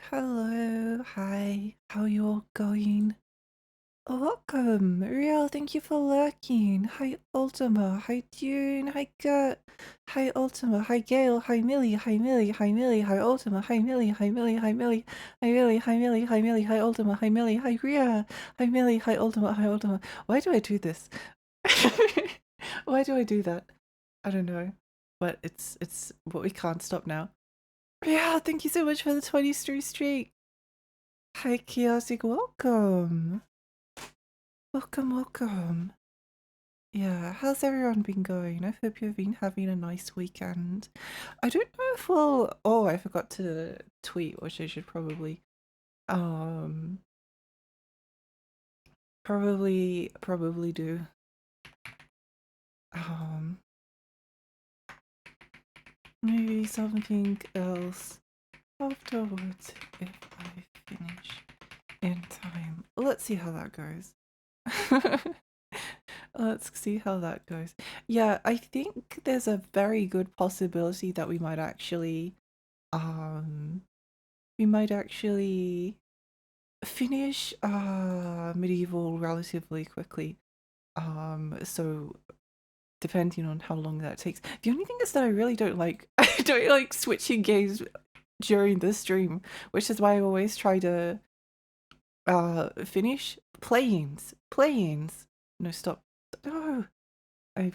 hello, hi, how are you all going? Welcome, Real, thank you for lurking. Hi Ultima, hi Dune, hi Gert, hi Ultima, hi Gale, hi Millie, hi Millie, hi Millie, hi Ultima, hi Millie, hi Millie, hi Millie, hi Millie, hi Millie, hi Millie, hi Ultima, hi Millie, hi Rhea, hi Millie, hi Ultima, hi Ultima. Why do I do this? Why do I do that? I don't know. But but we can't stop now. Yeah, thank you so much for the 20 streak. Hi, Chaotic, welcome. Welcome. Yeah, how's everyone been going? I hope you've been having a nice weekend. I don't know if we'll... Oh, I forgot to tweet, which I should probably... Um... Probably do. Um... Maybe something else afterwards if I finish in time. Let's see how that goes. Let's see how that goes. Yeah, I think there's a very good possibility that um we might actually finish Medieval relatively quickly. So depending on how long that takes. The only thing is that I really don't like I don't like switching games during the stream, which is why I always try to finish planes. No, stop. No. I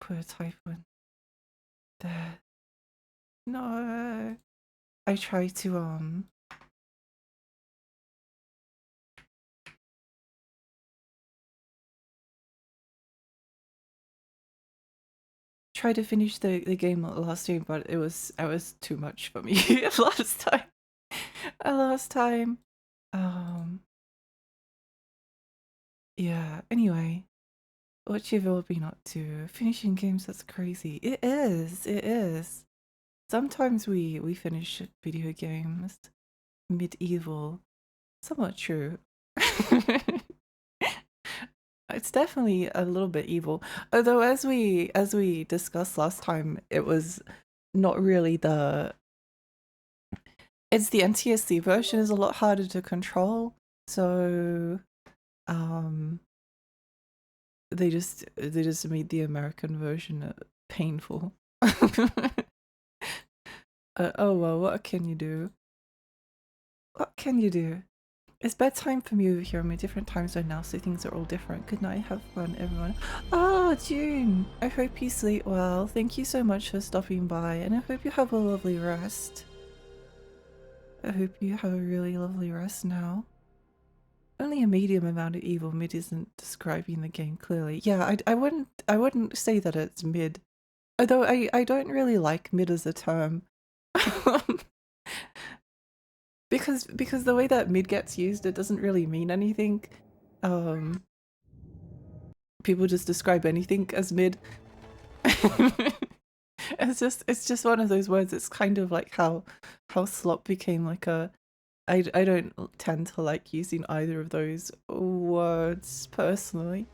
put a typo in there. No. I try to try to finish the game last game, but it was too much for me last time. Last time. Yeah, anyway. What you've all been up to? Finishing games, that's crazy. It is. Sometimes we finish video games. Medieval. Somewhat true. It's definitely a little bit evil. Although as we discussed last time, it was not really it's the NTSC version is a lot harder to control. So they just made the American version painful. Oh well, what can you do? What can you do? It's bedtime for me over here. I'm in a different time zone now, so things are all different. Good night, have fun, everyone. Oh, June! I hope you sleep well. Thank you so much for stopping by, and I hope you have a lovely rest. I hope you have a really lovely rest now. Only a medium amount of evil. Mid isn't describing the game clearly. Yeah, I wouldn't say that it's mid. Although I don't really like mid as a term. because the way that mid gets used, it doesn't really mean anything. People just describe anything as mid. It's just one of those words. It's kind of like how slop became like a... I don't tend to like using either of those words personally.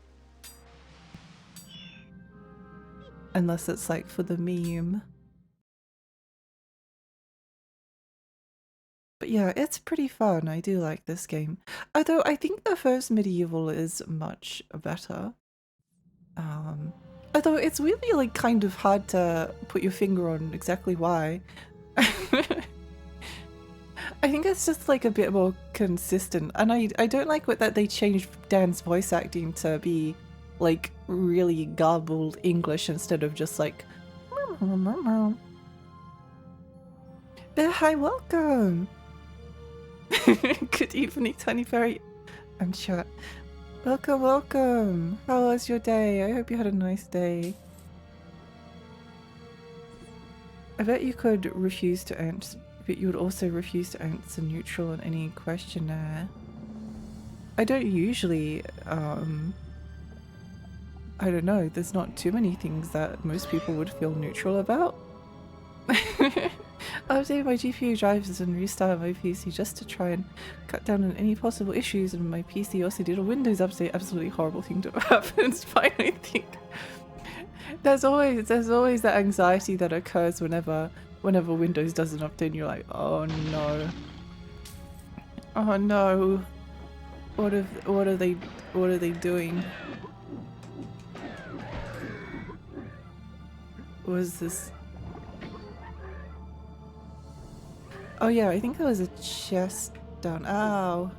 Unless it's like for the meme. But yeah, it's pretty fun. I do like this game. Although I think the first Medieval is much better. Although it's really like kind of hard to put your finger on exactly why. I think it's just like a bit more consistent, and I don't like that they changed Dan's voice acting to be like really garbled English instead of just like there. Hi, welcome. Good evening, Tiny Fairy and chat. Welcome. How was your day? I hope you had a nice day. I bet you could refuse to answer, but you would also refuse to answer neutral on any questionnaire. I don't usually, I don't know, there's not too many things that most people would feel neutral about. Update my GPU drivers and restart my PC just to try and cut down on any possible issues, and my PC also did a Windows update. Absolutely horrible thing to happen. It's fine, I think. There's always that anxiety that occurs whenever whenever Windows does an update, you're like, oh no. Oh no. What are they doing? What is this? Oh yeah, I think there was a chest down. Ow.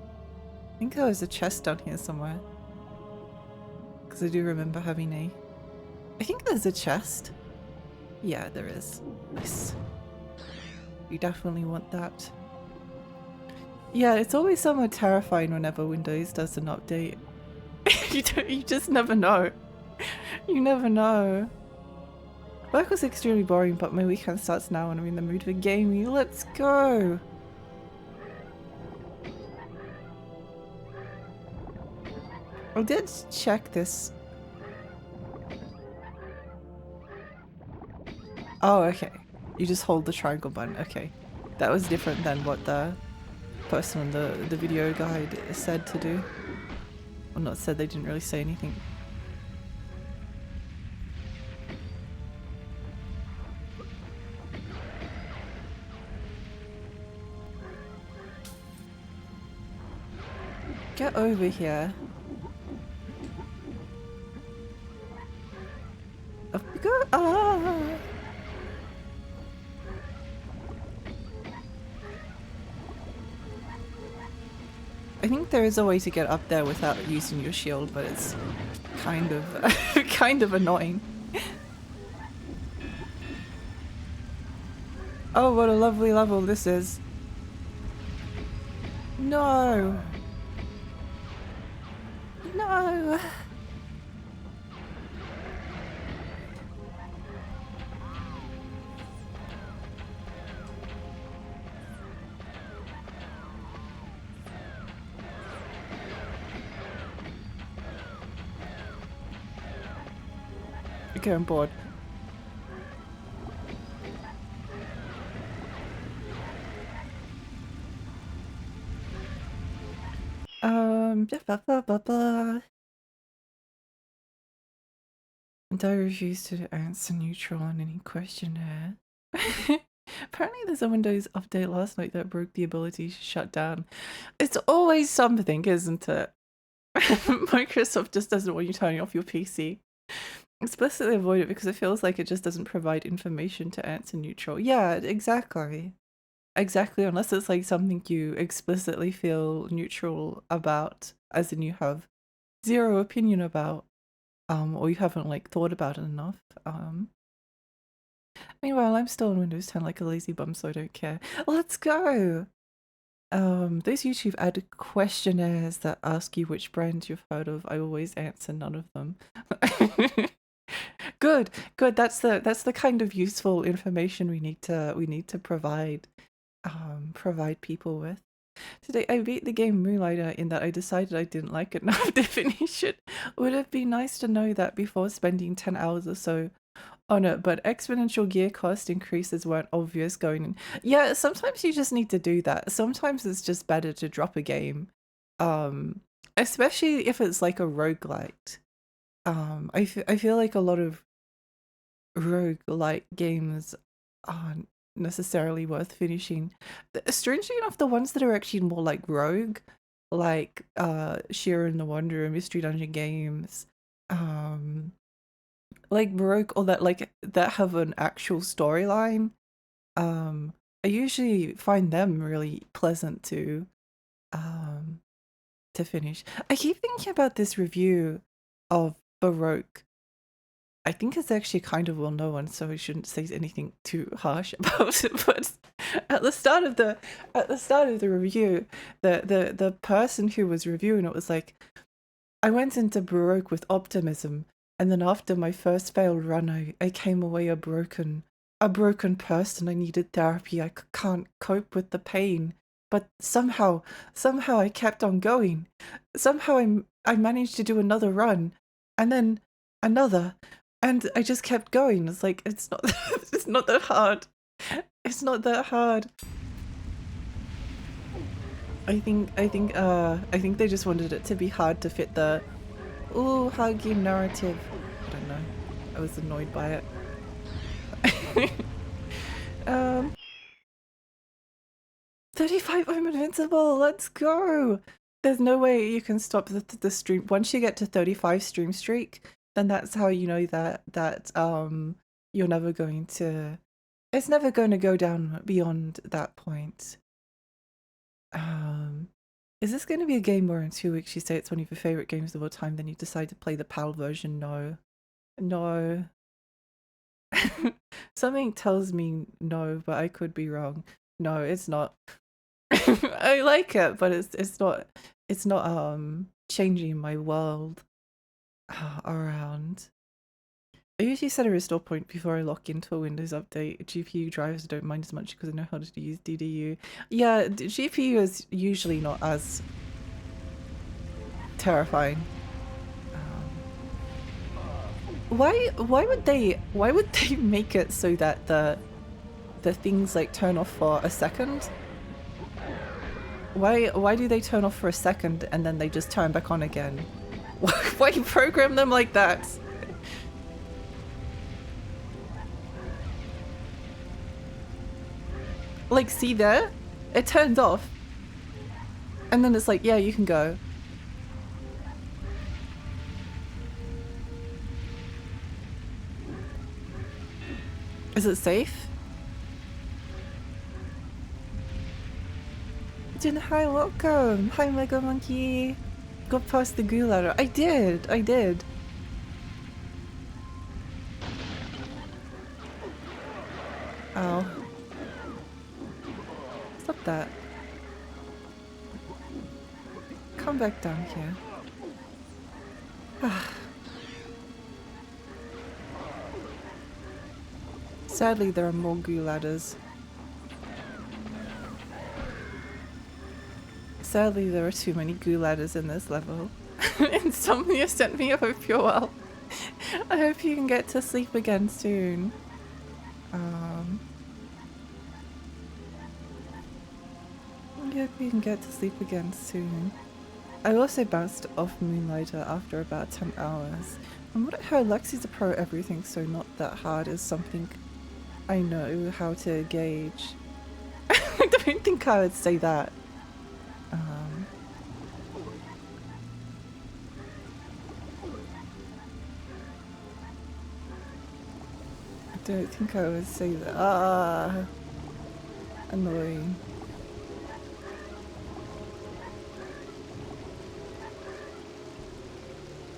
I think there was a chest down here somewhere. Because I do remember having a... I think there's a chest. Yeah, there is. Nice. You definitely want that. Yeah, it's always somewhat terrifying whenever Windows does an update. You just never know. You never know. Work was extremely boring, but my weekend starts now and I'm in the mood for gaming. Let's go! I did check this. Oh, okay. You just hold the triangle button. Okay. That was different than what the person in the video guide said to do. Well, not said, they didn't really say anything. Get over here. Up we go. Ah! I think there is a way to get up there without using your shield, but it's kind of kind of annoying. Oh, what a lovely level this is. No. No. Okay, I'm bored. Blah, blah, blah, blah. And I refuse to answer neutral on any questionnaire. Apparently there's a Windows update last night that broke the ability to shut down. It's always something, isn't it? Microsoft just doesn't want you turning off your PC. Explicitly avoid it because it feels like it just doesn't provide information to answer neutral. Yeah, exactly. Exactly, unless it's like something you explicitly feel neutral about, as in you have zero opinion about, or you haven't like thought about it enough. Meanwhile, I'm still on Windows 10 like a lazy bum, so I don't care. Let's go! Those YouTube ad questionnaires that ask you which brands you've heard of, I always answer none of them. Good, good. That's the kind of useful information we need to provide people with. Today I beat the game Moonlighter in that I decided I didn't like it enough to finish it. Would have been nice to know that before spending 10 hours or so on it, but exponential gear cost increases weren't obvious going in. Yeah, sometimes you just need to do that. Sometimes it's just better to drop a game. Especially if it's like a roguelite. I feel like a lot of roguelite games aren't necessarily worth finishing. Strangely enough, the ones that are actually more like rogue, like Shira and the Wanderer, Mystery Dungeon games, like Baroque, or that have an actual storyline, I usually find them really pleasant to finish. I keep thinking about this review of Baroque. I think it's actually kind of well known, so I shouldn't say anything too harsh about it. But at the start of the review, the person who was reviewing it was like, I went into Baroque with optimism, and then after my first failed run, I came away a broken person. I needed therapy. I can't cope with the pain, but somehow I kept on going. Somehow I managed to do another run, and then another. And I just kept going. It's like, it's not it's not that hard. It's not that hard. I think they just wanted it to be hard to fit the ooh huggy narrative. I don't know. I was annoyed by it. Um, 35, I'm invincible, let's go! There's no way you can stop the stream. Once you get to 35 stream streak, then that's how you know that you're never going to, it's never going to go down beyond that point. Is this going to be a game where in 2 weeks you say it's one of your favorite games of all time, then you decide to play the PAL version? No. No. Something tells me no, but I could be wrong. No, it's not. I like it, but it's not changing my world around. I usually set a restore point before I lock into a Windows update. GPU drivers don't mind as much because I know how to use DDU. Yeah, GPU is usually not as terrifying. Why would they make it so that the things like turn off for a second? Why do they turn off for a second and then they just turn back on again? Why you program them like that? Like, see there? It turns off. And then it's like, yeah, you can go. Is it safe? Jin, hi, welcome! Hi, Mega Monkey! Got past the goo ladder. I did! Ow. Stop that. Come back down here. Sadly, there are more goo ladders. Sadly, there are too many goo ladders in this level. Insomnia sent me, I hope you're well. I hope you can get to sleep again soon. I hope you can get to sleep again soon. I also bounced off Moonlighter after about 10 hours. From what I heard, Lexi's a pro at everything, so not that hard is something I know how to gauge. I don't think I would say that. I don't think I would say that. Annoying.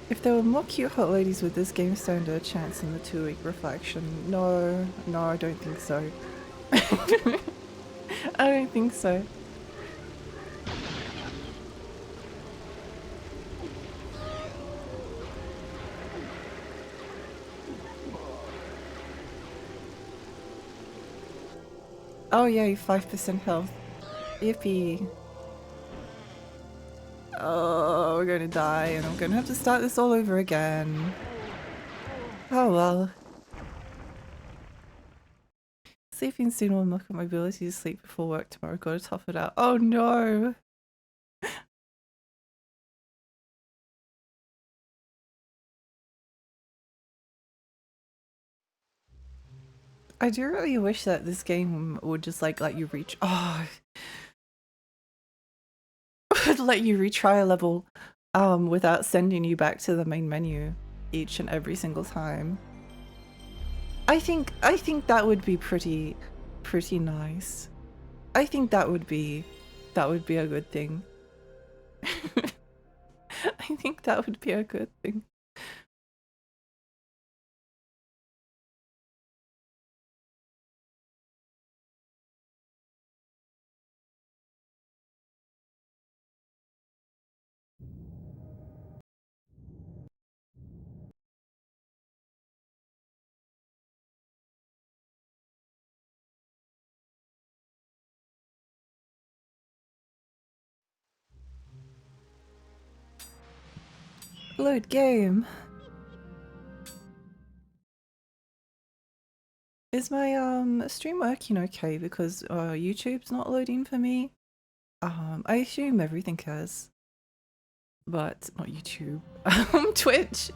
If there were more cute hot ladies, would this game stand a chance in the 2-week reflection? No, I don't think so. I don't think so. Oh yay, 5% health. Yippee. Oh, we're gonna die and I'm gonna have to start this all over again. Oh well. Sleeping soon will knock up my ability to sleep before work tomorrow. Gotta tough it out. Oh no! I do really wish that this game would just like let you reach— oh! Would let you retry a level without sending you back to the main menu each and every single time. I think that would be pretty nice. I think that would be a good thing. I think that would be a good thing. Load game. Is my stream working okay? Because YouTube's not loading for me. I assume everything is, but not YouTube.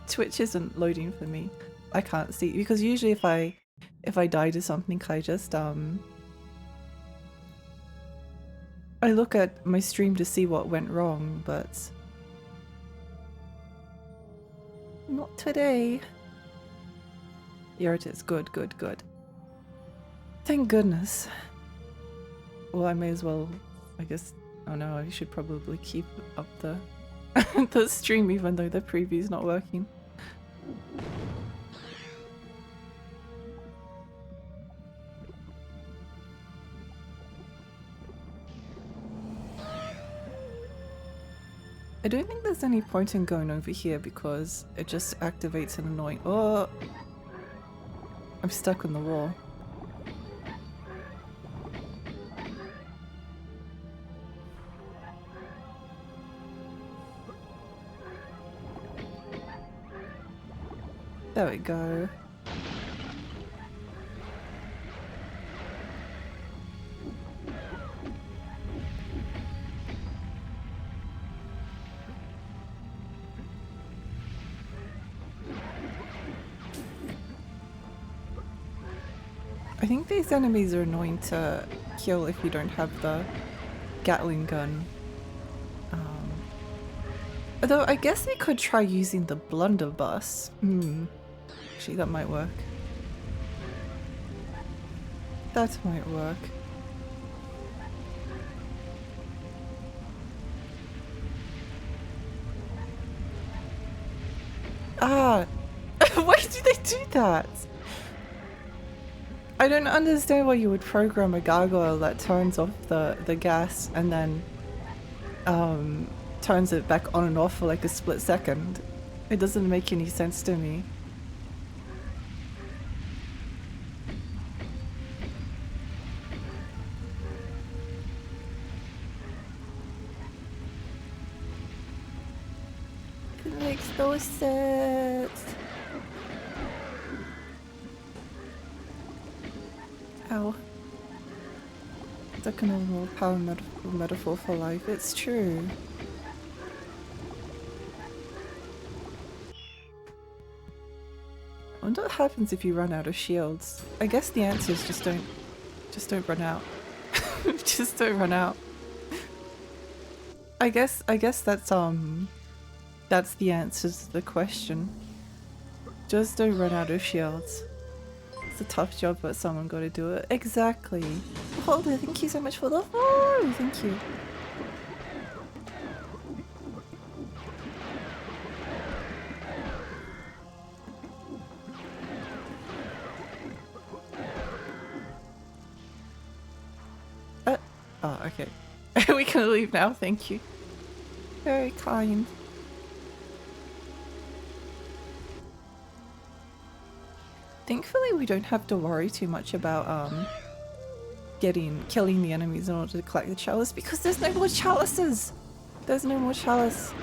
Twitch isn't loading for me. I can't see, because usually if I if I die to something, I just I look at my stream to see what went wrong, but not today. Here it is. Good, good, good. Thank goodness. Well, I may as well, I guess. Oh no, I should probably keep up the the stream even though the preview's not working. I don't think there's any point in going over here because it just activates an annoying— oh! I'm stuck on the wall. There we go. I think these enemies are annoying to kill if you don't have the Gatling gun. Although I guess they could try using the blunderbuss. Actually, that might work. That might work. Ah! Why do they do that? I don't understand why you would program a gargoyle that turns off the gas and then turns it back on and off for like a split second. It doesn't make any sense to me. It makes no sense. Ow. Stuck in a normal power metaphor for life. It's true. I wonder what happens if you run out of shields. I guess the answer is just don't run out. Just don't run out. I guess that's the answer to the question. Just don't run out of shields. It's a tough job, but someone got to do it. Exactly. Holder, thank you so much for the follow. Thank you. Oh, okay. We can leave now, thank you. Very kind. Thankfully we don't have to worry too much about killing the enemies in order to collect the chalice because there's no more chalices! There's no more chalice.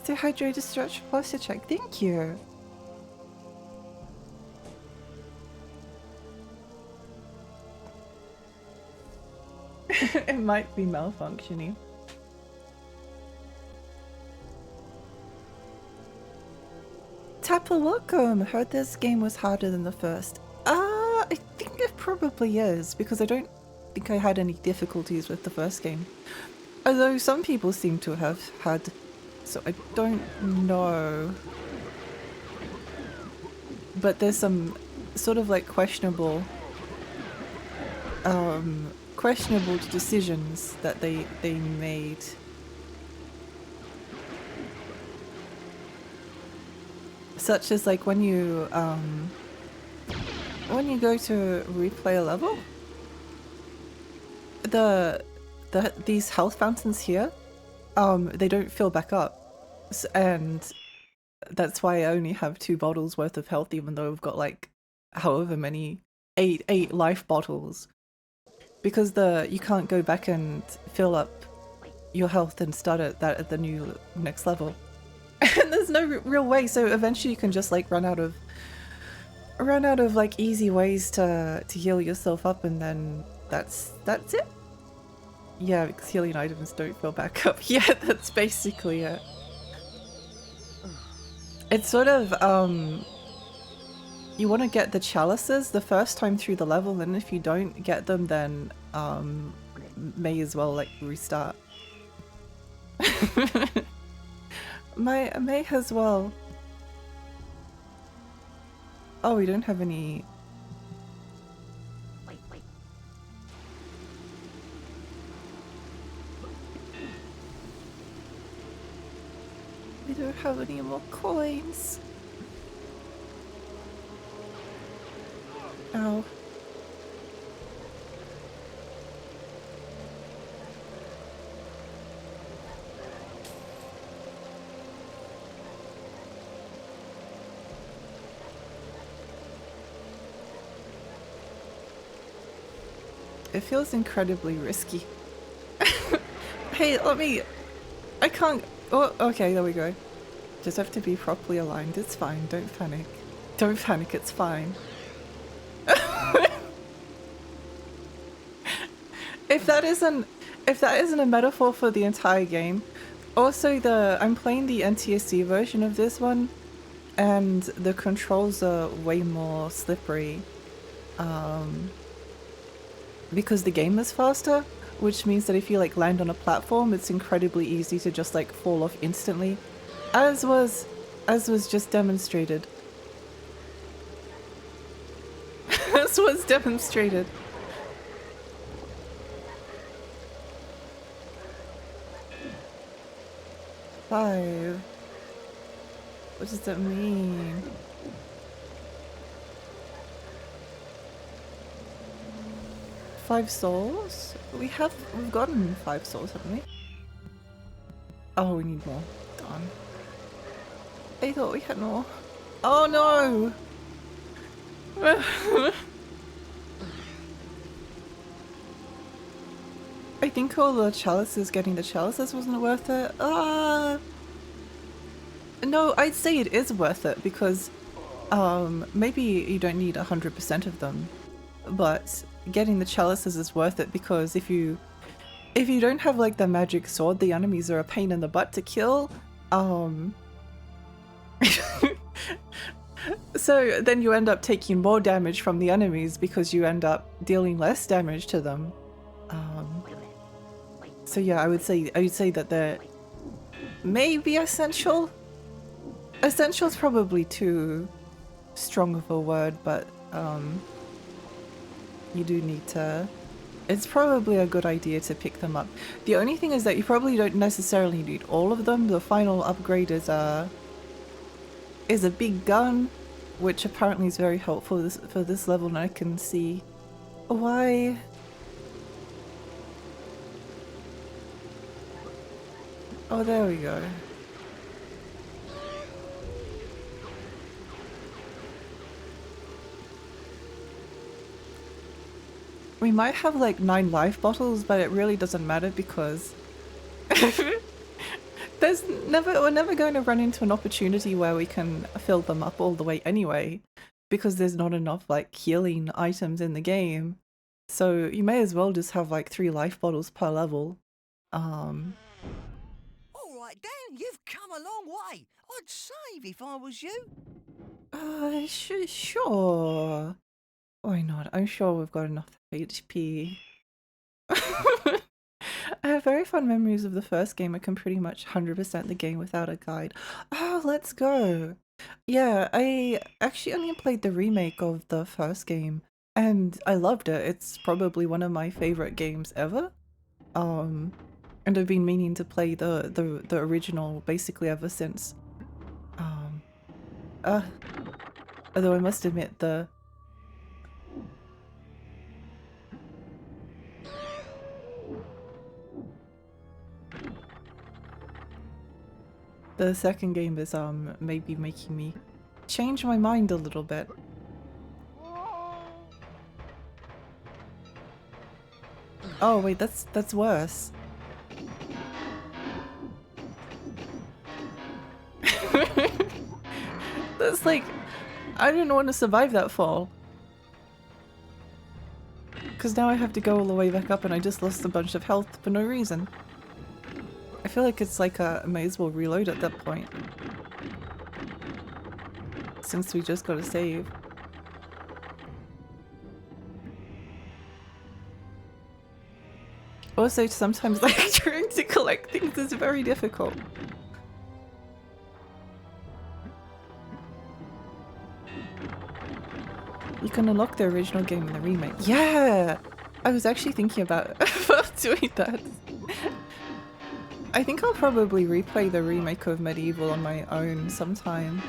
Stay hydrated, stretch, posture check. Thank you. It might be malfunctioning. Tapper, welcome! Heard this game was harder than the first. I think it probably is, because I don't think I had any difficulties with the first game. Although some people seem to have had, so I don't know. But there's some sort of like questionable decisions that they made. Such as like when you go to replay a level, these health fountains here, they don't fill back up, and that's why I only have 2 bottles worth of health, even though I've got like however many, 8 life bottles, because you can't go back and fill up your health and start at the new next level. And there's no real way, so eventually you can just like run out of run out of like easy ways to heal yourself up, and then that's it. Yeah, because healing items don't fill back up. Yeah, that's basically it. It's sort of you want to get the chalices the first time through the level, and if you don't get them, then may as well like restart. May as well. Oh, we don't have any. We don't have any more coins. Ow. It feels incredibly risky. Hey, let me... I can't... Oh, okay, there we go. Just have to be properly aligned. It's fine, don't panic. Don't panic, it's fine. If that isn't a metaphor for the entire game, also I'm playing the NTSC version of this one, and the controls are way more slippery, because the game is faster, which means that if you like land on a platform, it's incredibly easy to just like fall off instantly, as was just demonstrated. As was demonstrated. Five. What does that mean? Five souls? We've gotten 5 souls, haven't we? Oh, we need more. Darn. I thought we had more. Oh no! I think all the chalices, getting the chalices wasn't worth it. No, I'd say it is worth it because maybe you don't need 100% of them, but getting the chalices is worth it because if you don't have like the magic sword, the enemies are a pain in the butt to kill. So then you end up taking more damage from the enemies because you end up dealing less damage to them. So yeah, I would say that they're maybe essential. Essential is probably too strong of a word, but you do need to. It's probably a good idea to pick them up. The only thing is that you probably don't necessarily need all of them. The final upgrade is a big gun, which apparently is very helpful for this level, and I can see why. Oh, there we go. We might have like 9 life bottles, but it really doesn't matter because we're never going to run into an opportunity where we can fill them up all the way anyway, because there's not enough like healing items in the game. So you may as well just have like 3 life bottles per level. Alright Dan, you've come a long way. I'd save if I was you. Sure. Why not? I'm sure we've got enough HP. I have very fond memories of the first game. I can pretty much 100% the game without a guide. Oh, let's go! Yeah, I actually only played the remake of the first game, and I loved it. It's probably one of my favorite games ever. And I've been meaning to play the original basically ever since. Although I must admit the second game is maybe making me change my mind a little bit. Oh wait, that's worse. That's like, I didn't want to survive that fall. Because now I have to go all the way back up and I just lost a bunch of health for no reason. I feel like it's like I may as well reload at that point. Since we just got to save. Also, sometimes like trying to collect things is very difficult. You can unlock the original game in the remake. Yeah! I was actually thinking about doing that. I think I'll probably replay the remake of Medieval on my own sometime.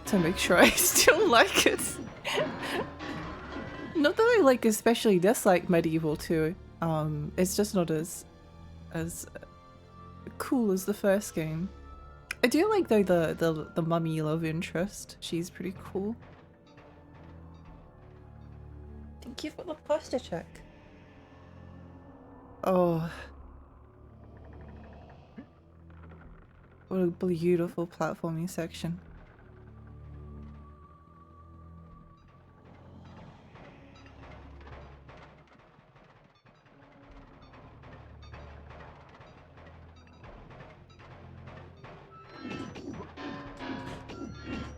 To make sure I still like it. Not that I like especially dislike Medieval 2. It's just not as cool as the first game. I do like though the mummy love interest. She's pretty cool. Thank you for the posture check. Oh. What a beautiful platforming section.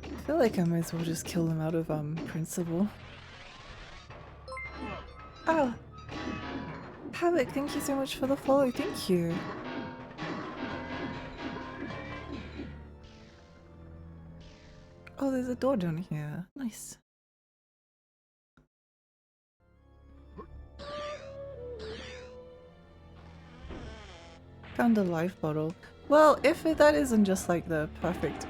I feel like I might as well just kill them out of principle. Oh! Havoc, thank you so much for the follow, thank you! Oh, there's a door down here. Nice. Found a life bottle. Well, if that isn't just like the perfect...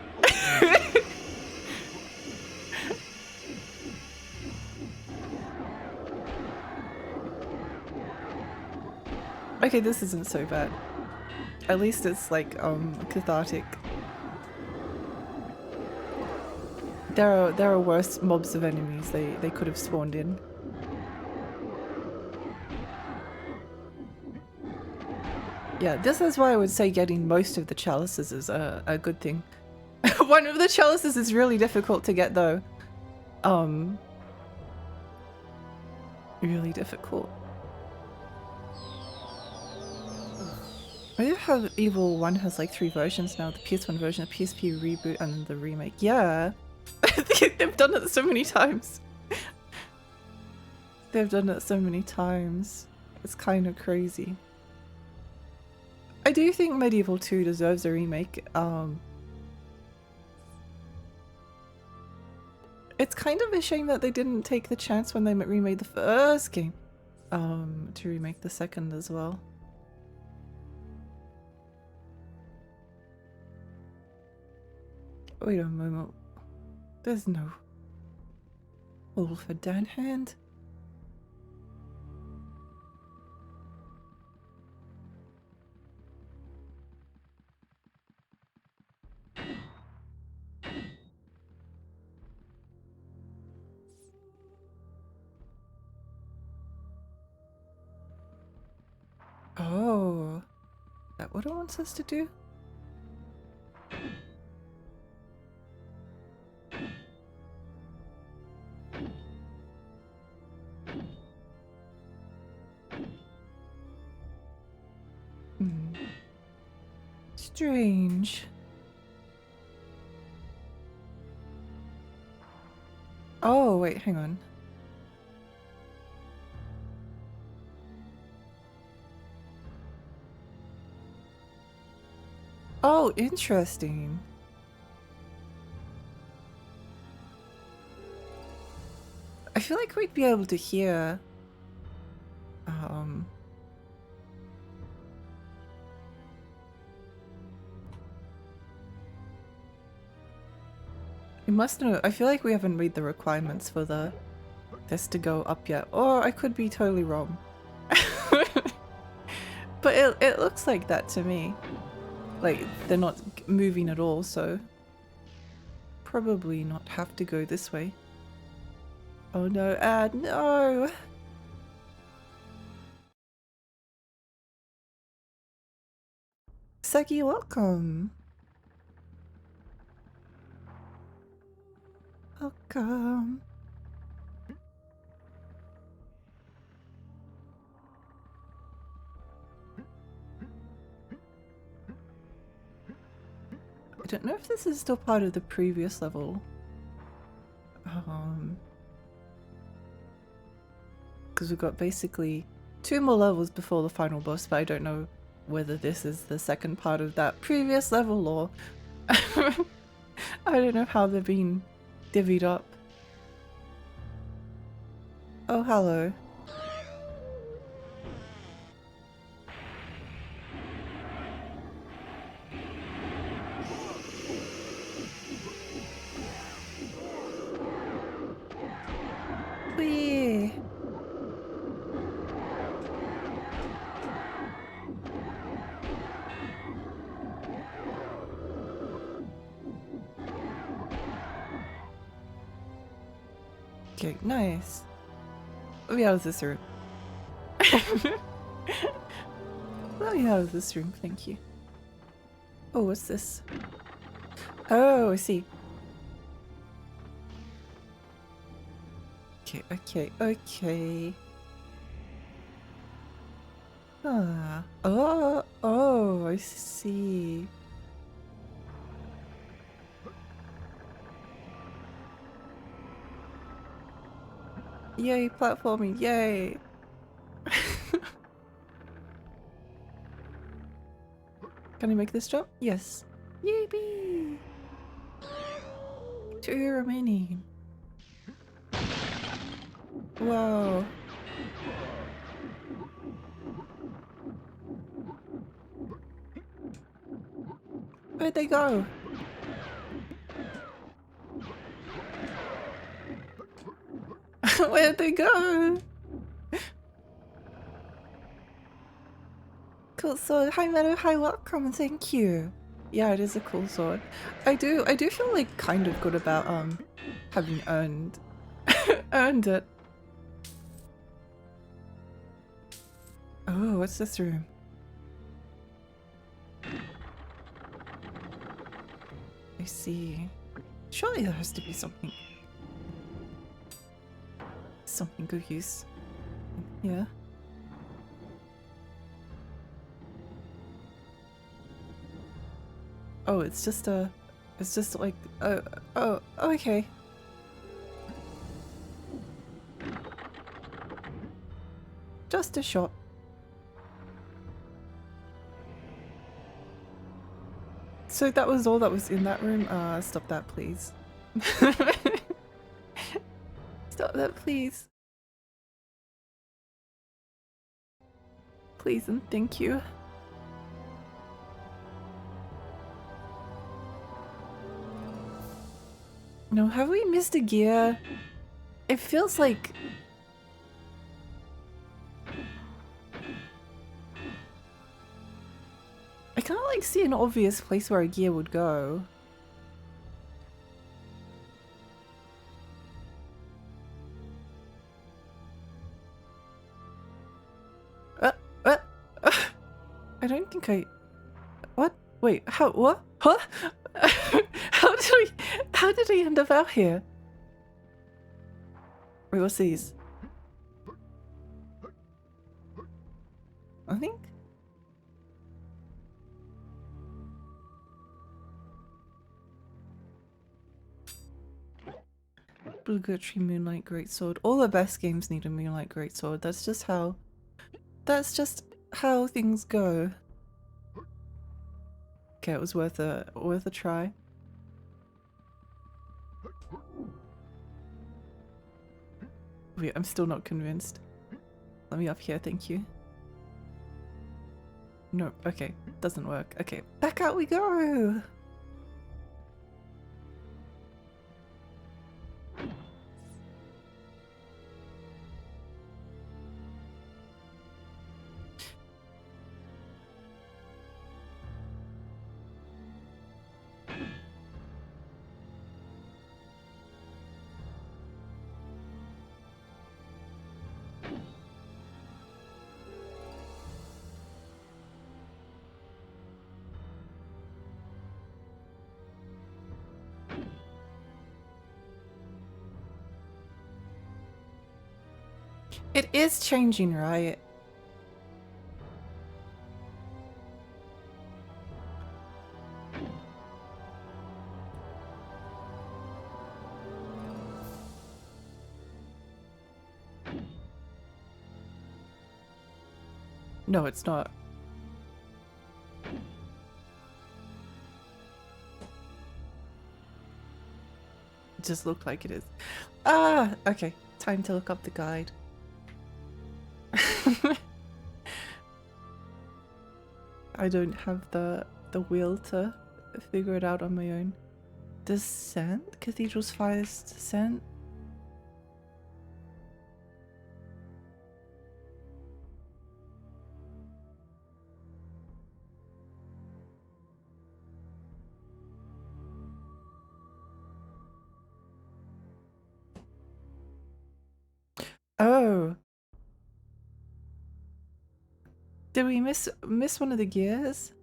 Okay, this isn't so bad. At least it's like, cathartic. There are worse mobs of enemies they could have spawned in. Yeah, this is why I would say getting most of the chalices is a good thing. One of the chalices is really difficult to get though. Really difficult. I do have Evil 1 has like 3 versions now, the PS1 version, the PSP reboot, and then the remake. Yeah! They've done it so many times. They've done it so many times. It's kind of crazy. I do think Medieval 2 deserves a remake. It's kind of a shame that they didn't take the chance when they remade the first game to remake the second as well. Wait a moment. There's no hole for Dan Hand. Oh, is that what it wants us to do? Strange. Oh, wait, hang on. Oh, interesting. I feel like we'd be able to hear we must know. I feel like we haven't made the requirements for this to go up yet. Or I could be totally wrong. But it looks like that to me. Like, they're not moving at all, so probably not have to go this way. Oh no, no! Seki, welcome! welcome. I don't know if this is still part of the previous level. Because we've got basically 2 more levels before the final boss, but I don't know whether this is the second part of that previous level or I don't know how they're being divvied up. Oh, hello. Whee! Okay, nice. Let me out of this room. Let me out of this room, thank you. Oh, what's this? Oh, I see. Okay, okay, okay. Ah. Oh, oh, I see. Yay, platforming, yay! Can I make this jump? Yes. Yippee! 2 remaining. Whoa. Where'd they go? Where'd they go? Cool sword. Hi Meadow, hi, welcome, thank you. Yeah, it is a cool sword. I do feel like kind of good about having earned earned it. Oh, what's this room? I see. Surely there has to be something. Something good use. Yeah. Oh, it's just like, oh, okay. Just a shot. So that was all that was in that room? Stop that, please. Stop that, please. Please and thank you. No, have we missed a gear? It feels like... I can't like see an obvious place where a gear would go. I don't think I... What? Wait, how? What? Huh? How did I end up out here? Wait, what's these? I think? Blue Tree Moonlight Greatsword. All the best games need a Moonlight Greatsword. That's just how things go. Okay, it was worth a try. Wait, I'm still not convinced. Let me up here, thank you. No, okay, doesn't work. Okay, back out we go! It is changing, right? No, it's not. It just looked like it is. Ah, okay. Time to look up the guide. I don't have the will to figure it out on my own. Descent? Cathedral's Fire's Descent? Oh. Did we miss one of the gears?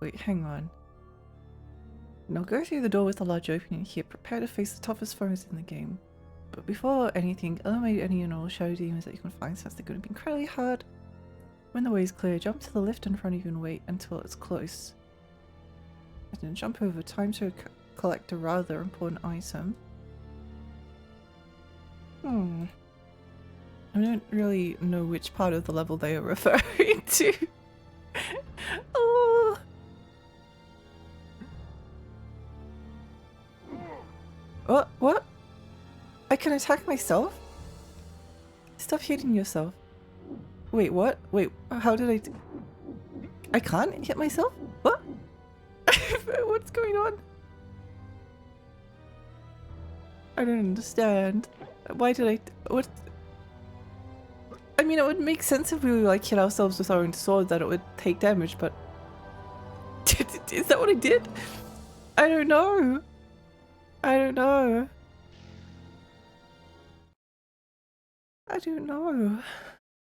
Wait, hang on. Now go through the door with the large opening here. Prepare to face the toughest foes in the game. But before anything, eliminate any and all shadow demons that you can find, since they're going to be incredibly hard. When the way is clear, jump to the lift in front of you and wait until it's close. And then jump over time to collect a rather important item. I don't really know which part of the level they are referring to. Oh. What? What? I can attack myself? Stop hitting yourself. Wait, what? Wait, how did I can't hit myself? What? What's going on? I don't understand. Why did I... What? I mean, it would make sense if we like hit ourselves with our own sword that it would take damage, but... Is that what I did? I don't know. I don't know. I don't know.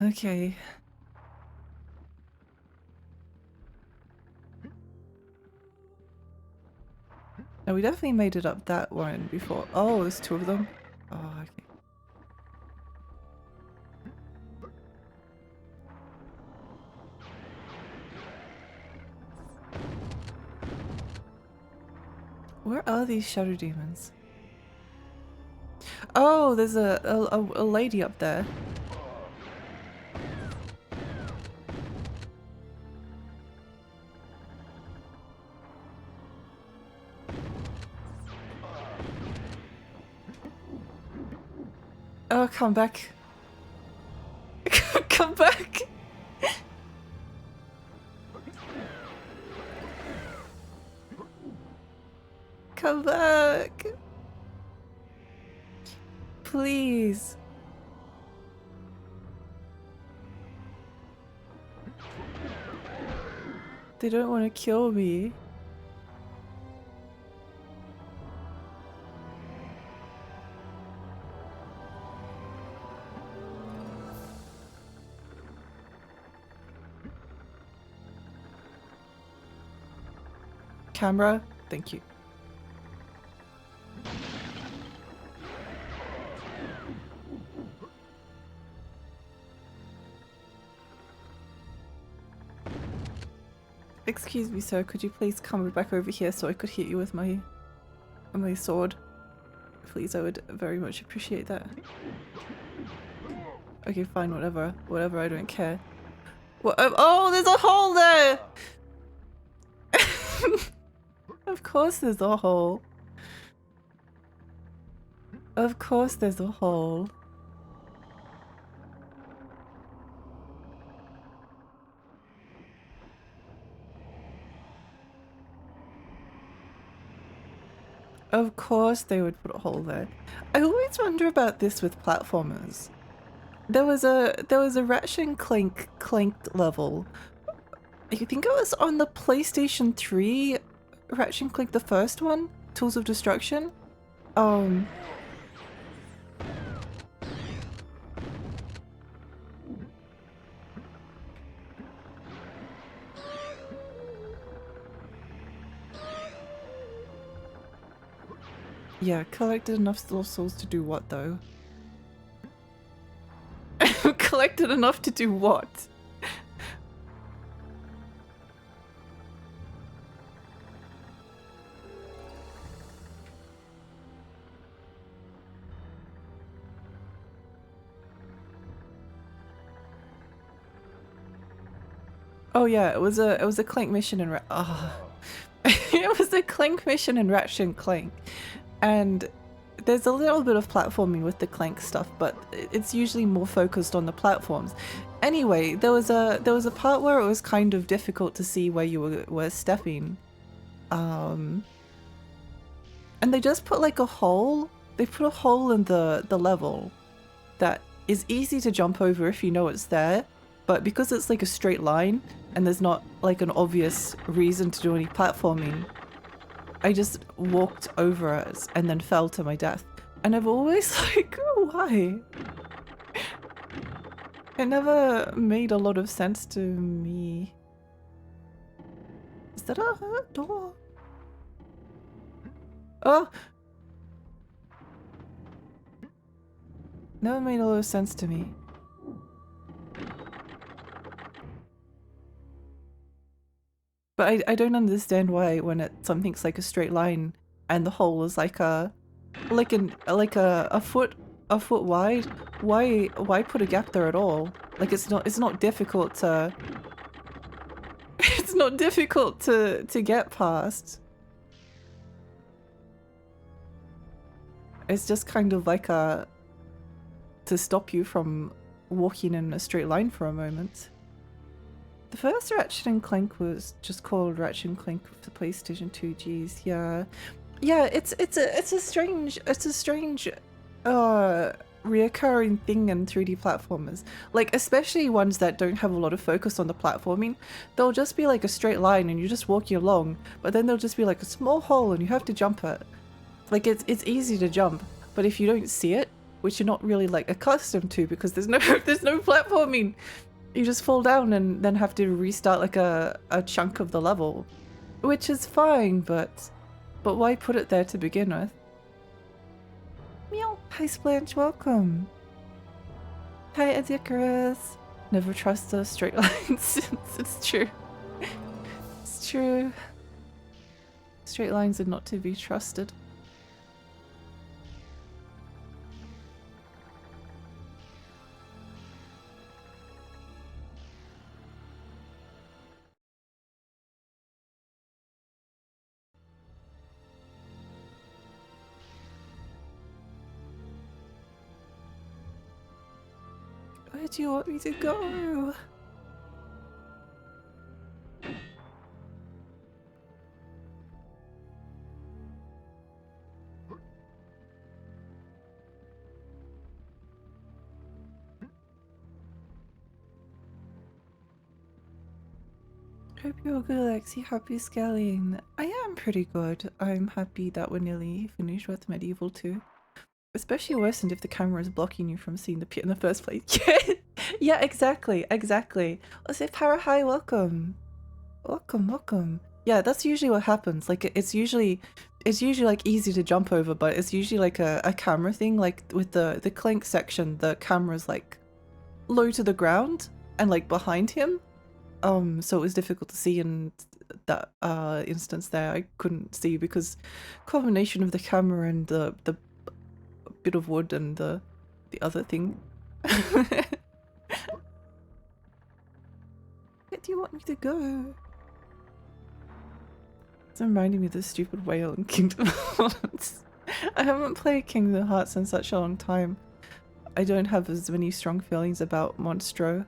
Okay. Now we definitely made it up that one before. Oh, there's two of them. Oh, okay. Where are these shadow demons? Oh, there's a lady up there. Oh, come back. Come back. Come back. Please. They don't want to kill me. Camera, thank you. Excuse me, sir, could you please come back over here so I could hit you with my sword? Please, I would very much appreciate that. Okay, fine, whatever. Whatever, I don't care. What? Oh, there's a hole there! Of course there's a hole. Of course there's a hole. Of course they would put a hole there. I always wonder about this with platformers. There was a Ratchet and Clank level. I think it was on the PlayStation 3, Ratchet and Clank, the first one, Tools of Destruction. Yeah, collected enough lost souls to do what though? Collected enough to do what? Oh yeah, it was a Clank mission in it was a Clank mission in Ratchet and Clank, and there's a little bit of platforming with the Clank stuff, but it's usually more focused on the platforms. Anyway, there was a part where it was kind of difficult to see where you were stepping, and they just put like a hole. They put a hole in the level that is easy to jump over if you know it's there, but because it's like a straight line and there's not like an obvious reason to do any platforming, I just walked over it and then fell to my death. And I've always like, why? It never made a lot of sense to me. Is that a door? Oh! Never made a lot of sense to me. But I don't understand why when something's like a straight line and the hole is like a foot wide, why put a gap there at all? Like it's not difficult to it's not difficult to get past. It's just kind of like to stop you from walking in a straight line for a moment. The first Ratchet and Clank was just called Ratchet and Clank for the PlayStation 2. Geez, yeah, it's a strange reoccurring thing in 3D platformers. Like especially ones that don't have a lot of focus on the platforming. They'll just be like a straight line and you're just walking along, but then there'll just be like a small hole and you have to jump it. Like it's easy to jump, but if you don't see it, which you're not really like accustomed to because there's no platforming. You just fall down and then have to restart like a chunk of the level, which is fine, but why put it there to begin with? Meow. Hi Splanch, welcome. Hi Adicarus. Never trust those straight lines. It's true. It's true. Straight lines are not to be trusted. Where do you want me to go? Hope you're good, Lexi. Happy scaling. I am pretty good. I'm happy that we're nearly finished with Medieval 2. Especially worsened if the camera is blocking you from seeing the pit in the first place. Yeah, exactly. Let's say Para, hi, welcome. Welcome. Yeah, that's usually what happens. Like it's usually like easy to jump over, but it's usually like a camera thing. Like with the Clank section, the camera's like low to the ground and like behind him. So it was difficult to see in that instance there. I couldn't see because combination of the camera and the bit of wood and the other thing. Where do you want me to go? It's reminding me of the stupid whale in Kingdom Hearts. I haven't played Kingdom Hearts in such a long time. I don't have as many strong feelings about Monstro.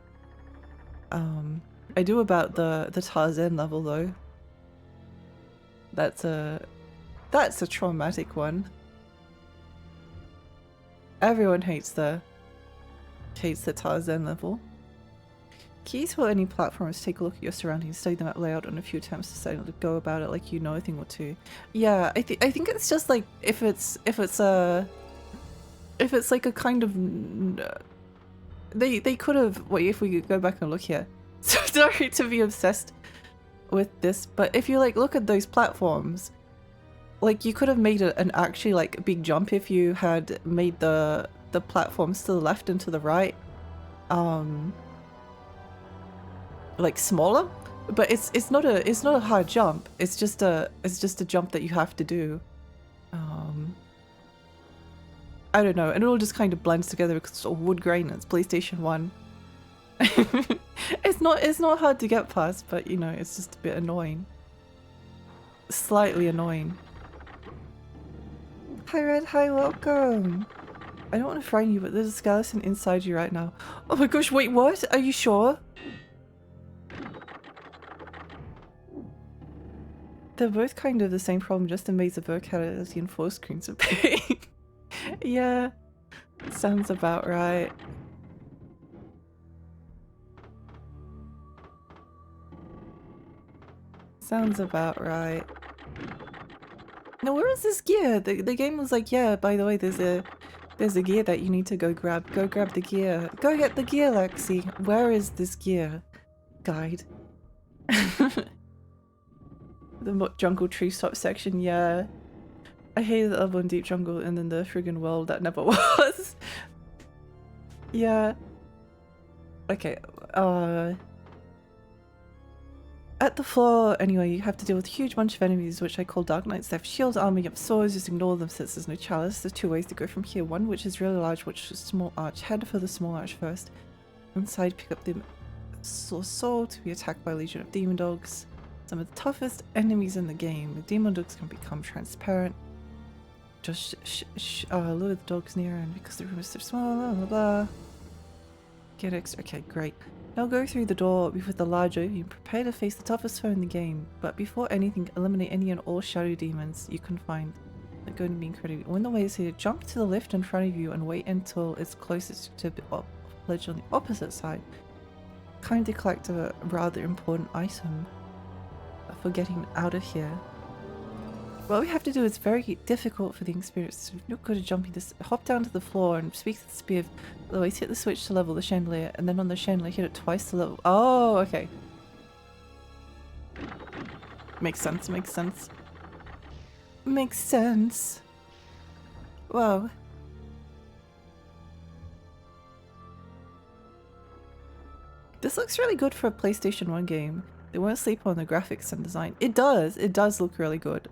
I do about the Tarzan level though. That's a traumatic one. Everyone hates the Tarzan level. Keys for any platform is take a look at your surroundings, study the map layout, and a few attempts to decide to go about it like you know a thing or two. Yeah, I think it's just like if it's like a kind of they could have. Wait, if we could go back and look here. So sorry to be obsessed with this, but if you like look at those platforms, Like, you could have made an actually, like, big jump if you had made the platforms to the left and to the right, like, smaller. But it's not a hard jump. It's just a jump that you have to do. I don't know, and it all just kind of blends together because it's all wood grain and it's PlayStation 1. It's not hard to get past, but you know, it's just a bit annoying. Slightly annoying. Hi Red, hi, welcome! I don't want to frighten you, but there's a skeleton inside you right now. Oh my gosh, wait, what? Are you sure? They're both kind of the same problem, just a maze of vocabulary and 4 screens of pain. Yeah, sounds about right. Sounds about right. Now, where is this gear? The game was like, yeah, by the way, there's a gear that you need to go grab. Go grab the gear. Go get the gear, Lexi. Where is this gear? Guide. The jungle tree stop section, yeah. I hated the level in Deep Jungle and then the friggin' world that never was. Yeah. Okay, at the floor, anyway, you have to deal with a huge bunch of enemies, which I call Dark Knights. They have shields, armor, you have swords, just ignore them since there's no chalice. There's 2 ways to go from here. One which is really large, which is small arch. Head for the small arch first. Inside, pick up the sword to be attacked by a legion of demon dogs. Some of the toughest enemies in the game. The demon dogs can become transparent. Just lure the dogs near, and because the room is so small, blah blah blah. Get extra. Okay, great. Now go through the door with the large opening. Prepare to face the toughest foe in the game, but before anything, eliminate any and all shadow demons you can find. They're going to be incredible. When the way is here, jump to the left in front of you and wait until it's closest to the ledge on the opposite side. Kindly collect a rather important item for getting out of here. What we have to do is very difficult for the experience. We're not good at jumping this. Hop down to the floor and speak to the spear. Otherwise, hit the switch to level the chandelier, and then on the chandelier, hit it twice to level. Oh, okay. Makes sense, makes sense. Makes sense. Whoa. This looks really good for a PlayStation 1 game. They won't sleep on the graphics and design. It does look really good.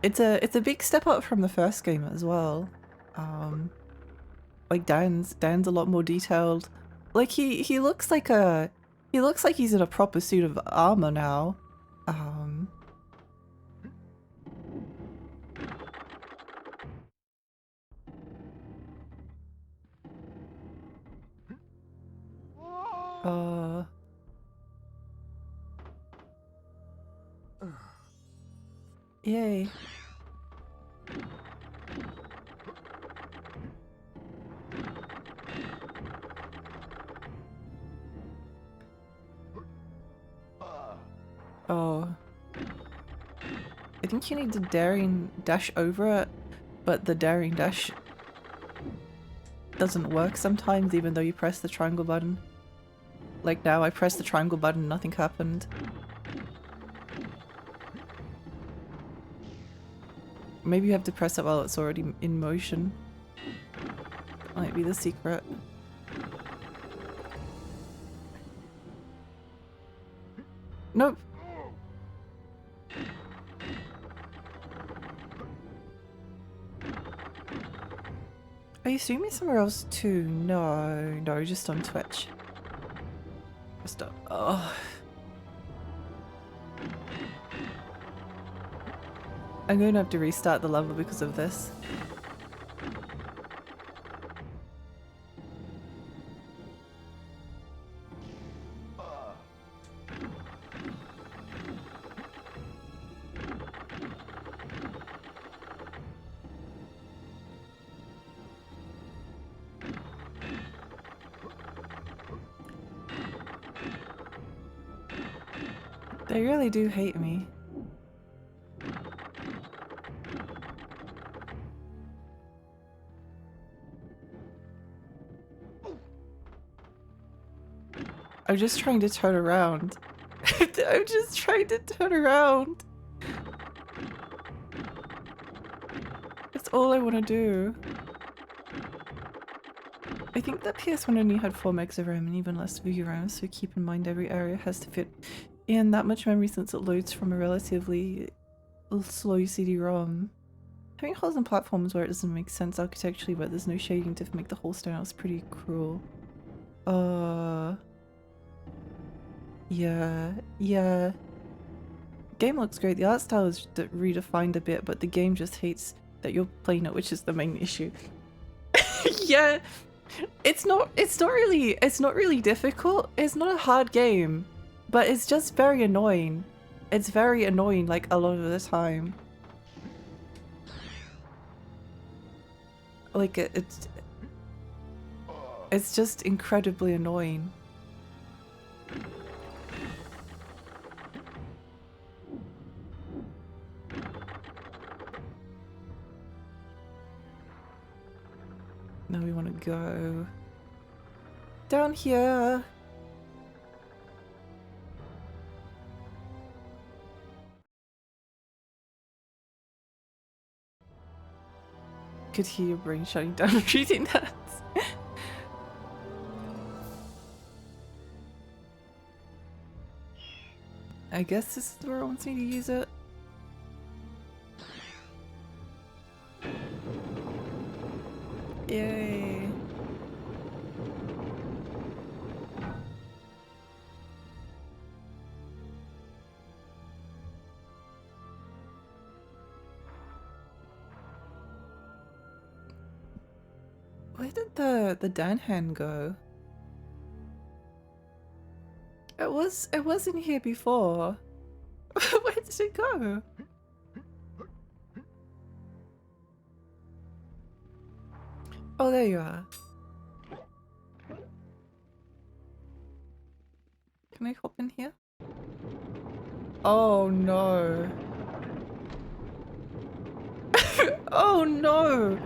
It's a big step up from the first game as well. Like Dan's a lot more detailed. Like he looks like he's in a proper suit of armor now. Yay. Oh. I think you need to daring dash over it, but the daring dash doesn't work sometimes even though you press the triangle button. Like now I pressed the triangle button, nothing happened. Maybe you have to press it while it's already in motion. That might be the secret. Nope. Are you streaming somewhere else too? No, just on Twitch. Just oh. I'm going to have to restart the level because of this. They really do hate me. I'm just trying to turn around. I'm just trying to turn around. all I want to do. I think the PS1 only had 4 megs of RAM and even less VRAM, so keep in mind every area has to fit in that much memory since it loads from a relatively slow CD-ROM. Having holes in platforms where it doesn't make sense architecturally but there's no shading to make the whole stand out is pretty cruel. Yeah. Game looks great, the art style is redefined a bit, but the game just hates that you're playing it, which is the main issue. Yeah, it's not really difficult. It's not a hard game, but it's just very annoying. It's very annoying like a lot of the time. Like it's just incredibly annoying. Now we want to go down here. Could hear your brain shutting down reading that. I guess this is where it wants me to use it. Yay. Where did the Dan hand go? It was in here before. Where did it go? Oh, there you are. Can I hop in here? Oh no. Oh no!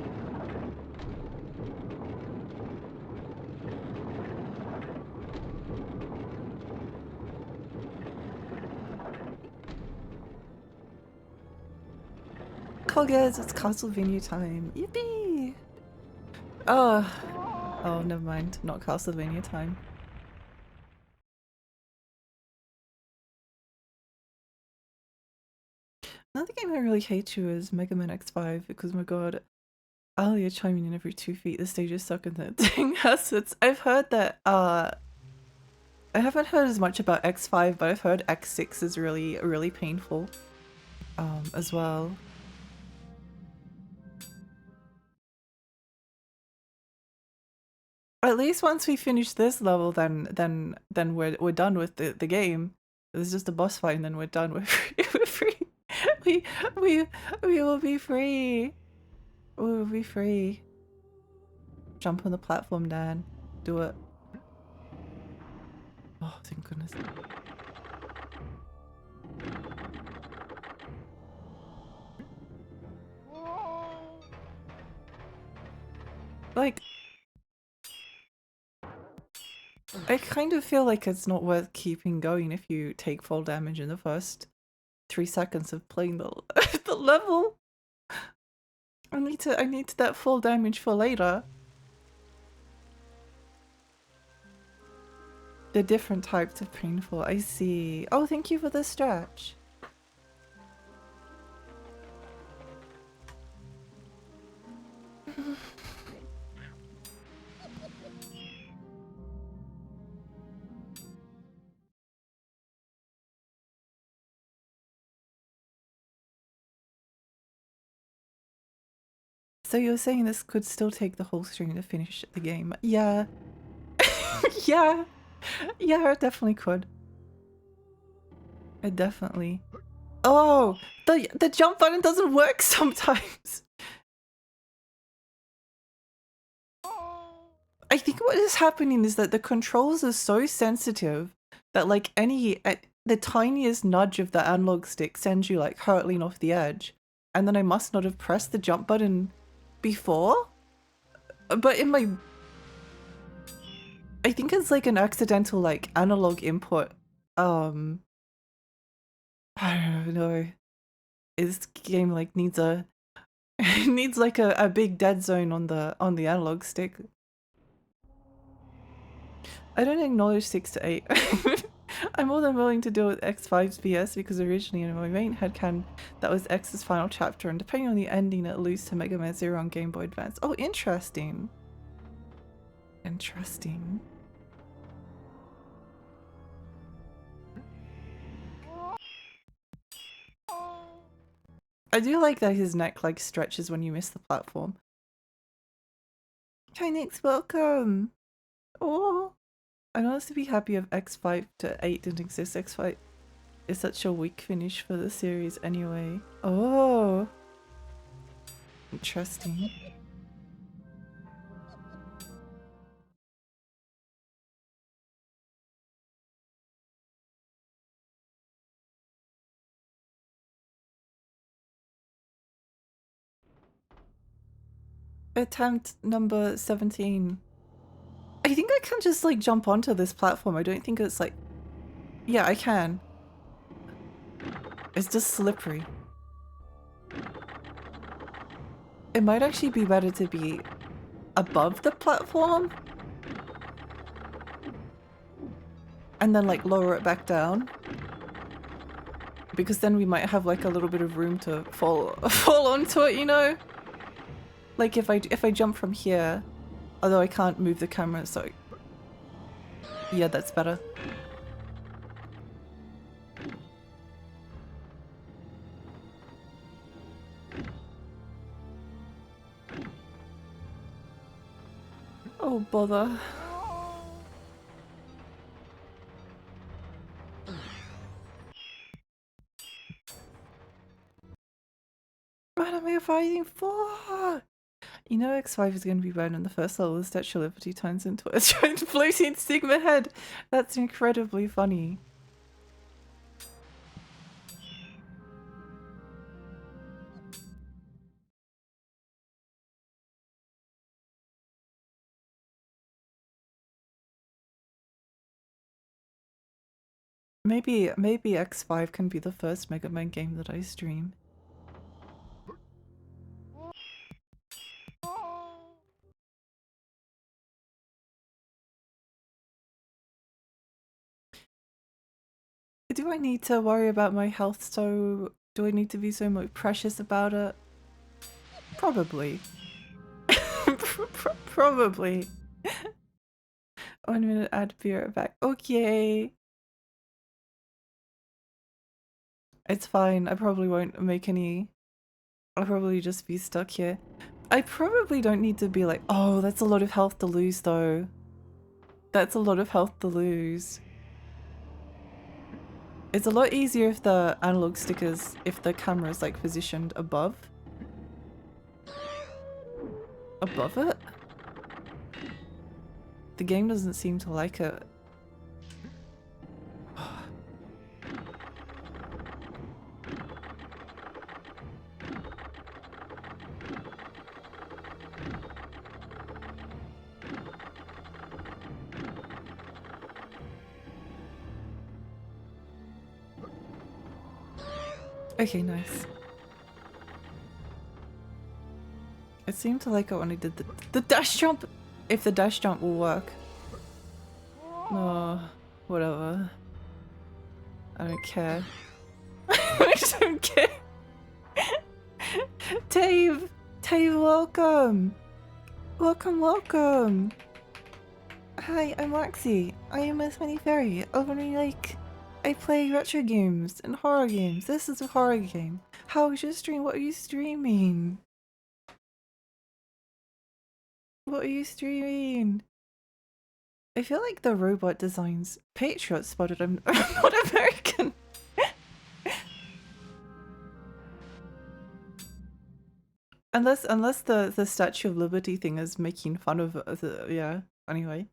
Cool guys, it's Castlevania time. Yippee! Oh. Oh, never mind. Not Castlevania time. Another game I really hate you is Mega Man X5 because my god, Alia chiming in every 2 feet. The stages suck and that thing has its. I've heard that I haven't heard as much about X5, but I've heard X6 is really painful as well. At least once we finish this level, then we're done with the game. It's just a boss fight, and then we're done. We're free. We will be free. We will be free. Jump on the platform, Dan. Do it. Oh, thank goodness. Like, I kind of feel like it's not worth keeping going if you take fall damage in the first 3 seconds of playing the the level. I need that full damage for later. The different types of painful. I see. Oh, thank you for the stretch. So you're saying this could still take the whole stream to finish the game? Yeah. Yeah. Yeah, it definitely could. It definitely. Oh, the jump button doesn't work sometimes. I think what is happening is that the controls are so sensitive that like the tiniest nudge of the analog stick sends you like hurtling off the edge. And then I must not have pressed the jump button before? But in my... I think it's like an accidental like analog input. I don't know. This game like needs a It needs like a big dead zone on the analog stick. I don't acknowledge 6 to 8. I'm more than willing to deal with X5's BS because originally in my main headcanon that was X's final chapter, and depending on the ending it alludes to Mega Man Zero on Game Boy Advance. Oh, interesting. Interesting. I do like that his neck like stretches when you miss the platform. Hi Nix, welcome! Oh, I'm honestly be happy if X5 to 8 didn't exist. X5 is such a weak finish for the series anyway. Oh, interesting. Attempt number 17. I think I can just like jump onto this platform. I don't think it's like... Yeah, I can. It's just slippery. It might actually be better to be above the platform and then like lower it back down, because then we might have like a little bit of room to fall onto it, you know? Like if I jump from here, although I can't move the camera, so yeah, that's better. Oh bother. What am I fighting for? You know X5 is going to be burned in the first level. The Statue of Liberty turns into a giant floating Sigma head. That's incredibly funny. Maybe X5 can be the first Mega Man game that I stream. Do I need to worry about my health so... Do I need to be so much precious about it? Probably. Probably. 1 minute ad, be right back. Okay. It's fine. I probably won't make any... I'll probably just be stuck here. I probably don't need to be like, oh, that's a lot of health to lose though. That's a lot of health to lose. It's a lot easier if the analog stickers, if the camera is like positioned above. Above it? The game doesn't seem to like it. Okay, nice. It seemed to like it when I did the dash jump! If the dash jump will work. Oh, whatever. I don't care. I don't care. Tave! Tave, welcome! Welcome, welcome! Hi, I'm Waxy. I am a Smitty Fairy. I play retro games and horror games. This is a horror game. How is your stream? What are you streaming? What are you streaming? I feel like the robot designs... Patriot spotted. I'm not American. Unless the Statue of Liberty thing is making fun of the... Yeah. Anyway.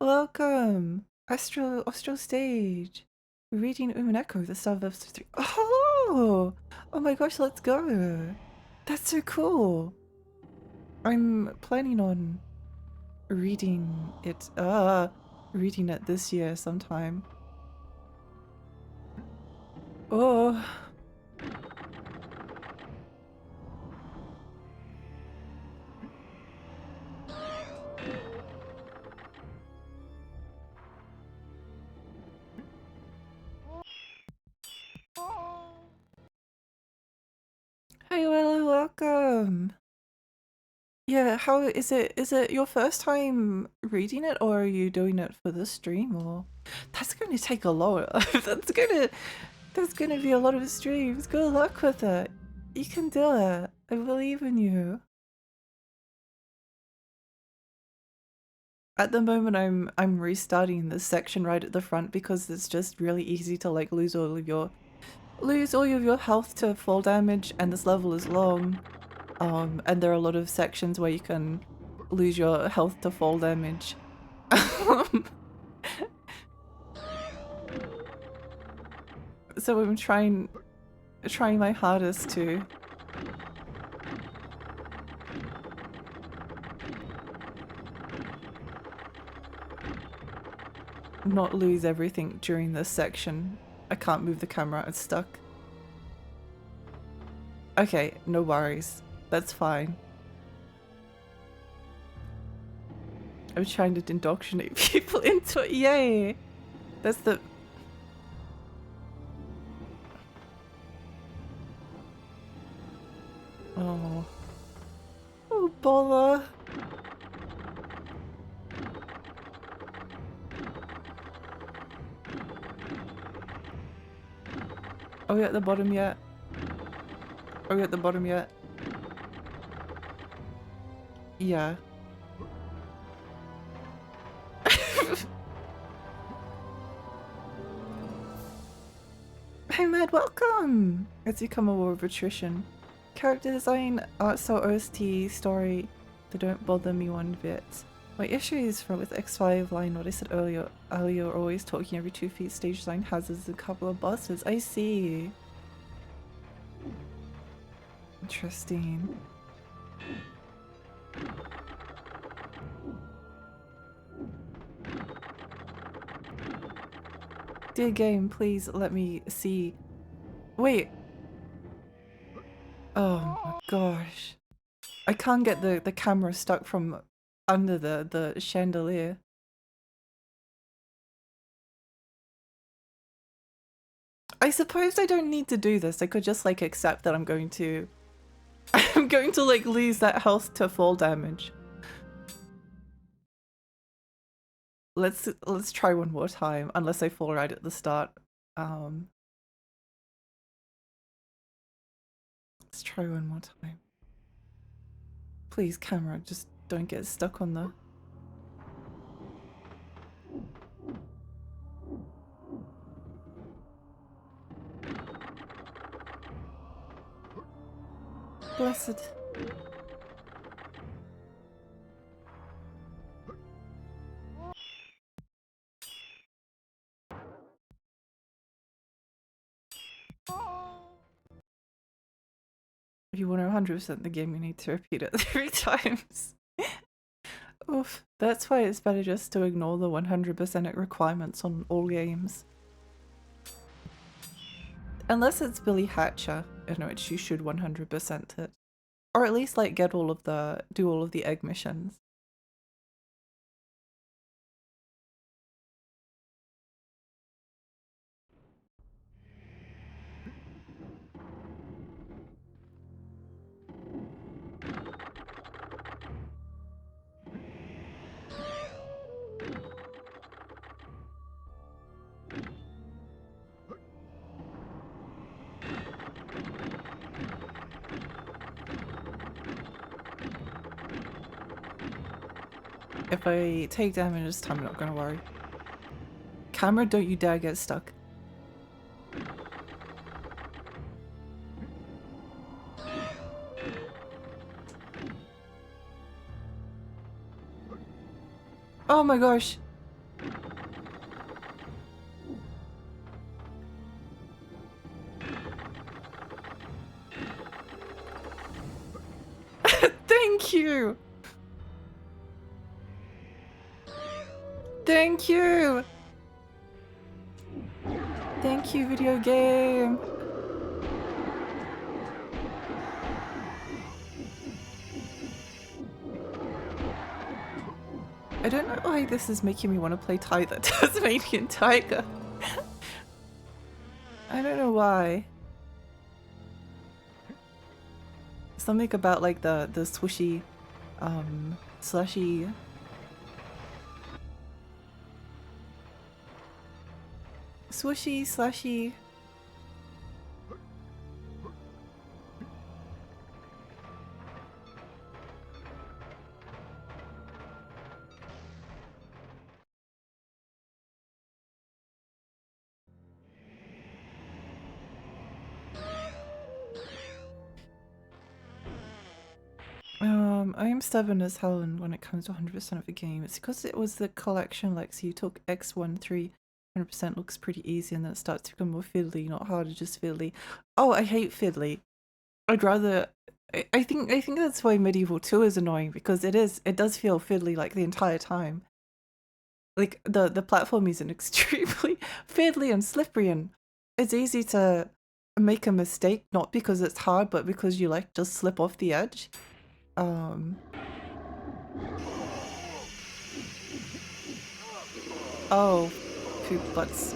Welcome! Astro Stage! Reading Umineko, the start of episode 3. Oh! Oh my gosh, let's go! That's so cool! I'm planning on reading it this year sometime. Oh! Hi Willow, welcome. Yeah, how is it? Is it your first time reading it, or are you doing it for the stream? Or that's going to take a lot. There's gonna be a lot of streams. Good luck with it. You can do it. I believe in you. At the moment, I'm restarting this section right at the front because it's just really easy to like lose all of your health to fall damage, and this level is long. And there are a lot of sections where you can lose your health to fall damage. So I'm trying my hardest to not lose everything during this section. I can't move the camera, it's stuck. Okay, no worries. That's fine. I'm trying to indoctrinate people into it. Yay! That's the... Oh. Oh, bother. Are we at the bottom yet? Are we at the bottom yet? Yeah. Hey Mad, welcome! It's become a war of attrition. Character design, art style, OST, story, they don't bother me one bit. My issues with X5 line, what I said earlier, are always talking every 2 feet, stage design hazards, a couple of bosses. I see. Interesting. Dear game, please let me see. Wait. Oh my gosh. I can't get the camera stuck from under the chandelier. I suppose I don't need to do this. I could just like accept that I'm going to like lose that health to fall damage. Let's try one more time, unless I fall right at the start. Let's try one more time. Please, camera, just don't get stuck on the... Blessed. If you want to 100% the game, you need to repeat it 3 times. Oof. That's why it's better just to ignore the 100% requirements on all games. Unless it's Billy Hatcher, in which you should 100% it. Or at least like do all of the egg missions. If I take damage this time, I'm not gonna worry. Camera, don't you dare get stuck. Oh my gosh. Thank you. Thank you. Thank you, video game. I don't know why this is making me want to play Tasmanian Tiger. I don't know why. Something about like the swishy, slushy. Swishy, slushy. I am stubborn as hell when it comes to 100% of the game. It's because it was the collection, like, so you took X1, 3, 100% looks pretty easy, and then it starts to become more fiddly, not harder, just fiddly. Oh, I hate fiddly. I'd rather. I think that's why Medieval 2 is annoying, because it does feel fiddly like the entire time. Like the platform is extremely fiddly and slippery, and it's easy to make a mistake, not because it's hard, but because you like just slip off the edge. Oh, poop butts.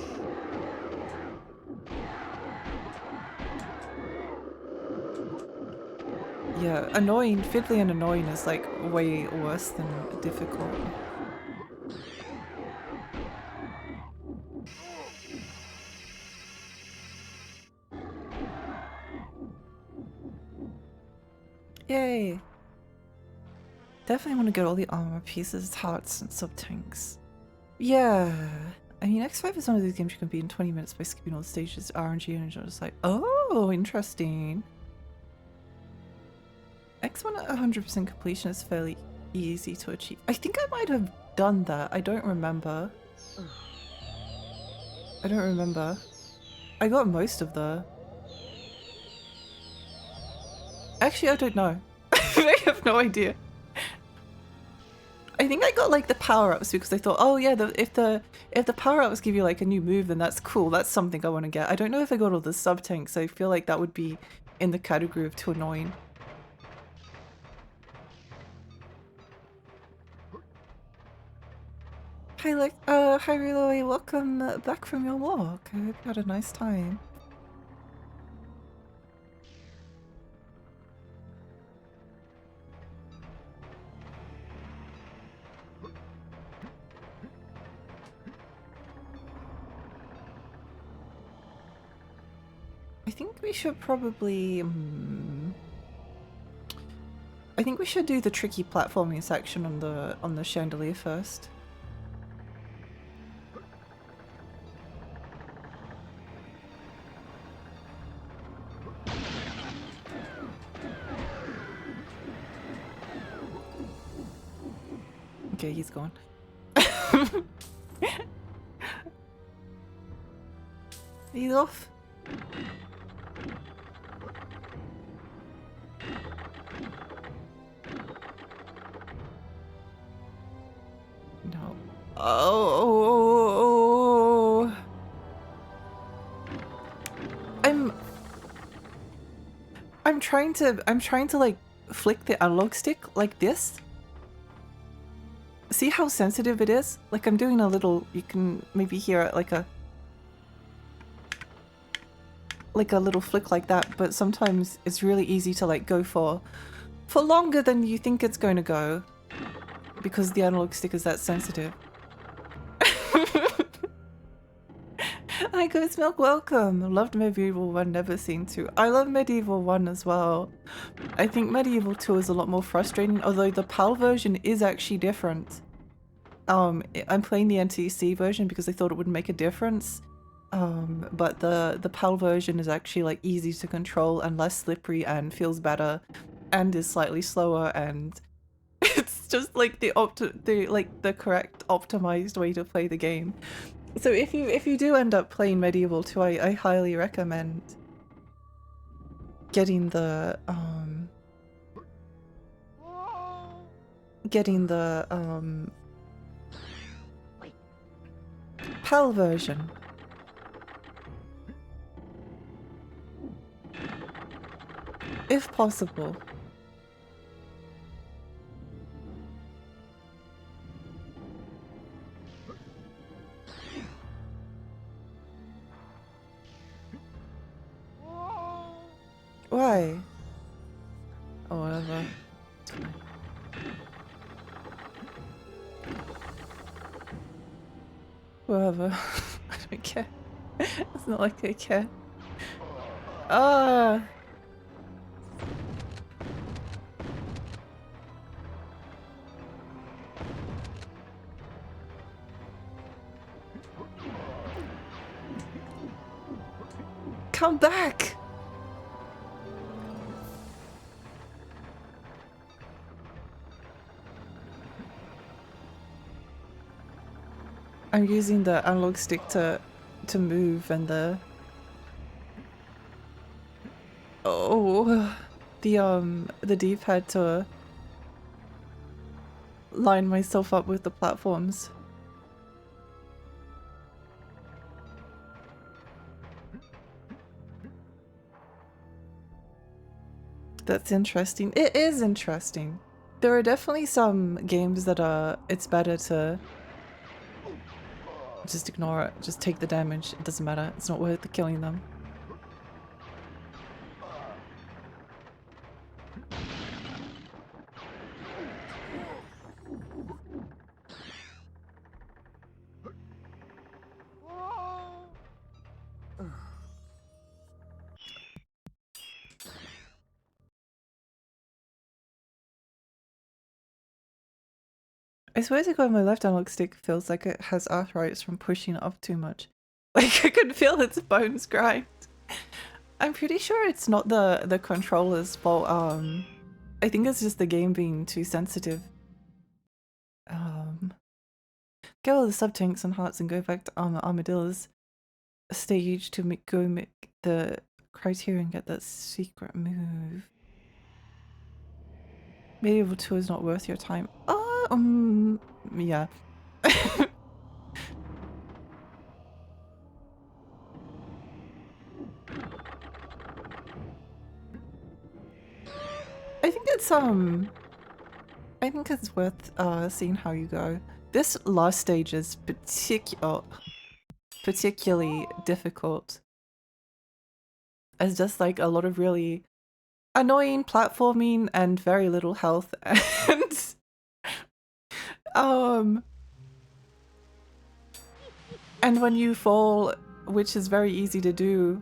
Yeah, annoying, fiddly and annoying is like way worse than difficult. Yay! Definitely want to get all the armor pieces, hearts, and sub-tanks. Yeah! I mean, X5 is one of these games you can beat in 20 minutes by skipping all the stages, RNG, and you're just like, oh, interesting. X1 at 100% completion is fairly easy to achieve. I think I might have done that. I don't remember. I don't remember. I got most of the... Actually, I don't know. I have no idea. I think I got like the power-ups because I thought, oh yeah, if the power-ups give you like a new move, then that's cool. That's something I want to get. I don't know if I got all the sub-tanks. I feel like that would be in the category of too annoying. Hi Reloy, welcome back from your walk. I hope you had a nice time. I think we should probably... I think we should do the tricky platforming section on the chandelier first. Okay, he's gone. He's off. No. Oh. I'm trying to like flick the analog stick like this. See how sensitive it is? Like I'm doing a little, you can maybe hear it like a little flick like that, but sometimes it's really easy to like go for longer than you think it's going to go because the analog stick is that sensitive. Hi Ghost Milk, welcome! Loved Medieval 1, never seen 2. I love Medieval 1 as well. I think Medieval 2 is a lot more frustrating, although the PAL version is actually different. I'm playing the NTC version because I thought it would make a difference. But the PAL version is actually like easy to control and less slippery and feels better and is slightly slower, and it's just like the correct optimized way to play the game. So if you do end up playing Medieval 2, I highly recommend getting the PAL version. If possible. Why? Oh, whatever. Whatever. I don't care. It's not like I care. Ah! Come back! I'm using the analog stick to move and the the D-pad to line myself up with the platforms. That's interesting. It is interesting. There are definitely some games that it's better to just ignore it. Just take the damage. It doesn't matter. It's not worth killing them. I swear to God, my left analog stick feels like it has arthritis from pushing it up too much. Like I can feel its bones grind. I'm pretty sure it's not the controller's fault. I think it's just the game being too sensitive. Get all the sub-tanks and hearts and go back to Armadillo's stage to make the criteria and get that secret move. Medieval 2 is not worth your time. Yeah. I think it's worth seeing how you go. This last stage is particularly difficult. It's just like a lot of really annoying platforming and very little health and when you fall, which is very easy to do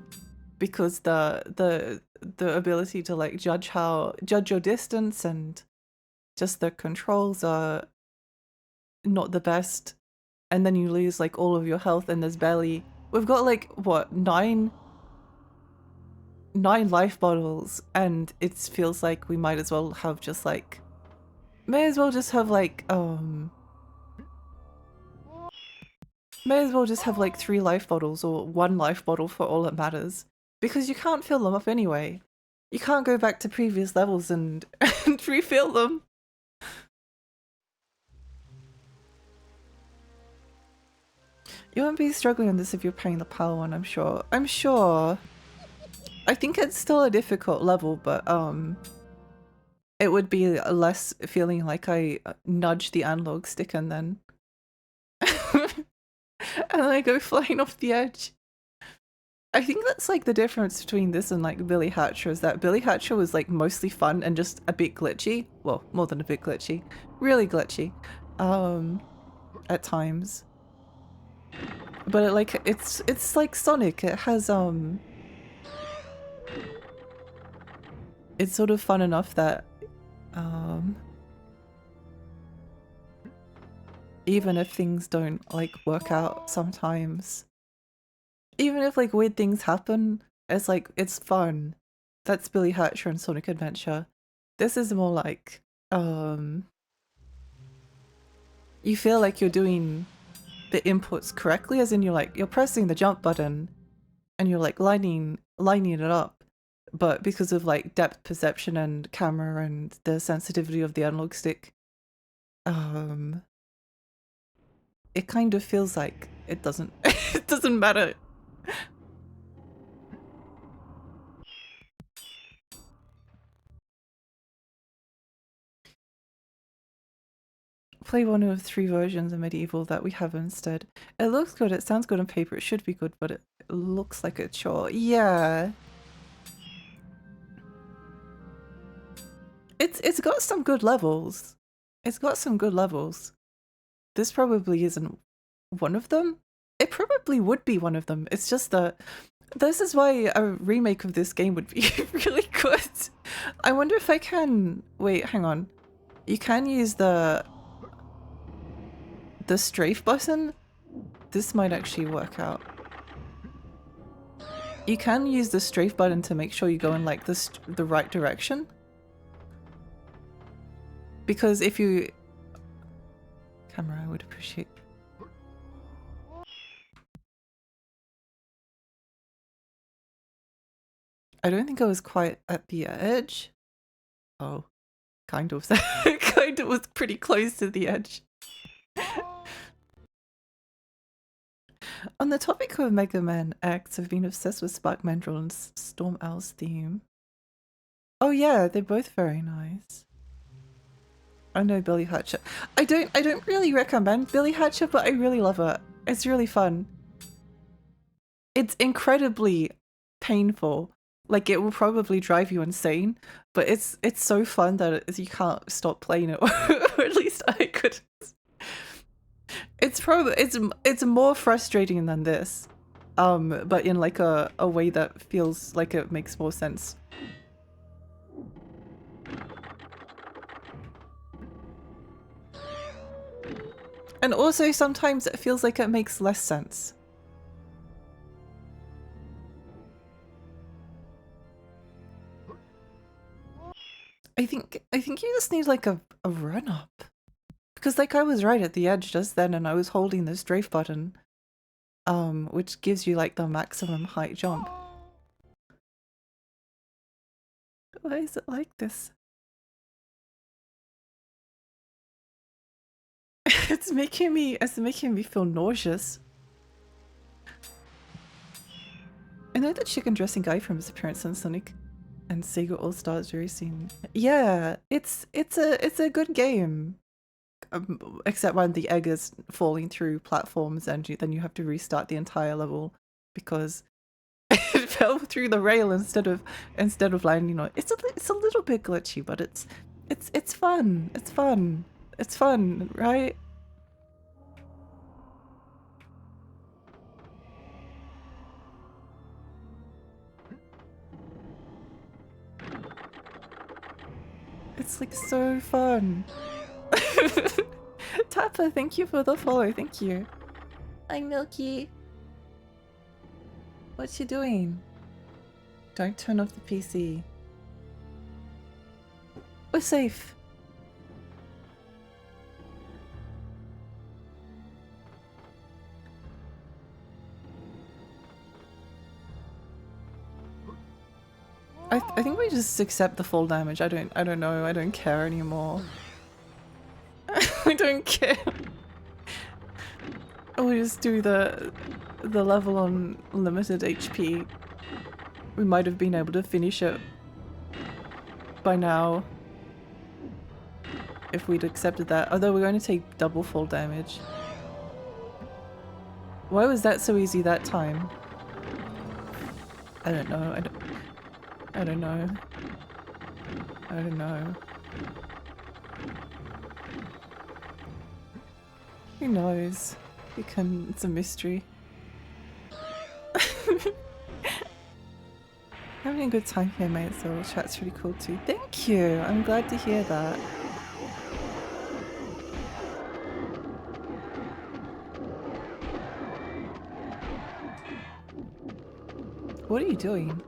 because the ability to like judge your distance and just the controls are not the best, and then you lose like all of your health and there's barely, we've got like what, nine life bottles, and it feels like we might as well have just like may as well just have like 3 life bottles or 1 life bottle for all that matters, because you can't fill them up anyway. You can't go back to previous levels and refill them. You won't be struggling on this if you're playing the PAL one, I'm sure. I think it's still a difficult level, but it would be less feeling like I nudge the analog stick and then and then I go flying off the edge. I think that's like the difference between this and like Billy Hatcher, is that Billy Hatcher was like mostly fun and just a bit glitchy. Well, more than a bit glitchy. Really glitchy. At times. But it's like Sonic. It has it's sort of fun enough that even if things don't like work out sometimes, even if like weird things happen, it's like it's fun. That's Billy Hatcher and Sonic Adventure. This is more like you feel like you're doing the inputs correctly, as in you're pressing the jump button and you're like lining it up, but because of like depth perception and camera and the sensitivity of the analog stick, it kind of feels like it doesn't it doesn't matter. Play one of 3 versions of Medieval that we have instead. It looks good, it sounds good on paper, it should be good, but it looks like a chore. Yeah. It's got some good levels. It's got some good levels. This probably isn't one of them. It probably would be one of them. It's just that this is why a remake of this game would be really good. I wonder if I can... Wait, hang on. You can use the strafe button. This might actually work out. You can use the strafe button to make sure you go in like the right direction. Because if you... Camera, I would appreciate... I don't think I was quite at the edge. Oh, kind of. Kind of was pretty close to the edge. On the topic of Mega Man X, I've been obsessed with Spark Mandrill and Storm Owl's theme. Oh yeah, they're both very nice. I know Billy Hatcher. I don't really recommend Billy Hatcher, but I really love it. It's really fun. It's incredibly painful. Like it will probably drive you insane, but it's so fun that you can't stop playing it, or at least I couldn't. It's probably it's more frustrating than this, but in like a way that feels like it makes more sense. And also sometimes it feels like it makes less sense. I think you just need like a run up. Because like I was right at the edge just then and I was holding the strafe button, which gives you like the maximum height jump. Why is it like this? It's making me feel nauseous. I know the chicken dressing guy from his appearance on Sonic and Sega All-Stars Racing. Yeah, it's a good game. Except when the egg is falling through platforms and then you have to restart the entire level because it fell through the rail instead of landing on it. It's a little bit glitchy, but it's fun. It's fun. It's fun, right? It's like so fun. Tappa, thank you for the follow. Thank you. Hi, Milky. What you doing? Don't turn off the PC. We're safe. I think we just accept the fall damage. I don't know. I don't care anymore. I don't care. We just do the level on limited HP. We might have been able to finish it by now if we'd accepted that. Although we're going to take double fall damage. Why was that so easy that time? I don't know. I don't know. I don't know. Who knows? It's a mystery. Having a good time here, mate, so chat's really cool too. Thank you! I'm glad to hear that. What are you doing?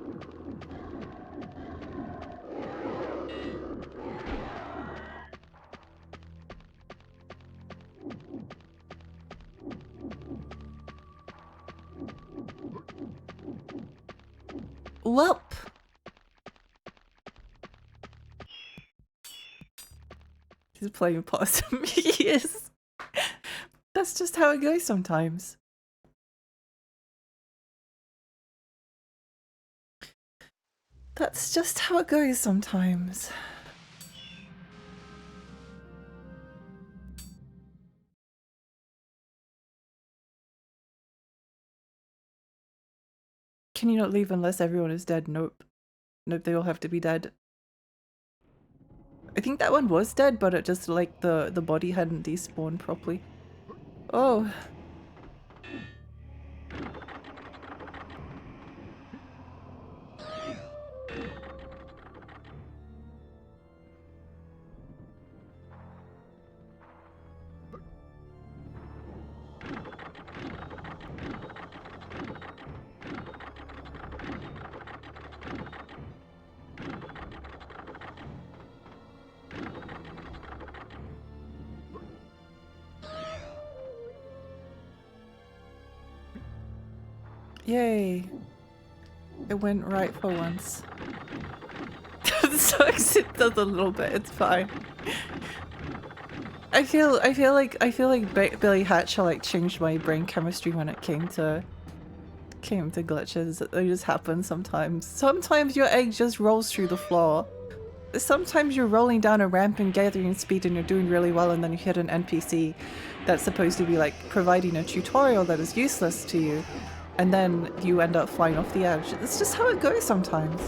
Welp! He's playing possum. He is. That's just how it goes sometimes. That's just how it goes sometimes. Can you not leave unless everyone is dead? Nope. Nope, they all have to be dead. I think that one was dead, but it just like the body hadn't despawned properly. Oh. Yay. It went right for once. It sucks, it does a little bit, it's fine. I feel like Billy Hatcher like changed my brain chemistry when it came to glitches. They just happen sometimes. Sometimes your egg just rolls through the floor. Sometimes you're rolling down a ramp and gathering speed and you're doing really well, and then you hit an NPC that's supposed to be like providing a tutorial that is useless to you, and then you end up flying off the edge. It's just how it goes sometimes.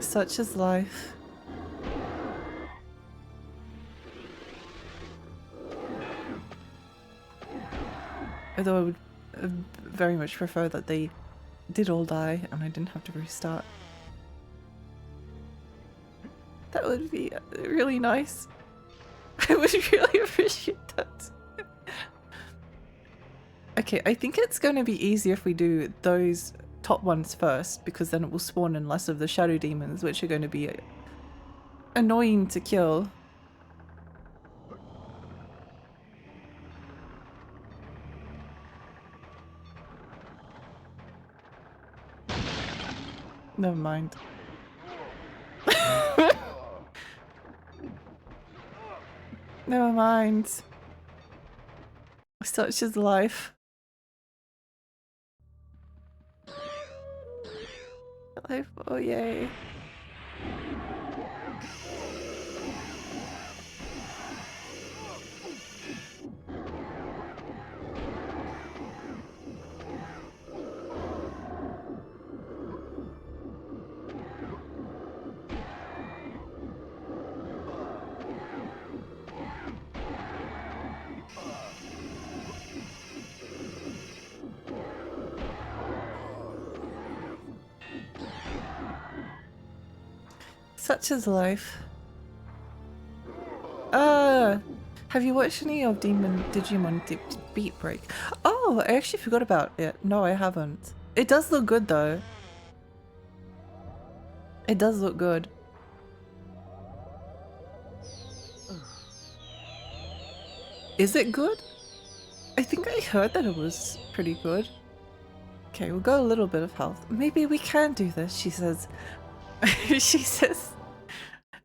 Such is life. Although I would very much prefer that they did all die and I didn't have to restart. That would be really nice. I would really appreciate that. Okay, I think it's going to be easier if we do those top ones first, because then it will spawn in less of the shadow demons, which are going to be annoying to kill. Never mind. Never mind. Such is life. Life, oh yay. Such is life. Have you watched any of Digimon Beat Break? Oh, I actually forgot about it. No, I haven't. It does look good though. It does look good. Is it good? I think I heard that it was pretty good. Okay, we'll go a little bit of health. Maybe we can do this, she says. She says,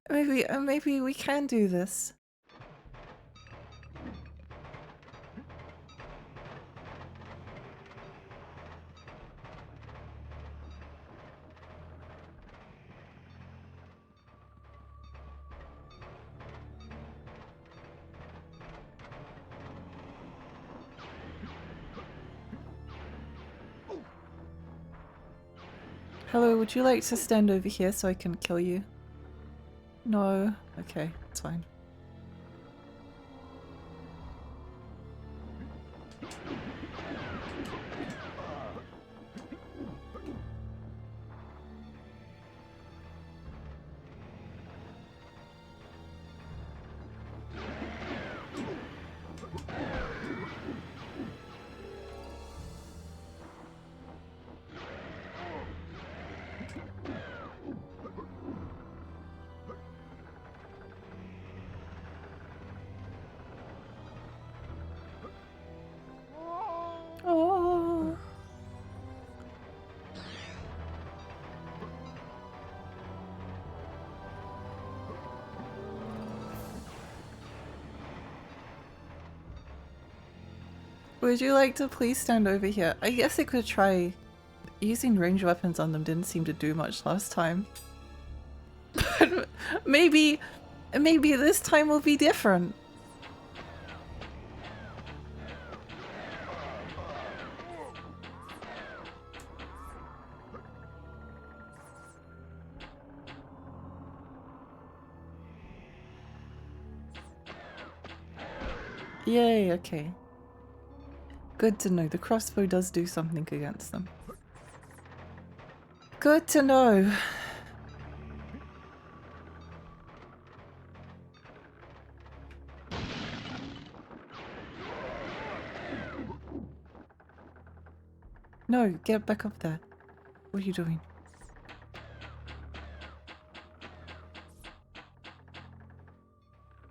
maybe we can do this. Hello, would you like to stand over here so I can kill you? No? Okay, it's fine. Oh. Would you like to please stand over here? I guess I could try. Using ranged weapons on them didn't seem to do much last time. But maybe this time will be different. Yay, okay. Good to know. The crossbow does do something against them. Good to know. No, get back up there. What are you doing?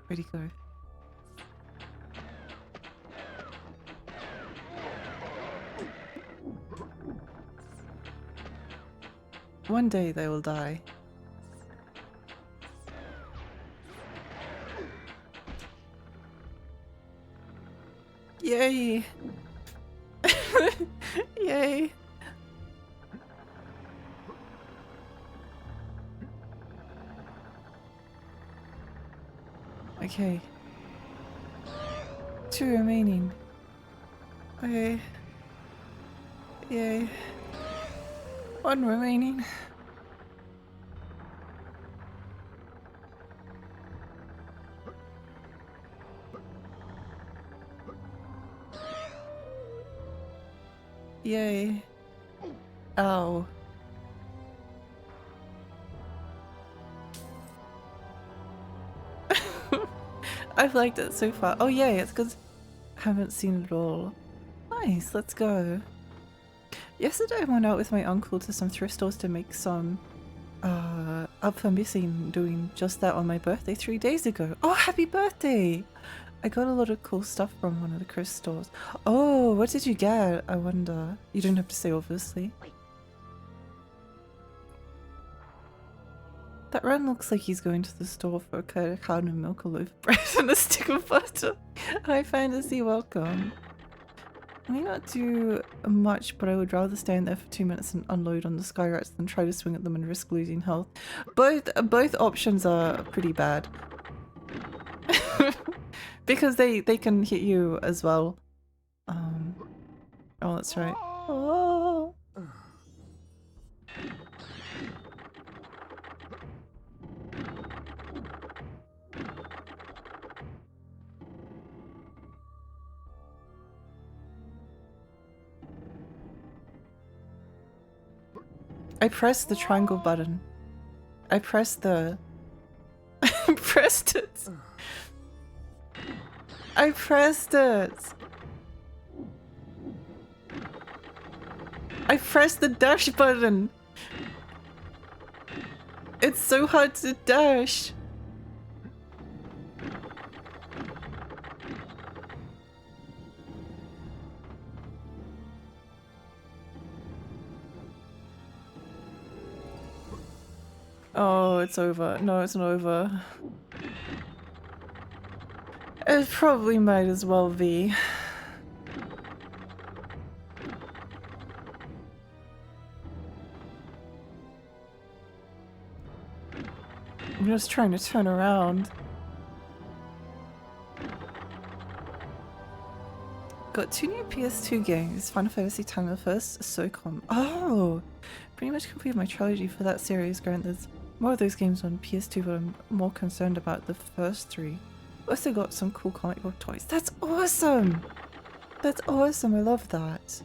Where'd he go? One day they will die. Yay! Yay! Okay. 2 remaining. Okay. Yay. 1 remaining. Yay. Ow. I've liked it so far. Oh yay, it's because I haven't seen it all. Nice, let's go. Yesterday I went out with my uncle to some thrift stores to make some up for missing, doing just that on my birthday 3 days ago. Oh, happy birthday! I got a lot of cool stuff from one of the thrift stores. Oh, what did you get? I wonder. You don't have to say, obviously. That Ren looks like he's going to the store for a carton of milk, a loaf of bread, and a stick of butter. Hi, Fantasy, welcome. I may not do much, but I would rather stay in there for 2 minutes and unload on the sky rats than try to swing at them and risk losing health. Both options are pretty bad. Because they can hit you as well. Oh, that's right. Oh. I pressed the triangle button. I pressed the... I pressed it! I pressed it! I pressed the dash button! It's so hard to dash! Oh, it's over. No, it's not over. It probably might as well be. I'm just trying to turn around. Got 2 new PS2 games, Final Fantasy X the first, SOCOM. Oh! Pretty much completed my trilogy for that series. Granted, there's more of those games on PS2, but I'm more concerned about the first 3. Also got some cool comic book toys. That's awesome! That's awesome, I love that.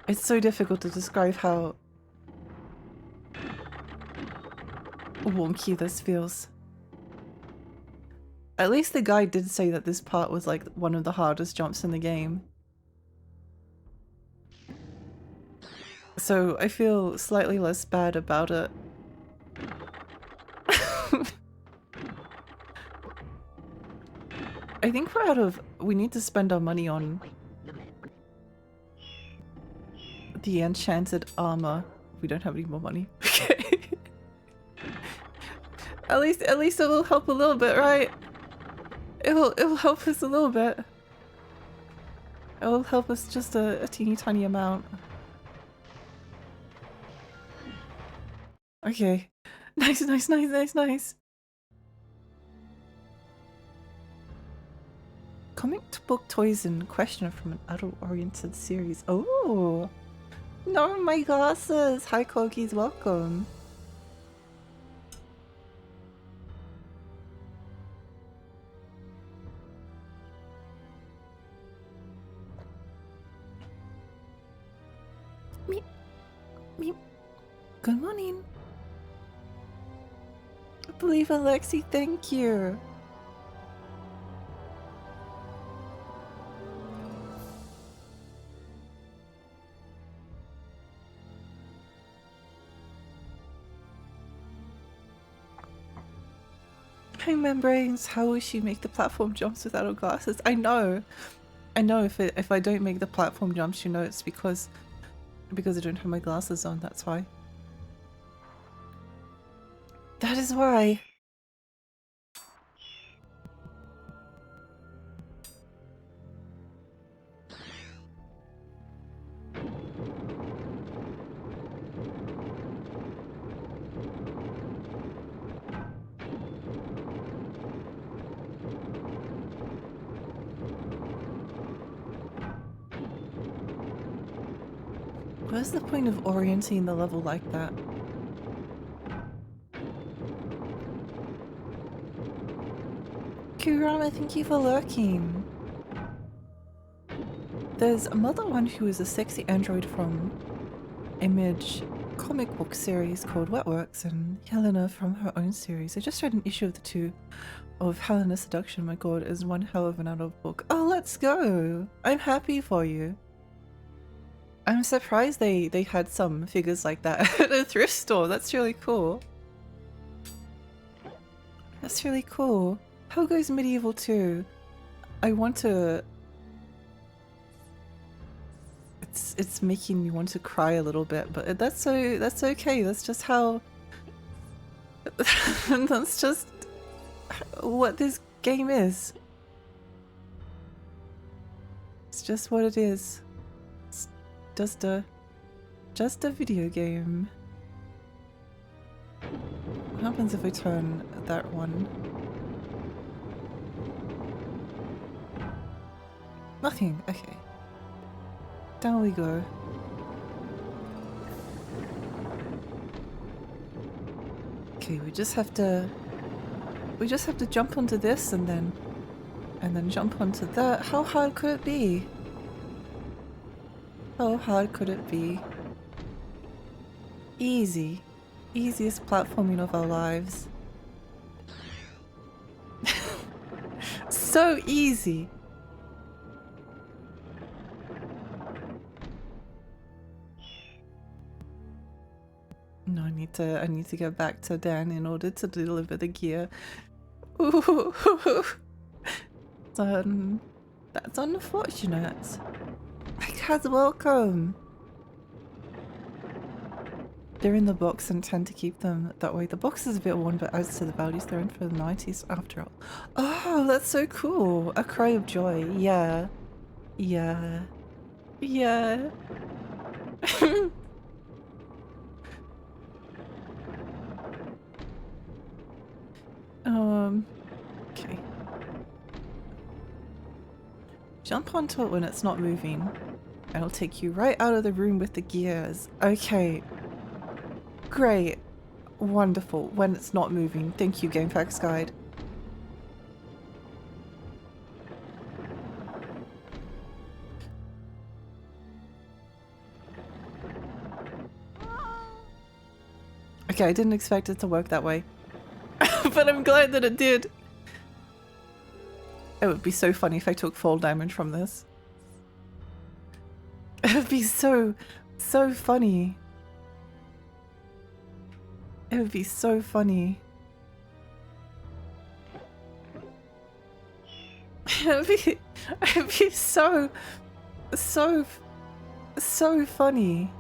It's so difficult to describe how wonky this feels. At least the guide did say that this part was like one of the hardest jumps in the game. So I feel slightly less bad about it. I think we need to spend our money on the enchanted armor. We don't have any more money. Okay. At least it will help a little bit, right? It will help us a little bit. It will help us just a teeny tiny amount. Okay. Nice, nice, nice, nice, nice. Comic book toys in question from an adult-oriented series. Oh! No, my glasses! Hi, Corgis, welcome. Meep. Meep. Good morning. I believe Alexi, thank you. Hi, membranes. How will she make the platform jumps without her glasses? I know. I know if I don't make the platform jumps, you know it's because I don't have my glasses on, that's why. That is why. What's the point of orienting the level like that? Kurama, thank you for lurking. There's another one who is a sexy android from Image comic book series called Wetworks, and Helena from her own series. I just read an issue of the two of Helena Seduction. My god, is one hell of an adult book. Oh, let's go! I'm happy for you. I'm surprised they had some figures like that at a thrift store. That's really cool. That's really cool. How goes Medieval 2? I want to... It's making me want to cry a little bit, but that's okay. That's just how... that's just what this game is. It's just what it is. It's just a video game. What happens if I turn that one? Nothing. Okay. Down we go. Okay, we just have to jump onto this and then jump onto that. How hard could it be? How hard could it be? Easy. Easiest platforming of our lives. So easy. No, I need to get back to Dan in order to deliver the gear. Ooh. That's unfortunate. Hi guys, welcome. They're in the box and tend to keep them that way. The box is a bit worn, but as to the values, they're in for the 90s after all. Oh, that's so cool. A cry of joy. Yeah. Yeah. Yeah. Okay. Jump onto it when it's not moving. I'll take you right out of the room with the gears. Okay. Great. Wonderful. When it's not moving. Thank you, GameFAQs Guide. Okay, I didn't expect it to work that way. But I'm glad that it did. It would be so funny if I took fall damage from this. It would be so funny. It would be so funny. It would be so funny.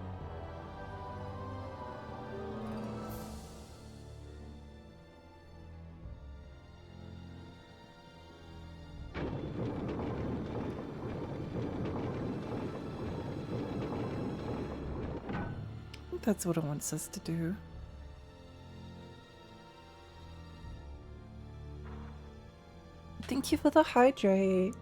That's what it wants us to do. Thank you for the hydrate.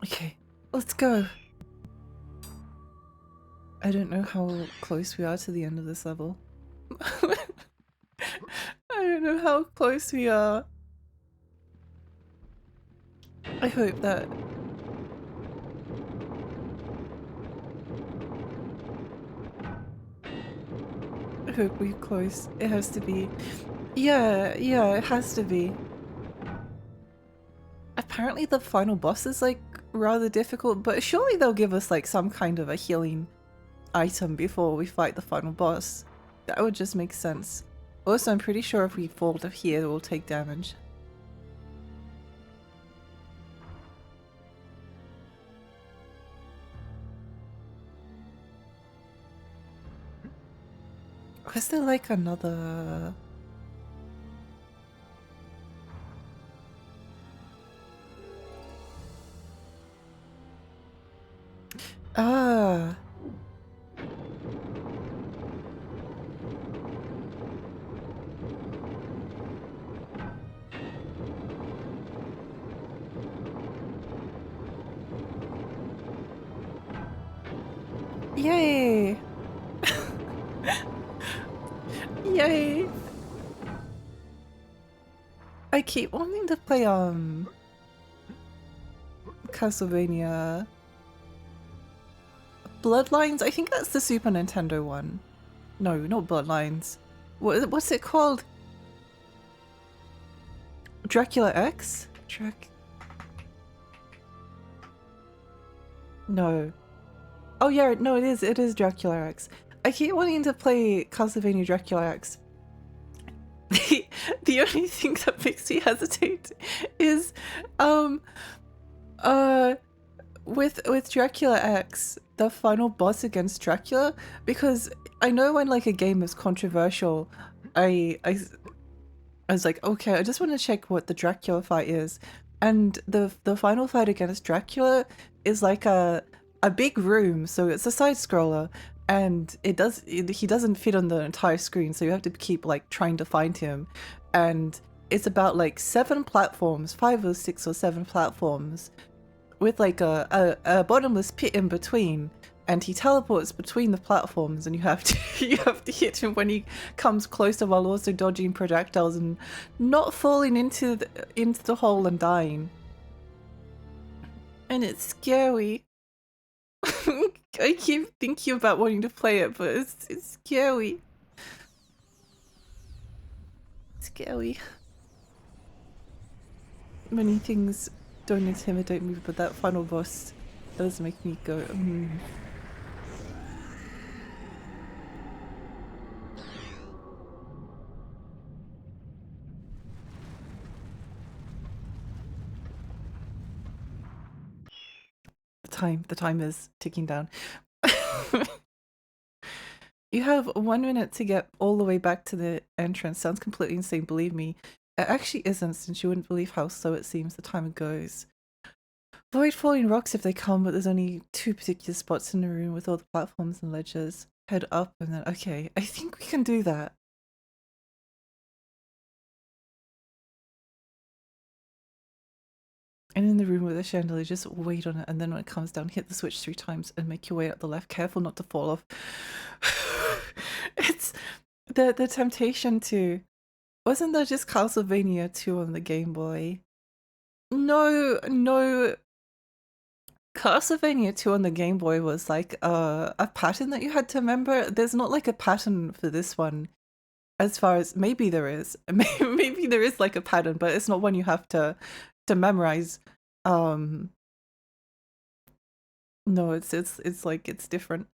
Okay, let's go. I don't know how close we are to the end of this level. I don't know how close we are. I hope that... I hope we're close. It has to be. Yeah, it has to be. Apparently the final boss is like rather difficult, but surely they'll give us like some kind of a healing item before we fight the final boss. That would just make sense. Also, I'm pretty sure if we fall to here, we'll take damage. Was there like another... Ah! Yay! Yay! I keep wanting to play Castlevania Bloodlines. I think that's the Super Nintendo one. No, not Bloodlines. What's it called? Dracula X? No. Oh yeah, no, it is. It is Dracula X. I keep wanting to play Castlevania Dracula X. The only thing that makes me hesitate is, with Dracula X, the final boss against Dracula, because I know when like a game is controversial, I was like, okay, I just want to check what the Dracula fight is, and the final fight against Dracula is like a big room, so it's a side scroller, and he doesn't fit on the entire screen, so you have to keep like trying to find him, and it's about like 7 platforms, 5 or 6 or 7 platforms, with like a bottomless pit in between, and he teleports between the platforms, and you have to you have to hit him when he comes closer while also dodging projectiles and not falling into the hole and dying. And it's scary. I keep thinking about wanting to play it, but it's scary. Scary. Many things don't intimidate me, but that final boss does make me go, The time is ticking down. You have 1 minute to get all the way back to the entrance. Sounds completely insane, believe me. It actually isn't, since you wouldn't believe how slow it seems the time goes. Avoid falling rocks if they come, but there's only 2 particular spots in the room with all the platforms and ledges. Head up and then, okay, I think we can do that. And in the room with the chandelier, just wait on it, and then when it comes down, hit the switch 3 times and make your way up the left. Careful not to fall off. It's the temptation to... Wasn't there just Castlevania 2 on the Game Boy? No. Castlevania 2 on the Game Boy was like a pattern that you had to remember. There's not like a pattern for this one. As far as... Maybe there is. Maybe there is like a pattern, but it's not one you have to memorize. No, it's like it's different.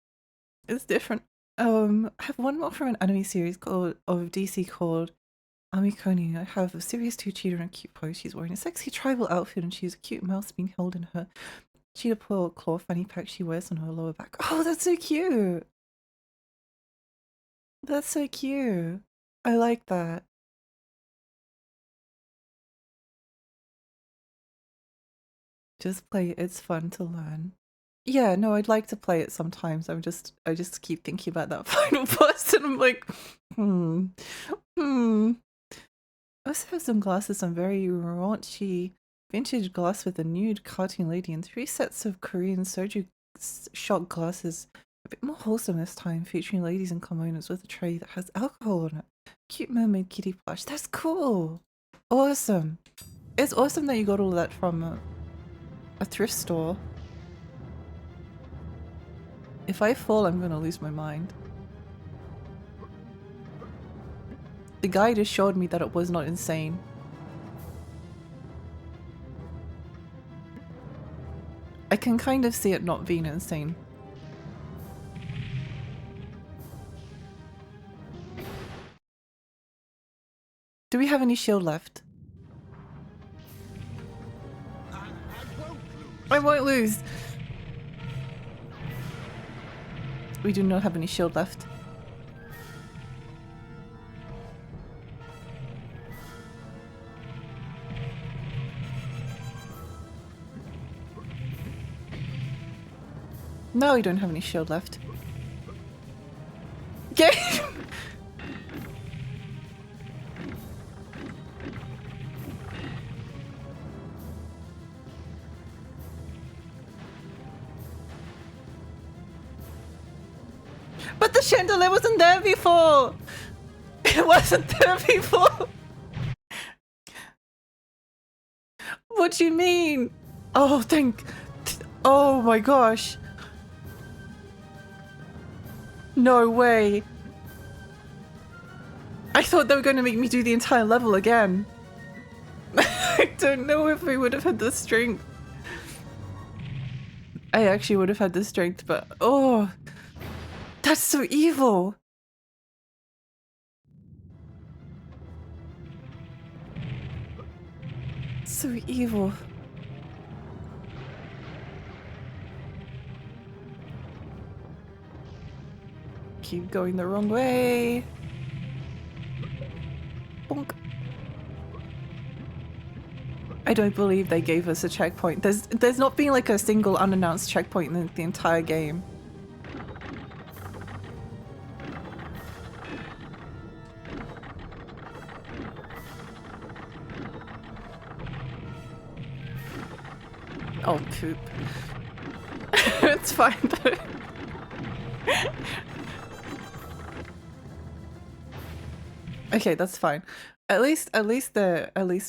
It's different. I have one more from an anime series called of DC called Amikoni. I have a Series 2 cheetah in a cute pose. She's wearing a sexy tribal outfit and she's a cute mouse being held in her cheetah paw claw fanny pack she wears on her lower back. Oh, that's so cute! That's so cute. I like that. Just play it, it's fun to learn. Yeah, no, I'd like to play it sometimes. I just keep thinking about that final boss and I'm like, hmm. I also have some glasses, some very raunchy vintage glass with a nude cartoon lady and 3 sets of Korean soju shot glasses. A bit more wholesome this time, featuring ladies in kimonos with a tray that has alcohol on it. Cute mermaid kitty plush. That's cool. Awesome. It's awesome that you got all that from a thrift store. If I fall, I'm gonna lose my mind. The guy just showed me that it was not insane. I can kind of see it not being insane. Do we have any shield left? I won't lose! We do not have any shield left. No, we don't have any shield left. Game! But the chandelier wasn't there before! It wasn't there before! What do you mean? Oh, oh my gosh. No way. I thought they were going to make me do the entire level again. I don't know if we would have had the strength. I actually would have had the strength, but oh, that's so evil. So evil. Keep going the wrong way. Bonk. I don't believe they gave us a checkpoint. There's not been like a single unannounced checkpoint in the entire game. Oh, poop. It's fine though. Okay, that's fine. At least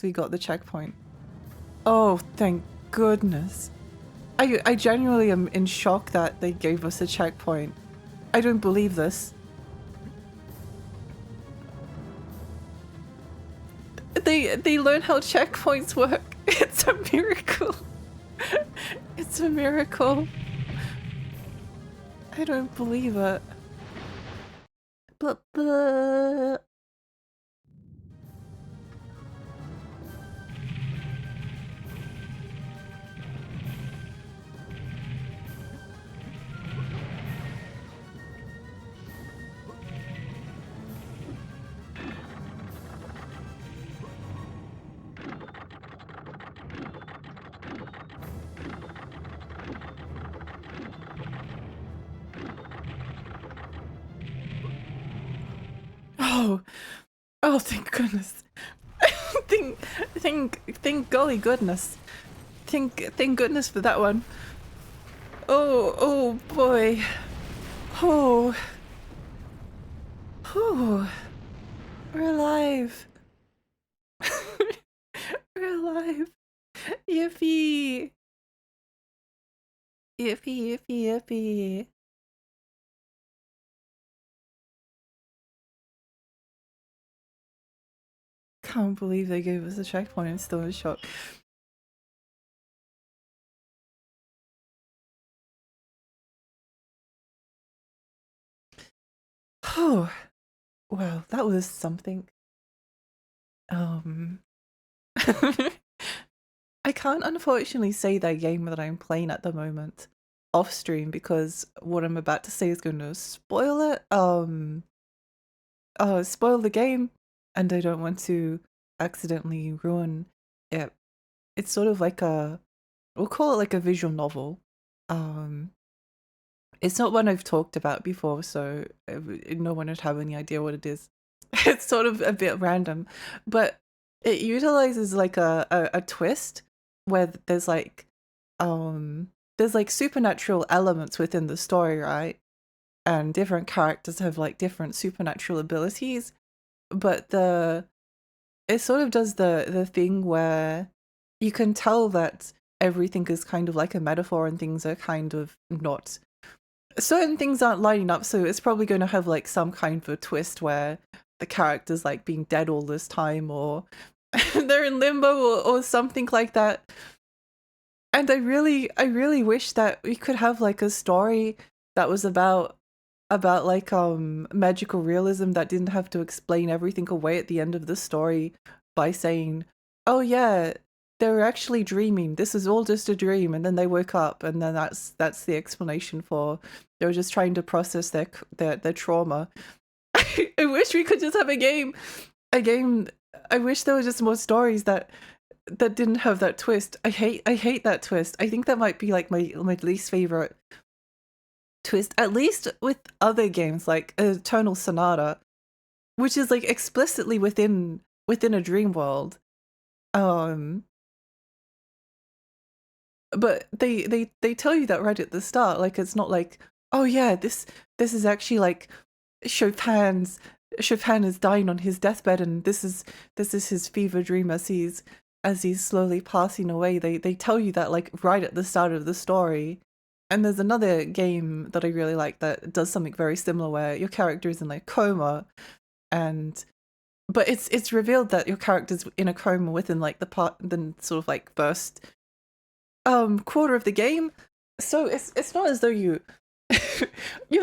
we got the checkpoint. Oh, thank goodness. I genuinely am in shock that they gave us a checkpoint. I don't believe this. They learn how checkpoints work. It's a miracle. It's a miracle. I don't believe it. But oh, thank goodness. thank golly goodness. Thank goodness for that one. Oh boy. Oh. We're alive. We're alive. Yippee. Yippee. Can't believe they gave us a checkpoint. I'm still in shock. Oh, well, that was something. I can't unfortunately say that game that I'm playing at the moment off stream because what I'm about to say is going to spoil it. Spoil the game, and I don't want to accidentally ruin it. It's sort of like a we'll call it like a visual novel. Um, it's not one I've talked about before, so no one would have any idea what it is. It's sort of a bit random, but it utilizes like a twist where um there's like supernatural elements within the story, right? And different characters have like different supernatural abilities, but it sort of does the thing where you can tell that everything is kind of like a metaphor and things are kind of not, certain things aren't lining up, so it's probably going to have like some kind of a twist where the character's like being dead all this time, or they're in limbo, or something like that. And I really wish that we could have like a story that was about like magical realism that didn't have to explain everything away at the end of the story by saying, "Oh yeah, they were actually dreaming. This is all just a dream," and then they woke up, and then that's the explanation for they were just trying to process their trauma. I wish we could just have a game. I wish there were just more stories that didn't have that twist. I hate that twist. I think that might be like my least favorite twist, at least with other games like Eternal Sonata, which is like explicitly within a dream world. Um, but they tell you that right at the start. Like it's not like, oh yeah, this is actually like Chopin's Chopin is dying on his deathbed, and this is his fever dream as he's slowly passing away. They tell you that like right at the start of the story. And there's another game that I really like that does something very similar where your character is in like coma, and but it's revealed that your character's in a coma within like the sort of like first quarter of the game. So it's not as though you're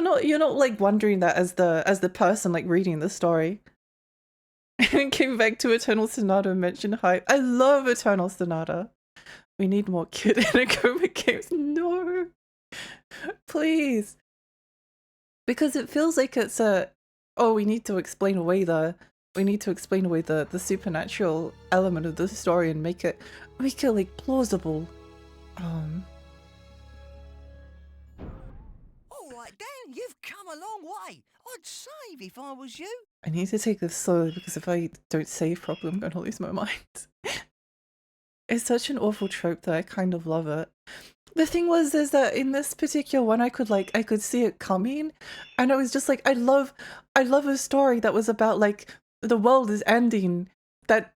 not like wondering that as the person like reading the story. And came back to Eternal Sonata and mentioned hype. I love Eternal Sonata. We need more kid in a coma games. No. Please. Because it feels like it's we need to explain away the supernatural element of the story and make it like plausible. All right, Dan, you've come a long way. I'd save if I was you. I need to take this slowly because if I don't save properly, I'm gonna lose my mind. It's such an awful trope that I kind of love it. The thing is that in this particular one, I could see it coming, and I was just like, I love a story that was about like the world is ending, that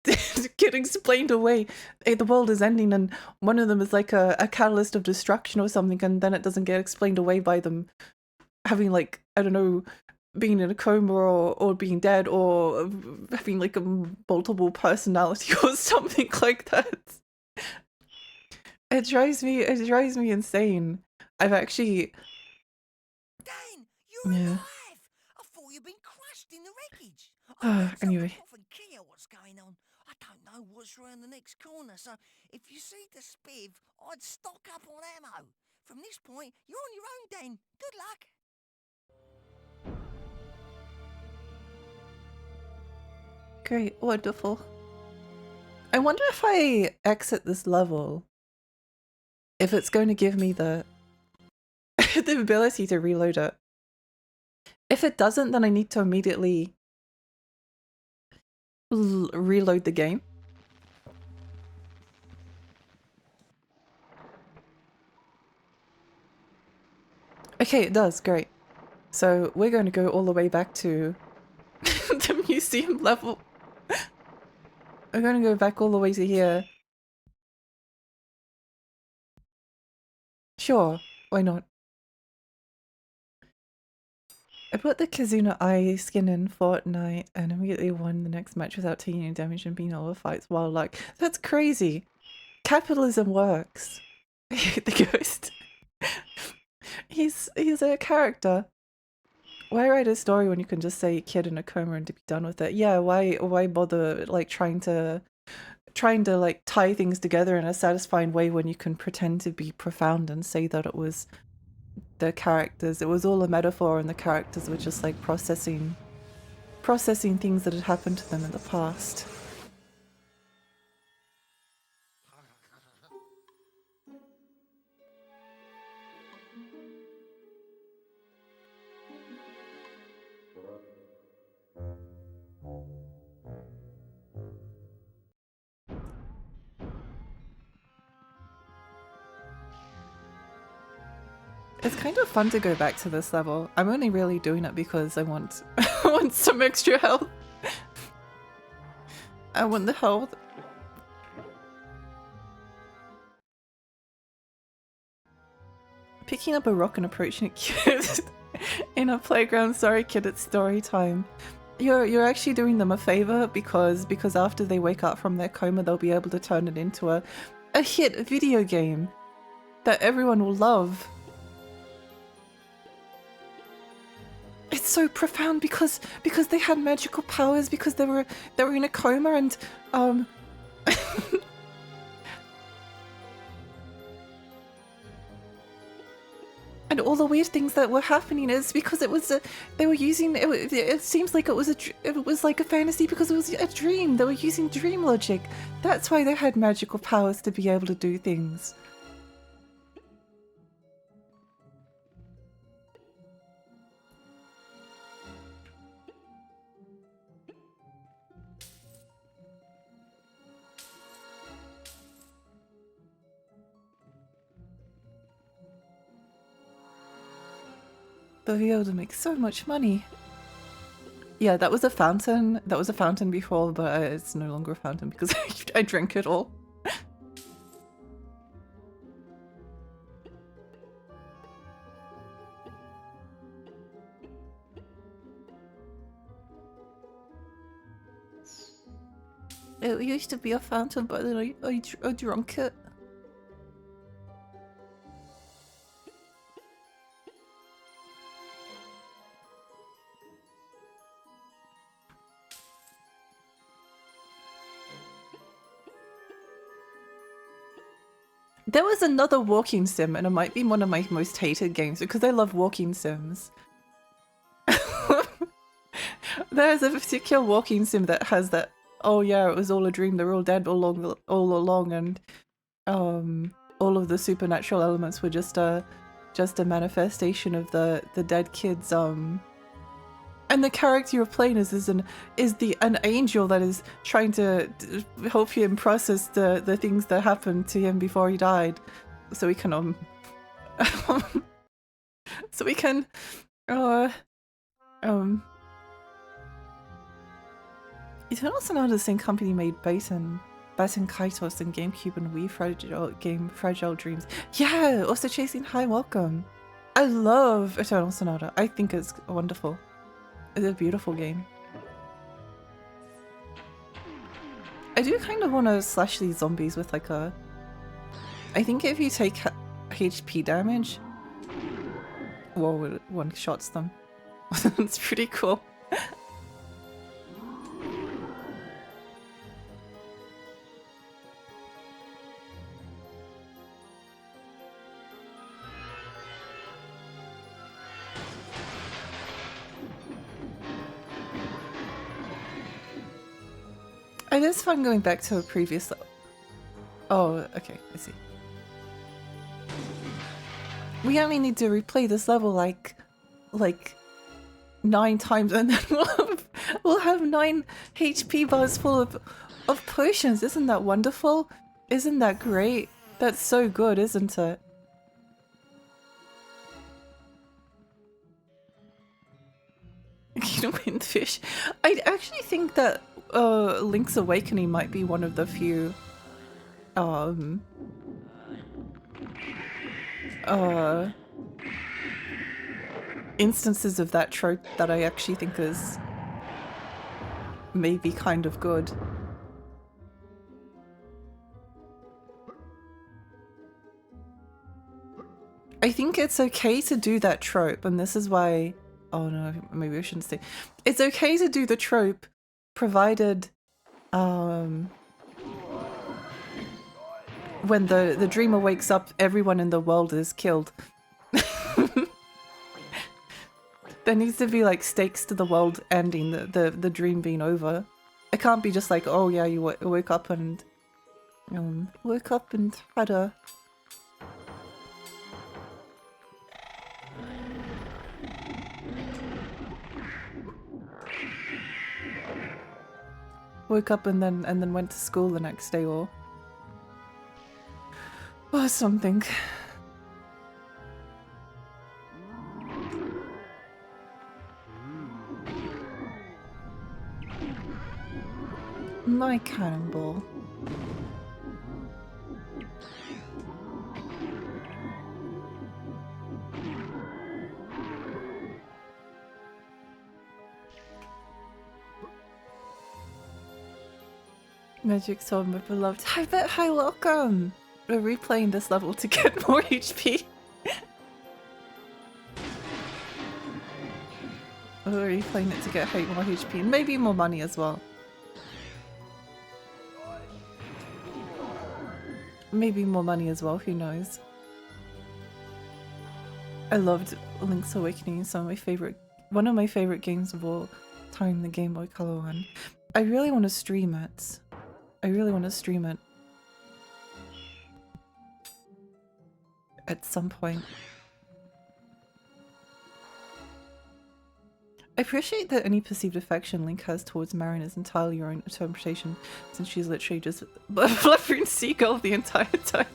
get explained away. The world is ending, and one of them is like a catalyst of destruction or something, and then it doesn't get explained away by them having like, I don't know, being in a coma or being dead or having like a multiple personality or something like that. It drives me insane. I've actually, Dan, you're yeah. alive. I thought you'd been crushed in the wreckage. I can't Anyway, stop and care what's going on. I don't know what's round the next corner, so if you see the spiv, I'd stock up on ammo. From this point, you're on your own, Dan. Good luck. great, wonderful. I wonder if I exit this level, if it's going to give me the the ability to reload it. If it doesn't, then I need to immediately reload the game. Okay, it does, great. So we're going to go all the way back to the museum level. We're going to go back all the way to here. Sure, why not? I put the Kizuna Eye skin in Fortnite and immediately won the next match without taking any damage and being able to fight while like, that's crazy. Capitalism works. The ghost. He's a character. Why write a story when you can just say kid in a coma and to be done with it? Yeah, why bother like trying to like tie things together in a satisfying way when you can pretend to be profound and say that it was the characters, it was all a metaphor and the characters were just like processing things that had happened to them in the past. It's kind of fun to go back to this level. I'm only really doing it because I want I want some extra health. I want the health. Picking up a rock and approaching a kid in a playground. Sorry kid, it's story time. You're actually doing them a favor because after they wake up from their coma they'll be able to turn it into a hit video game that everyone will love. It's so profound because they had magical powers, because they were in a coma, and and all the weird things that were happening is because it was they were using it. It seems like it was like a fantasy because it was a dream. They were using dream logic. That's why they had magical powers, to be able to do things. They'll be able to make so much money. Yeah, that was a fountain. That was a fountain before, but it's no longer a fountain because I drank it all. It used to be a fountain, but then I drank it. There was another walking sim, and it might be one of my most hated games because I love walking sims. There's a particular walking sim that has that, oh yeah, it was all a dream, they're all dead all along, and all of the supernatural elements were just a manifestation of the dead kids, and the character you're playing is an angel that is trying to help him process the things that happened to him before he died, so we can so we can Eternal Sonata, the same company made Baton Kaitos and GameCube and Wii Fragile Dreams. Yeah, also Chasing High, welcome. I love Eternal Sonata. I think it's wonderful. It's a beautiful game. I do kind of want to slash these zombies with like a... I think if you take HP damage, well, it one-shots them. It's pretty cool. It is fun going back to a previous level. Oh, okay, I see. We only need to replay this level like 9 times, and then we'll have 9 HP bars full of potions. Isn't that wonderful? Isn't that great? That's so good, isn't it? Windfish. I actually think that Link's Awakening might be one of the few instances of that trope that I actually think is maybe kind of good. I think it's okay to do that trope, and this is why... Oh no, maybe I shouldn't say. It's okay to do the trope, provided when the dreamer wakes up, everyone in the world is killed. There needs to be like stakes to the world ending, the dream being over. It can't be just like, oh yeah, you wake up and had a... Woke up and then went to school the next day or something. My cannonball. Magic Sword, my beloved. Hi, welcome! We're replaying this level to get more HP. We're replaying it to get more HP and maybe more money as well. Maybe more money as well, who knows. I loved Link's Awakening, one of my favorite games of all time, the Game Boy Color one. I really want to stream it. At some point. I appreciate that any perceived affection Link has towards Marion is entirely your own interpretation, since she's literally just a fluttering seagull the entire time.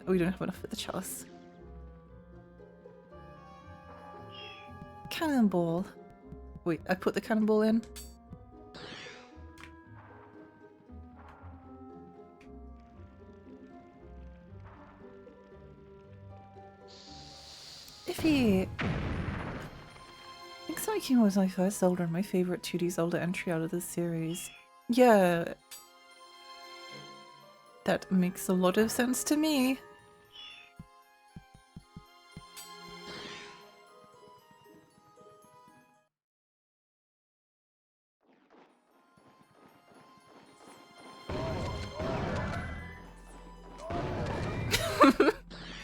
We don't have enough for the chalice. Cannonball. Wait, I put the cannonball in? Iffy! Link's Awakening was my first Zelda and my favourite 2D Zelda entry out of this series. Yeah. That makes a lot of sense to me.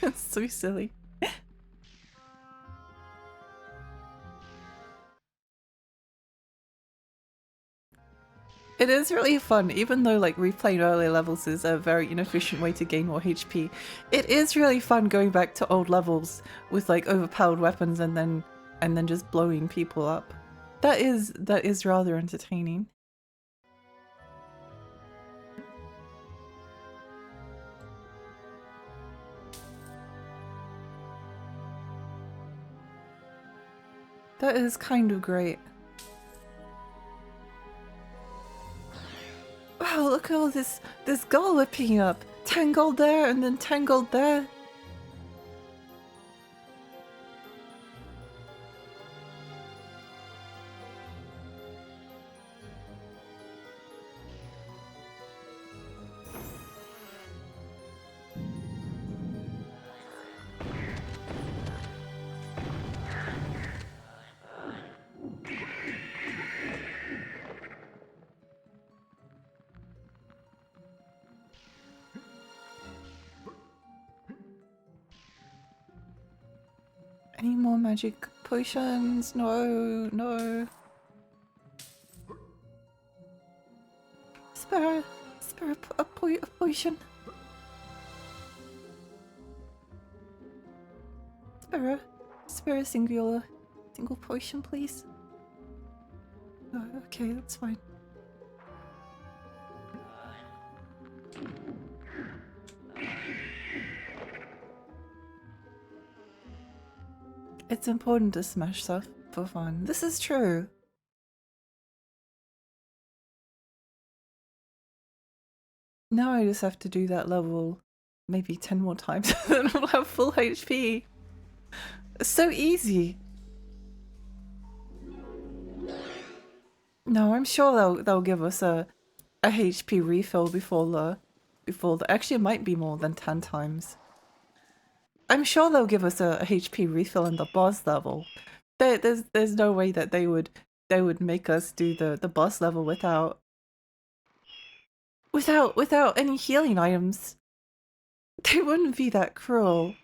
That's so silly. It is really fun, even though like replaying earlier levels is a very inefficient way to gain more HP. It is really fun going back to old levels with like overpowered weapons and then just blowing people up. That is rather entertaining. That is kind of great. Wow, look at all this gold we're picking up. 10 gold there and then 10 gold there. Any more magic potions? No, no. Spare a potion. Spare a single potion, please. Oh, okay, that's fine. It's important to smash stuff for fun. This is true. Now I just have to do that level maybe 10 more times and I'll have full HP. It's so easy. No, I'm sure they'll give us a HP refill before the actually it might be more than 10 times. I'm sure they'll give us a HP refill in the boss level. There's no way that they would make us do the boss level without any healing items. They wouldn't be that cruel.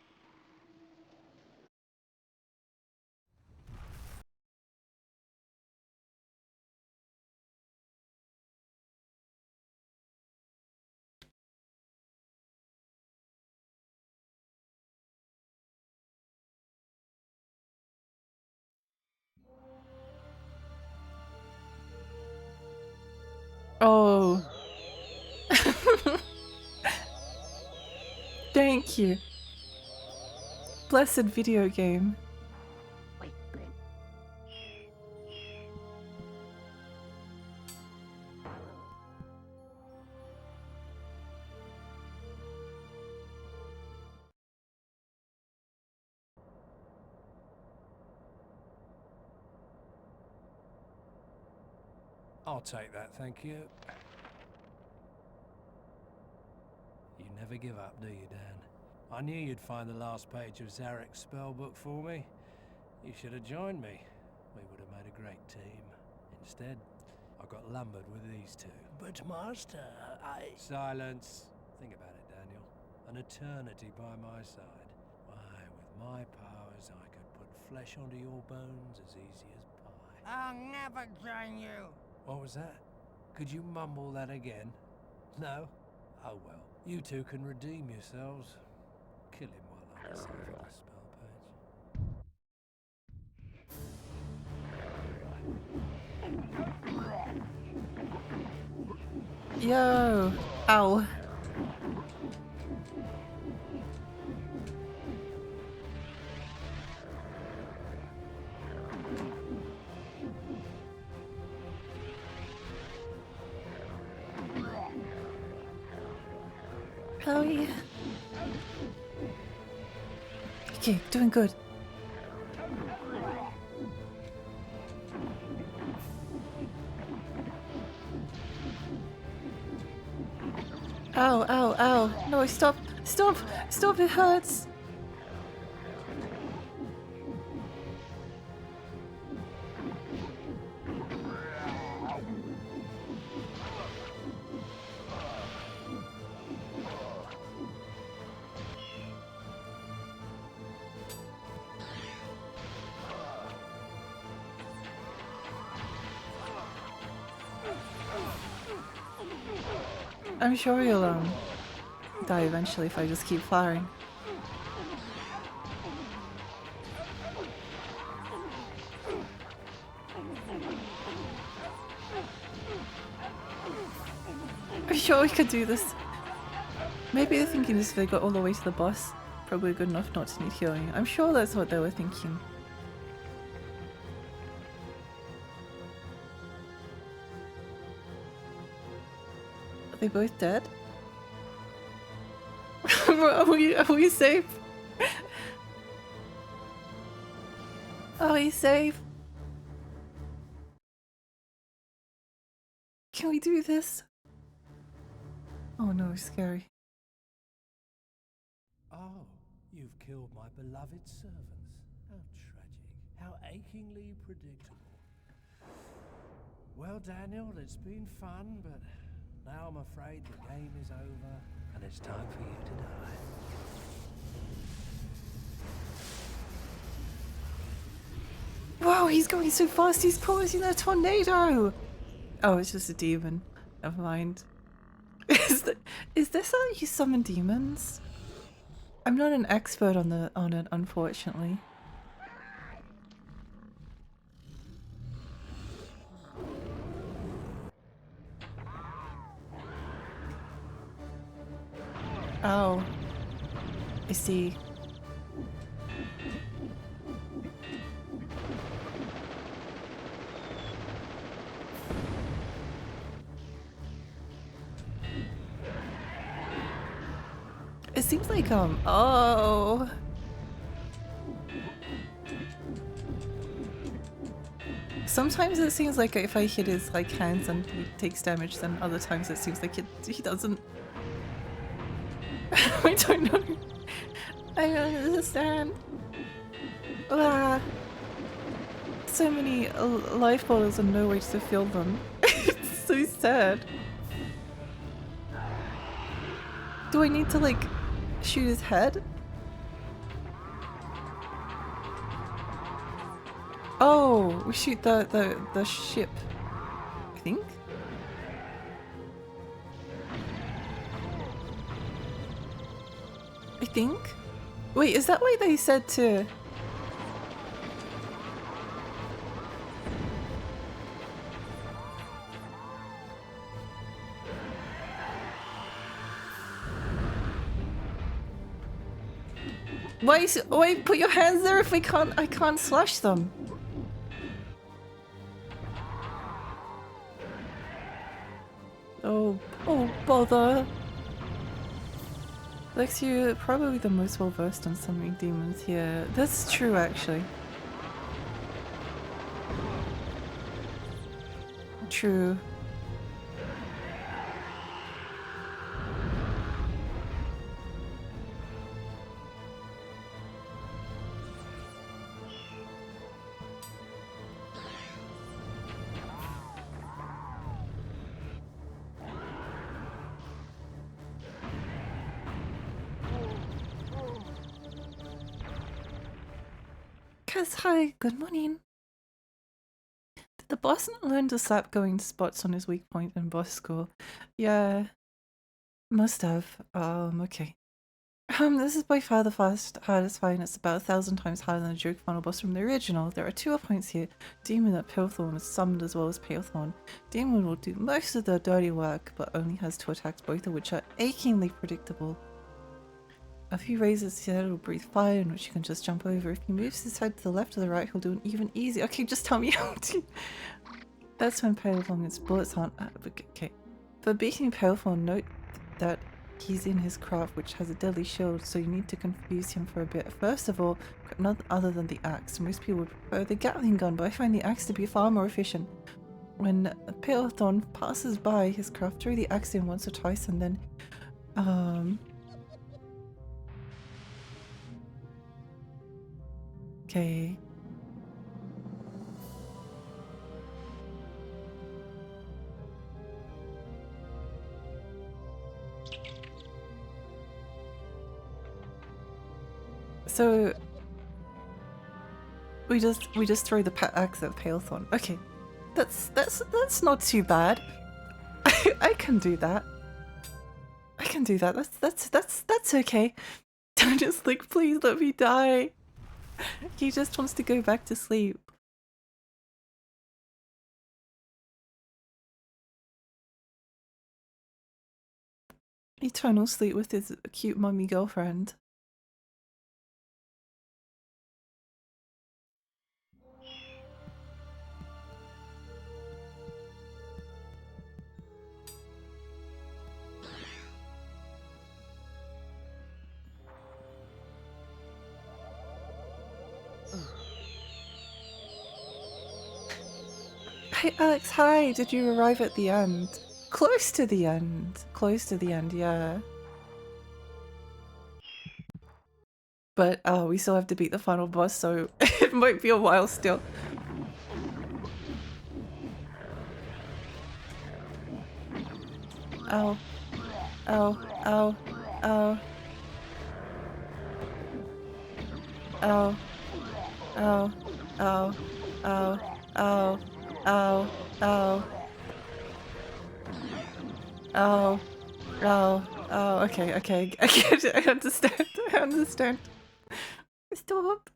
Oh. Thank you. Blessed video game. Wait, I'll take that, thank you. You never give up, do you, Dan? I knew you'd find the last page of Zarek's spellbook for me. You should have joined me. We would have made a great team. Instead, I got lumbered with these two. But Master, Silence. Think about it, Daniel. An eternity by my side. Why, with my powers, I could put flesh onto your bones as easy as pie. I'll never join you. What was that? Could you mumble that again? No? Oh well. You two can redeem yourselves. Kill him while I decipher the spell page. Yo! Ow. Hell yeah. Okay, doing good. Ow, ow, ow. No, stop. Stop. Stop, it hurts. I'm sure you'll die eventually if I just keep firing. I'm sure we could do this. Maybe they're thinking this if they got all the way to the boss, probably good enough not to need healing. I'm sure that's what they were thinking. Are they both dead? are we safe? Are we safe? Can we do this? Oh no, scary. Oh, you've killed my beloved servants. How tragic. How achingly predictable. Well, Daniel, it's been fun, but now I'm afraid the game is over and it's time for you to die. Wow, he's going so fast, he's causing a tornado! Oh, it's just a demon. Never mind. Is this how you summon demons? I'm not an expert on it, unfortunately. Oh. I see. It seems like, oh. Sometimes it seems like if I hit his, like, hands and he takes damage, then other times it seems like he doesn't. I don't know. I don't understand. Ah. So many life bottles and no way to fill them. It's so sad. Do I need to, like, shoot his head? Oh, we shoot the ship, I think. I think. Wait, is that why they said to? Why put your hands there if I can't slash them? Oh bother. Lex, you're probably the most well versed on summoning demons here. That's true, actually. True. Kaz, hi, good morning. Did the boss not learn to slap going spots on his weak point in boss school? Yeah, must have. Okay. This is by far the hardest fight, and it's about 1,000 times harder than the joke final boss from the original. There are 2 points here. Demon at Pilethorn is summoned as well as Palethorn. Demon will do most of the dirty work, but only has 2 attacks, both of which are achingly predictable. A few raises his head will breathe fire, in which you can just jump over. If he moves his head to the left or the right, he'll do an even easier. Okay, just tell me how to. That's when Palethorn's bullets aren't. Okay. For beating Palethorn, note that he's in his craft, which has a deadly shield, so you need to confuse him for a bit. First of all, none other than the axe. Most people would prefer the Gatling gun, but I find the axe to be far more efficient. When Palethorn passes by his craft, throw the axe in once or twice, and then okay. So we just throw the axe at Palethorn. Okay, that's not too bad. I can do that. I can do that. That's okay. I'm just like, please let me die. He just wants to go back to sleep. Eternal sleep with his cute mummy girlfriend. Hey Alex, hi! Did you arrive at the end? Close to the end. Close to the end, yeah. But we still have to beat the final boss, so it might be a while still. Ow. Ow. Ow. Ow. Ow. Ow. Ow. Ow. Ow. Ow. Ow. Ow. Ow. Oh, okay, okay. I get it. I understand. I understand. Stop.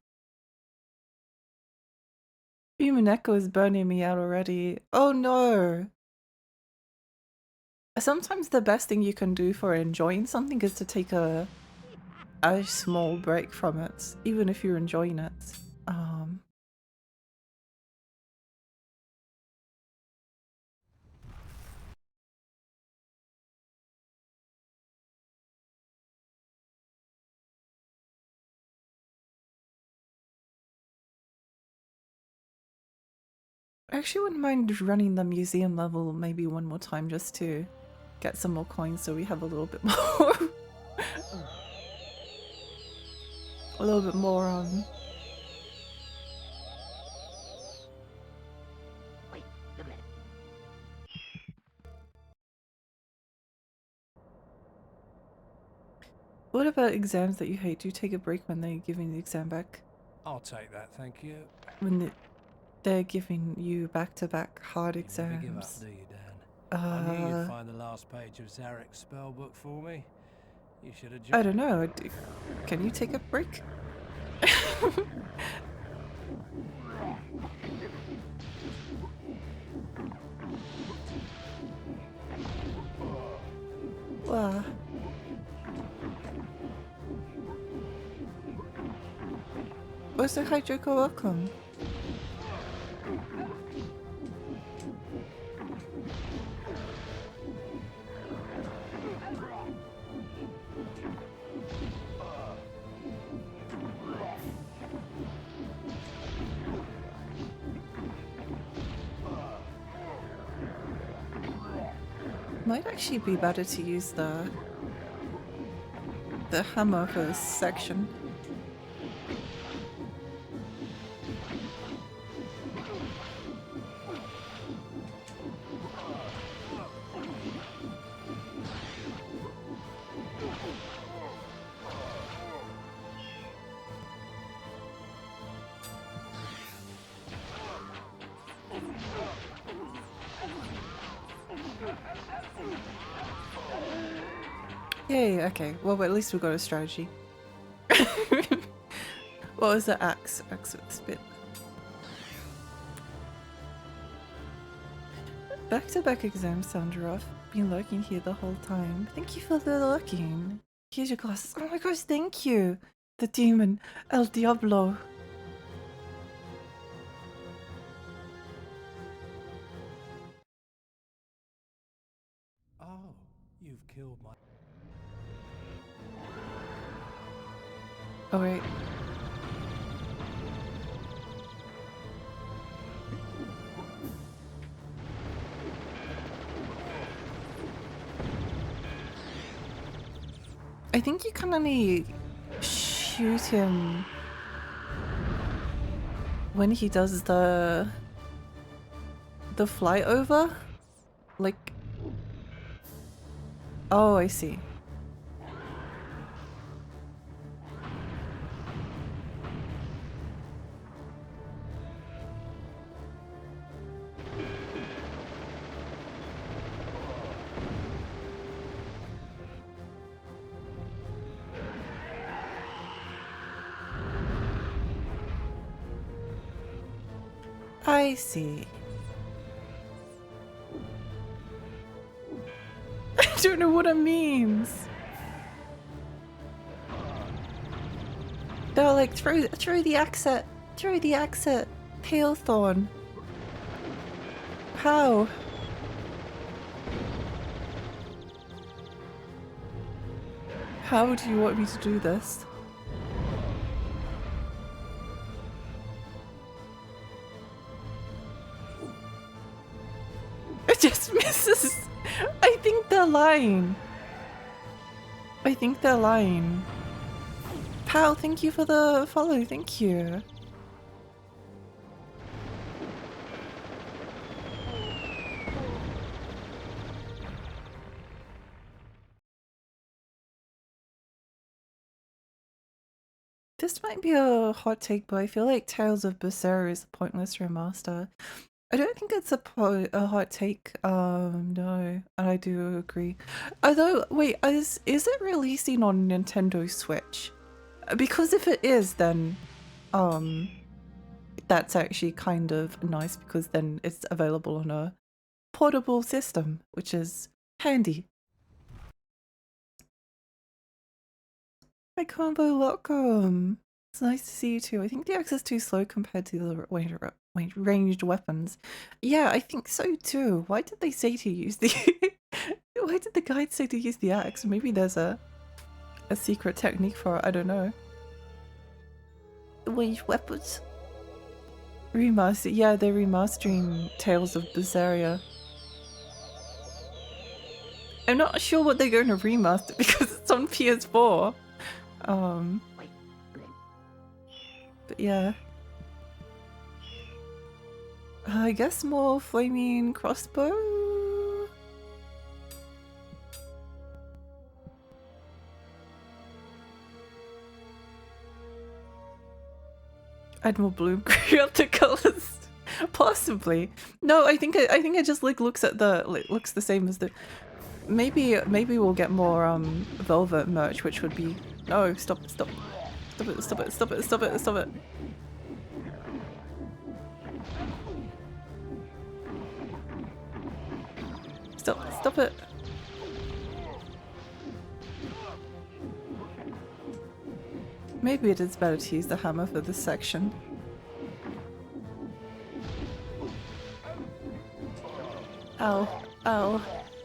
Human Echo is burning me out already. Oh no. Sometimes the best thing you can do for enjoying something is to take a small break from it, even if you're enjoying it. I actually wouldn't mind running the museum level maybe one more time just to get some more coins so we have a little bit more. A little bit more, Wait a minute. What about exams that you hate? Do you take a break when they're giving the exam back? I'll take that, thank you. When they're giving you back-to-back hard exams? You never give up, do you, Dan? I knew you'd find the last page of Zarek's spellbook for me. You should have joined. I don't know. Can you take a break? Wow. What's the hi Joker, welcome. Might actually be better to use the hammer for this section. Yay, okay. Well, at least we got a strategy. What was the axe? Axe with spit. Back-to-back exams sound rough. Been lurking here the whole time. Thank you for the lurking. Here's your glasses. Oh my gosh, thank you! The demon. El Diablo. Oh, you've killed my... Oh wait. I think you can only shoot him when he does the fly over. Like, oh, I see. I see. I don't know what it means. They're like, throw the axe at Palethorn. How? How do you want me to do this? It just misses. I think they're lying. Pal, thank you for the follow, thank you. This might be a hot take, but I feel like Tales of Berseria is a pointless remaster. I don't think it's a hot take, no, and I do agree. Although, wait, is it releasing on Nintendo Switch? Because if it is, then, that's actually kind of nice because then it's available on a portable system, which is handy. Hi Combo, welcome! It's nice to see you too. I think the axe is too slow compared to the ranged weapons. Yeah, I think so too. Why did they say to use the... Why did the guide say to use the axe? Maybe there's a secret technique for it, I don't know. Ranged weapons. Remaster, yeah, they're remastering Tales of Berseria. I'm not sure what they're going to remaster because it's on PS4. But yeah. I guess more flaming crossbow? Add more bloom up the colors. Possibly. No, I think it just like looks the same as the... Maybe we'll get more velvet merch, which would be... No, stop it. Stop it. Stop it. Maybe it is better to use the hammer for this section. Ow, ow,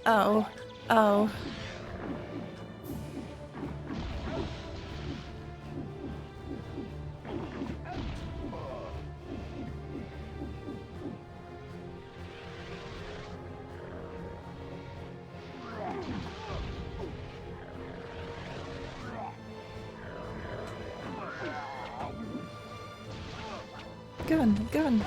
ow, ow. gun.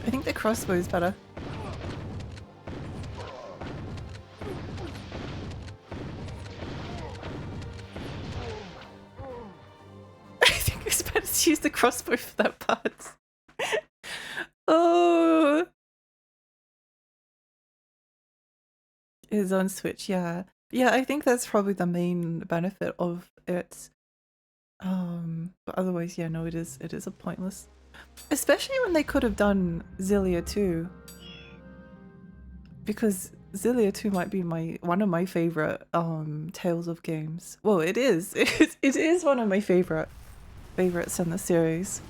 I think the crossbow is better. I think it's better to use the crossbow for that part. Oh, it's on Switch, yeah. Yeah, I think that's probably the main benefit of it. But otherwise, yeah, no, it is a pointless. Especially when they could have done Zillia 2. Because Zillia 2 might be one of my favorite Tales of games. Well, it is. It is one of my favorites in the series.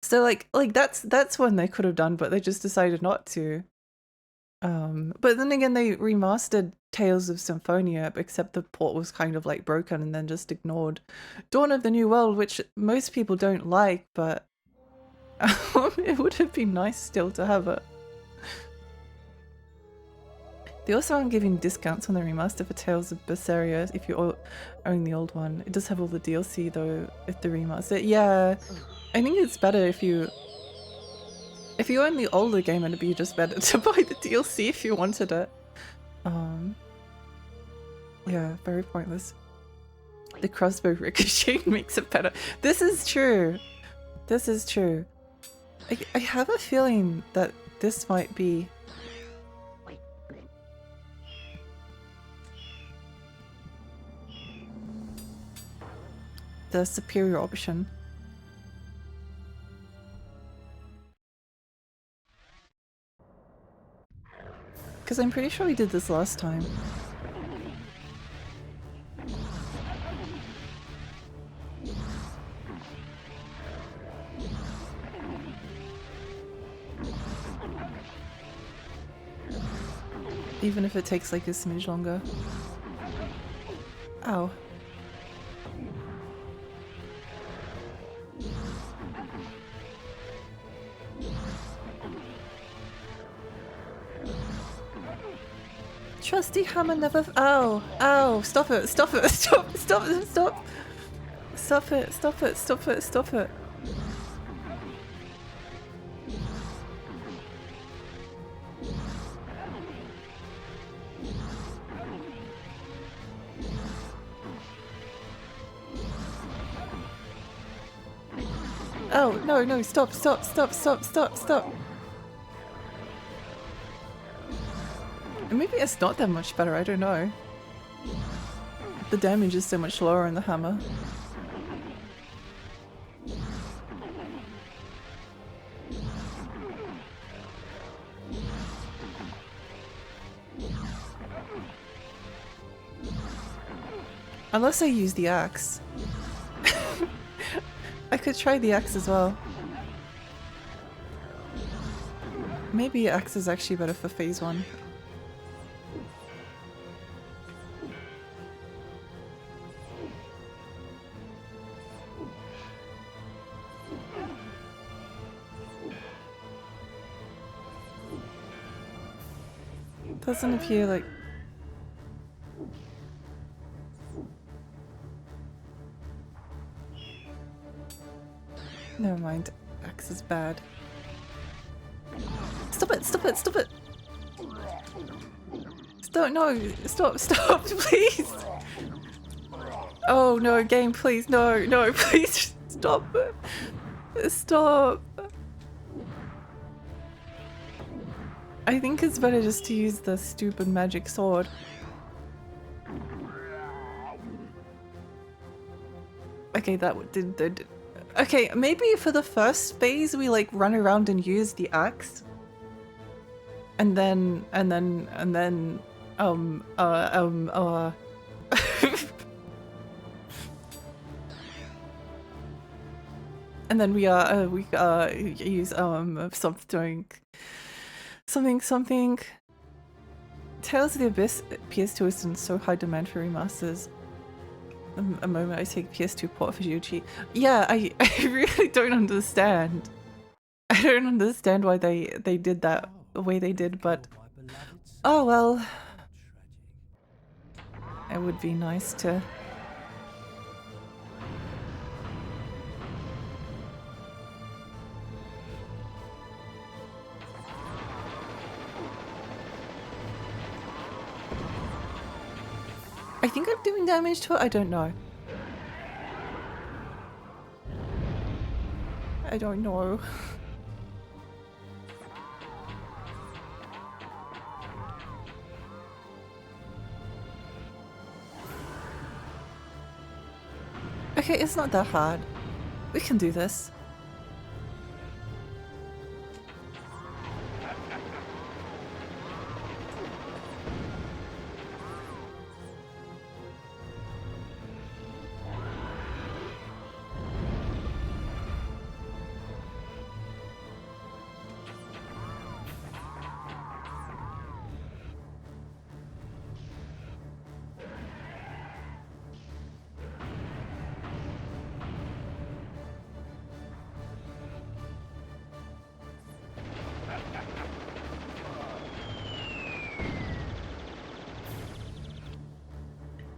So like that's one they could have done, but they just decided not to. But then again, they remastered Tales of Symphonia, except the port was kind of like broken and then just ignored. Dawn of the New World, which most people don't like, but it would have been nice still to have it. They also aren't giving discounts on the remaster for Tales of Berseria if you own the old one. It does have all the DLC though, if the remaster. Yeah, I think it's better if you own the older game, it'd be just better to buy the DLC if you wanted it. Yeah, very pointless. The crossbow ricochet makes it better. This is true. This is true. I have a feeling that this might be the superior option. Because I'm pretty sure we did this last time. Even if it takes like a smidge longer. Ow. Trusty hammer never. Ow! Ow! Stop it! Stop it! Stop! Stop! Stop! Stop it! Stop it! Stop it! Stop it! Oh no! No! Stop! Stop! Stop! Stop! Stop! Stop! Maybe it's not that much better, I don't know. The damage is so much lower on the hammer. Unless I use the axe. I could try the axe as well. Maybe axe is actually better for phase 1. Doesn't appear like... Never mind. Axe is bad. Stop it! Stop it! Stop it! Stop! No! Stop! Stop! Please! Oh no, game! Please! No! No! Please! Stop! Stop! I think it's better just to use the stupid magic sword. Okay, that did. Okay, maybe for the first phase we like run around and use the axe, and then and then we use something. Tales of the Abyss PS2 is in so high demand for remasters. A moment I take PS2 port for Yuji. Yeah, I really don't understand. I I don't understand why they did that the way they did, but oh well. It would be nice to. I think I'm doing damage to it, I don't know. I don't know. Okay, it's not that hard. We can do this.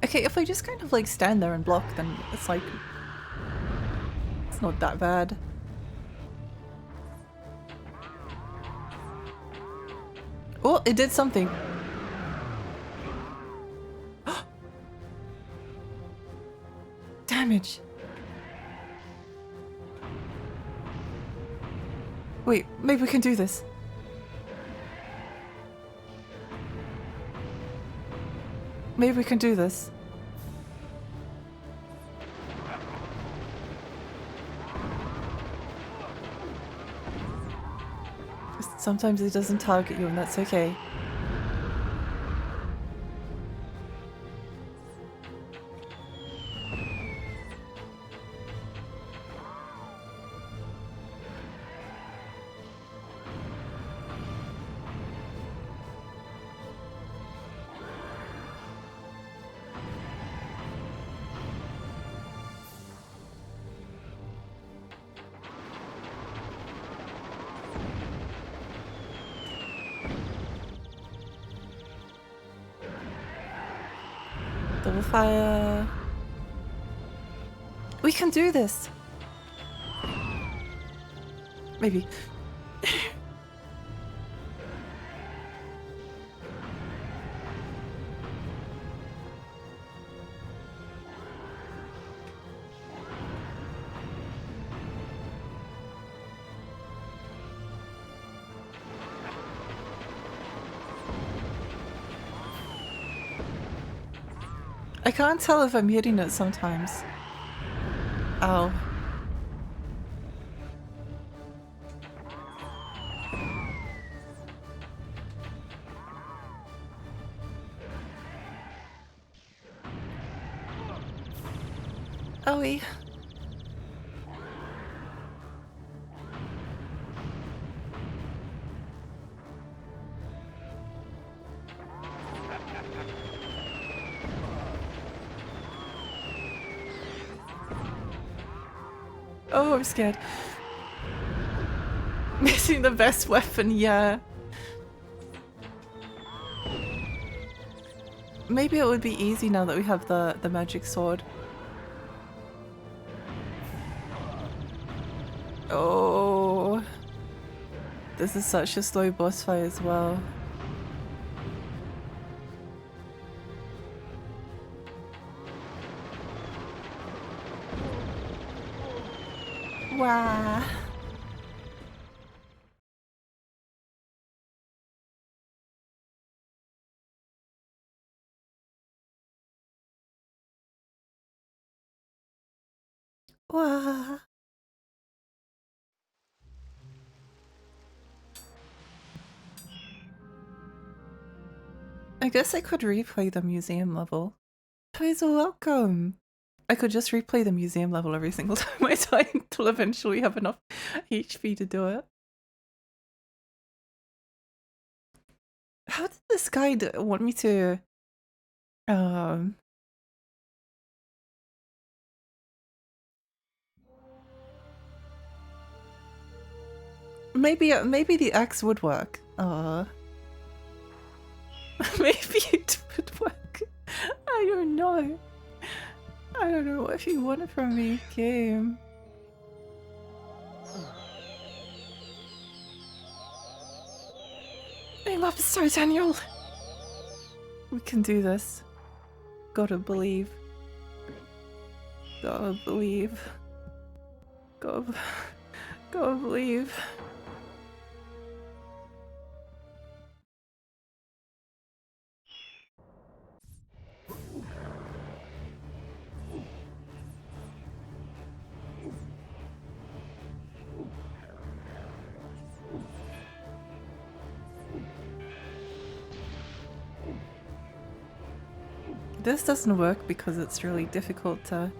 Okay, if I just kind of like stand there and block, then it's like, it's not that bad. Oh, it did something. Damage. Wait, maybe we can do this. Maybe we can do this. Sometimes it doesn't target you and that's okay. Double fire. We can do this. Maybe. I can't tell if I'm hitting it sometimes. Ow. Owie. Oh, I'm scared. Missing the best weapon, yeah. Maybe it would be easy now that we have the magic sword. Oh. This is such a slow boss fight as well. Wow. Wow. I guess I could replay the museum level. Toys are welcome. I could just replay the museum level every single time I die until eventually have enough HP to do it. How did this guy want me to um Maybe the axe would work. Maybe it would work. I don't know. I don't know what you want from me, game. I'm up, sorry, Daniel. We can do this. Gotta believe. Gotta believe. Gotta believe. This doesn't work because it's really difficult to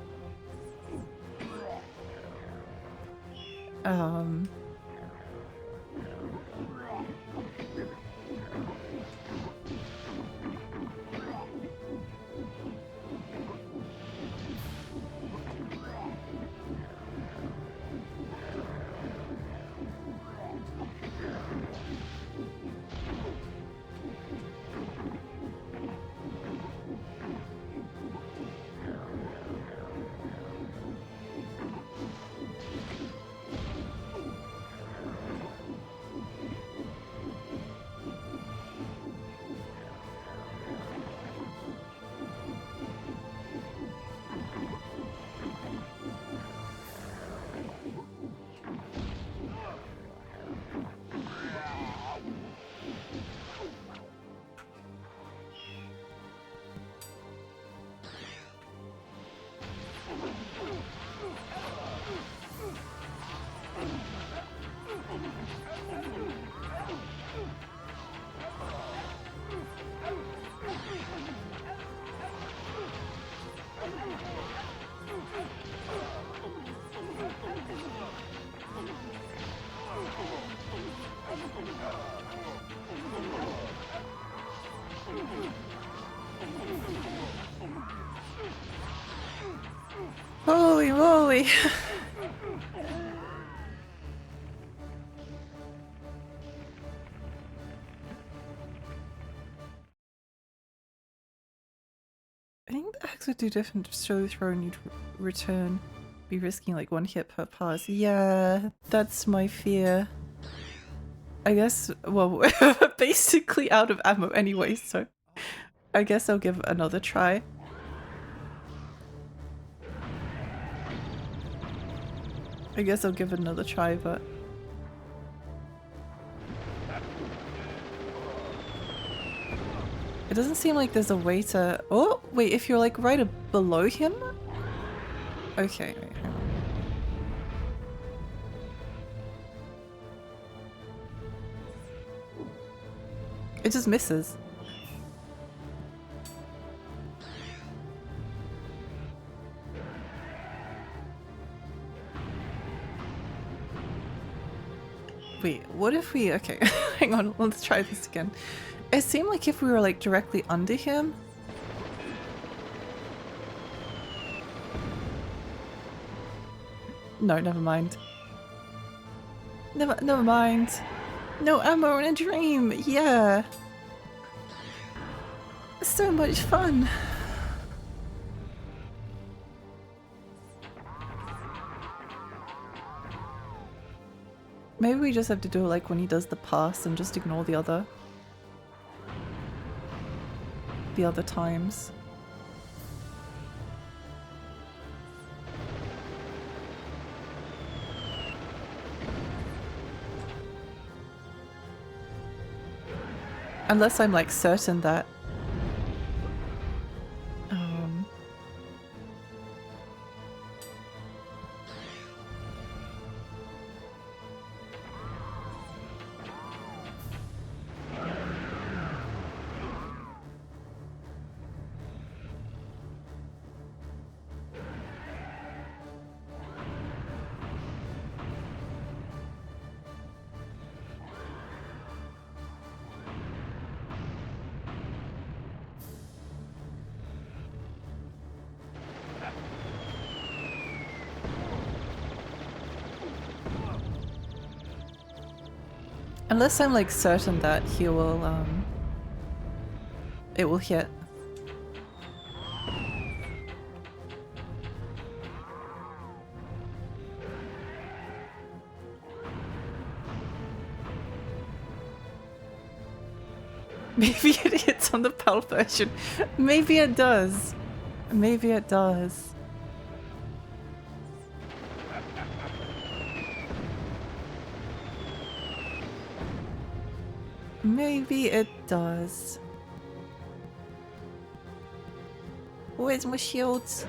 Holy moly! I think the axe would do different show throw and you'd return. Be risking like one hit per pass. Yeah, that's my fear. I guess, well, we're basically out of ammo anyway, so I guess I'll give it another try. I guess I'll give it another try, but... It doesn't seem like there's a way to... Oh, wait, if you're like right below him? Okay, wait, hang on. It just misses. Wait, what if we... Okay, hang on, let's try this again. It seemed like if we were like directly under him... No, never mind. Never mind. No ammo in a dream, yeah. So much fun. Maybe we just have to do it like when he does the pass and just ignore the other times. Unless I'm like certain that Unless I'm like certain that he will, it will hit. Maybe it hits on the PAL version. Maybe it does. Maybe it does. Maybe it does. Where's my shields?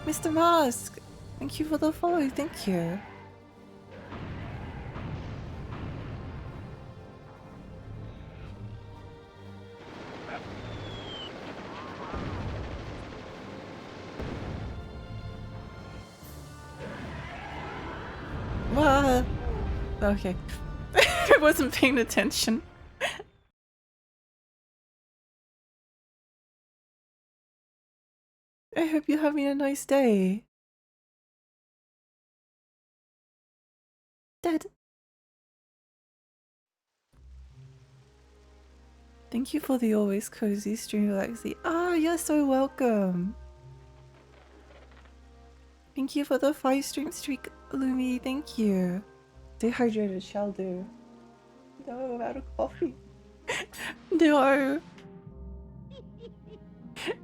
Mr. Mask! Thank you for the follow, thank you. What? Okay. I wasn't paying attention. I hope you're having a nice day. Dead. Thank you for the always cozy stream, Alexi. Ah, you're so welcome. Thank you for the 5 stream streak, Lumi. Thank you. Dehydrated shall do. No, I'm out of coffee. No.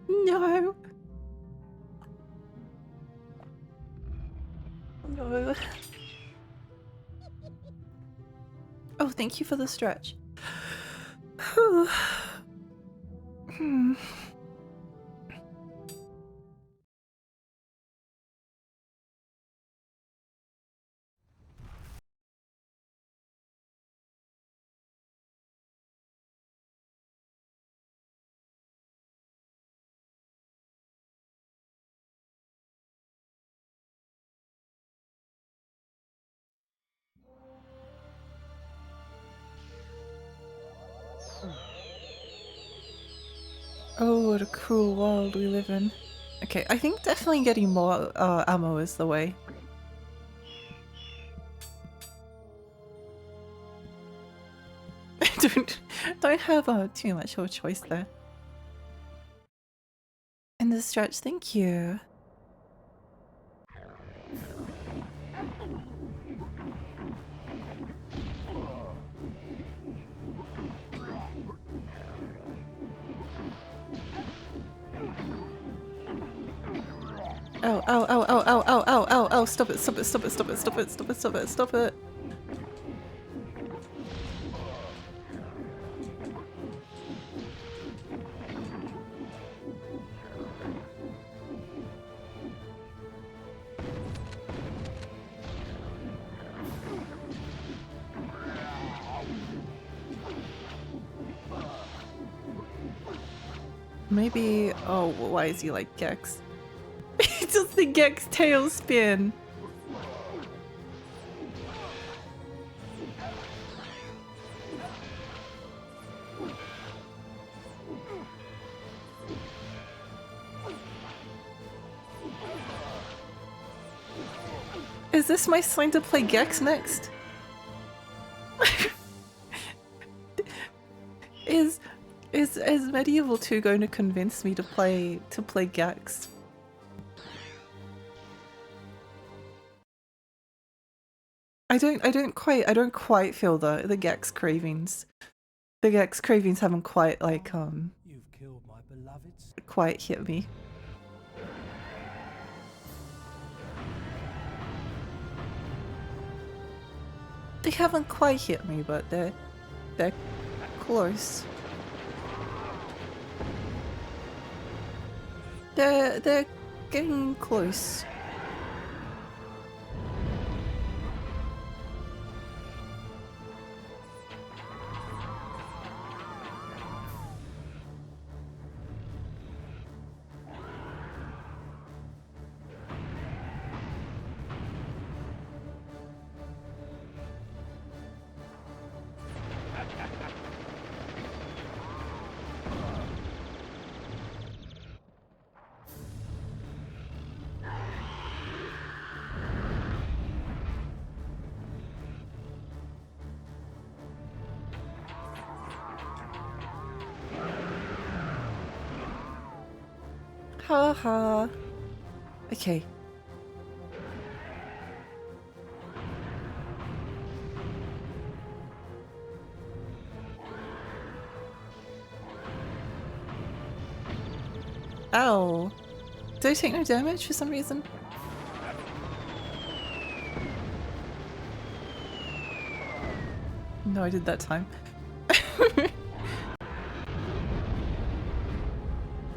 No. No. Oh, thank you for the stretch. Hmm. Oh, what a cruel world we live in. Okay, I think definitely getting more ammo is the way. don't have too much of a choice there. In the stretch, thank you. Ow, ow, ow, ow, ow, ow, ow, ow, ow, stop it, stop it, stop it, stop it, stop it, stop it, stop it, stop it. Maybe, oh, why is he like Gex? It's just the Gex tailspin. Is this my sign to play Gex next? Is Medieval 2 going to convince me to play Gex? I don't quite feel the Gex cravings. The Gex cravings haven't quite like You've killed my beloveds. quite hit me. They haven't quite hit me, but they're close. They're getting close. Ha ha. Okay. Ow. Did I take no damage for some reason? No, I did that time.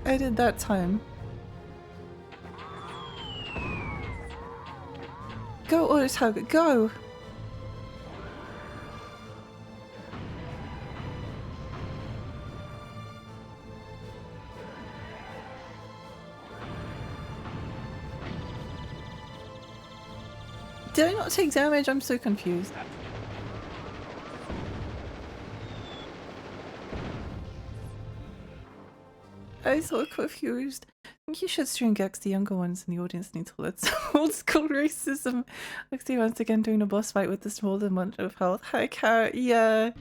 I did that time. Go, auto target, go! Did I not take damage? I'm so confused. I'm so confused. I think you should stream Gex. The younger ones in the audience need to learn some old school racism. Lexi once again doing a boss fight with the small amount of health. Hi, Carrot. Yeah.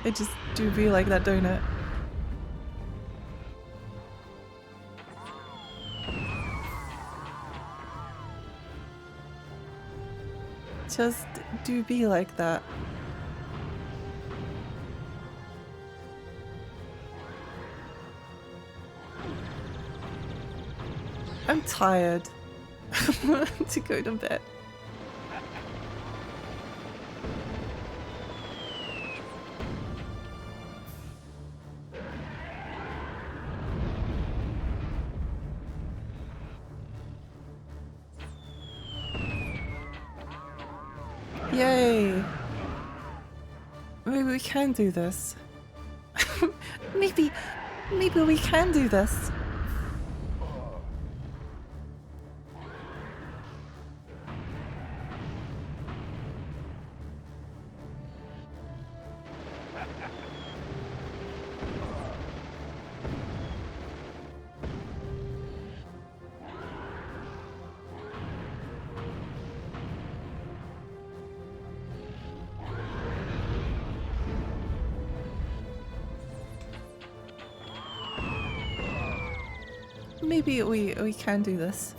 I just do be like that, don't it? Just do be like that. I'm tired. I want to go to bed. Yay! Maybe we can do this. maybe we can do this. Maybe we can do this.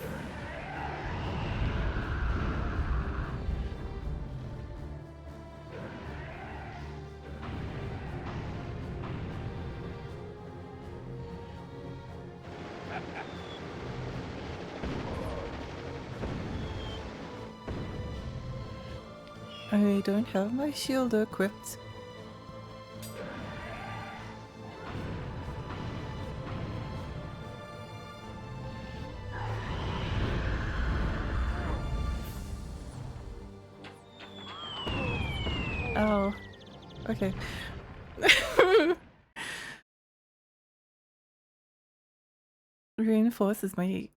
I don't have my shield equipped. Oh, okay. Reinforces my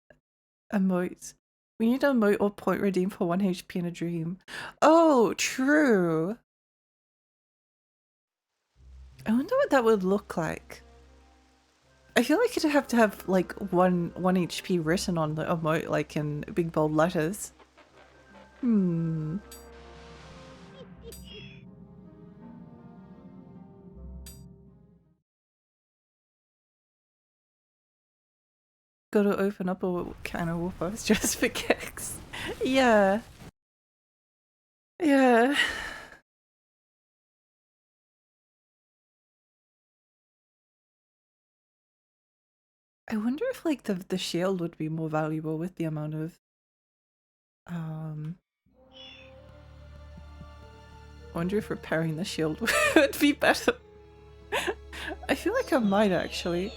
emote. We need a emote or point redeem for 1 HP in a dream. Oh, true. I wonder what that would look like. I feel like it'd have to have like one HP written on the emote, like in big bold letters. Hmm. Gotta open up a can of whoopers just for kicks. Yeah. Yeah. I wonder if like the shield would be more valuable with the amount of I wonder if repairing the shield would be better. I feel like I might actually.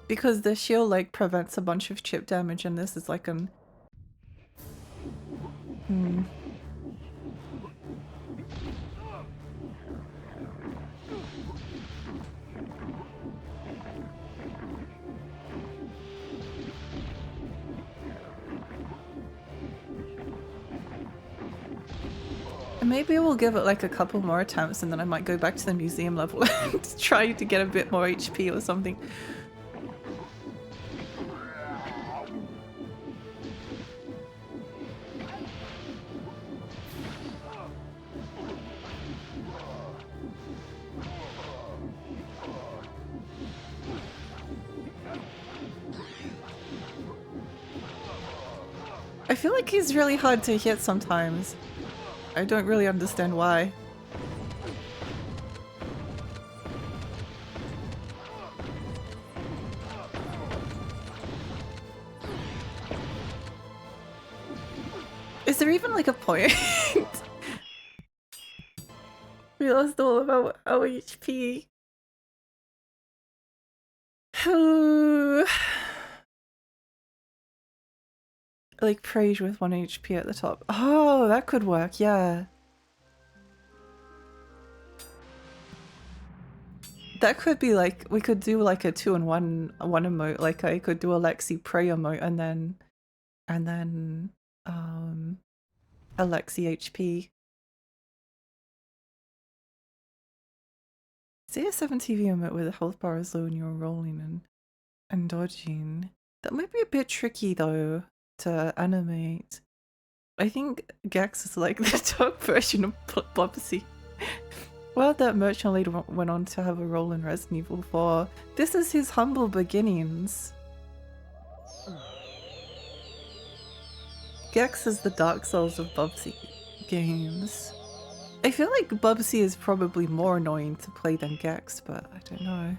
Because the shield like prevents a bunch of chip damage and this is like an... Maybe we'll give it like a couple more attempts and then I might go back to the museum level and try to get a bit more HP or something. I feel like he's really hard to hit sometimes. I don't really understand why. Is there even like a point? We lost all of our HP. Like Prage with 1 HP at the top. Oh, that could work, yeah. That could be like, we could do like a 2-in-1 emote. Like I could do a Lexi Prey emote and then a Lexi HP. Say a 7 TV emote with a health bar is low and you're rolling and dodging. That might be a bit tricky though to animate. I think Gex is like the dog version of Bubsy. Well, that merchant later went on to have a role in Resident Evil 4. This is his humble beginnings. Gex is the Dark Souls of Bubsy games. I feel like Bubsy is probably more annoying to play than Gex, but I don't know.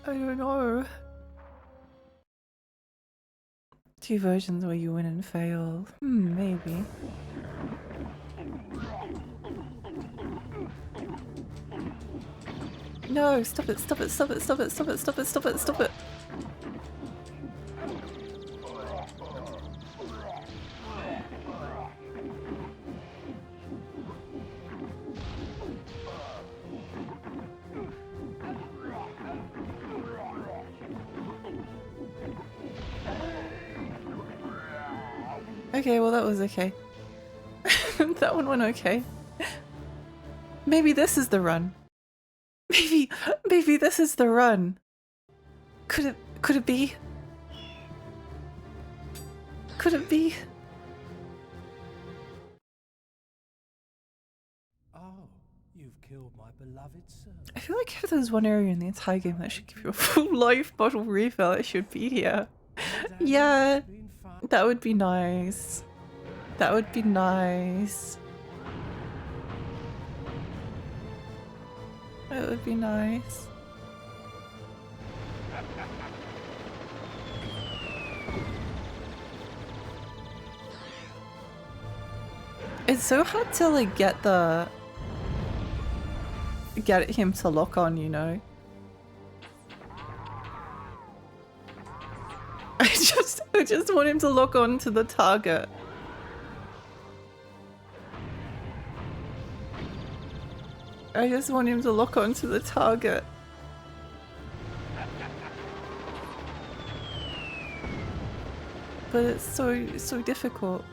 I don't know. 2 versions where you win and fail. Maybe. No, stop it, stop it, stop it, stop it, stop it, stop it, stop it, stop it. Okay, well that was okay. That one went okay. Maybe this is the run. Maybe this is the run. Could it be? Could it be? Oh, you've killed my beloved servant. I feel like if there's one area in the entire game that should give you a full life bottle refill, it should be here. Yeah, that would be nice. That would be nice. That would be nice. It's so hard to like get him to lock on, you know? I just want him to lock on to the target. I just want him to lock on to the target. But it's so difficult.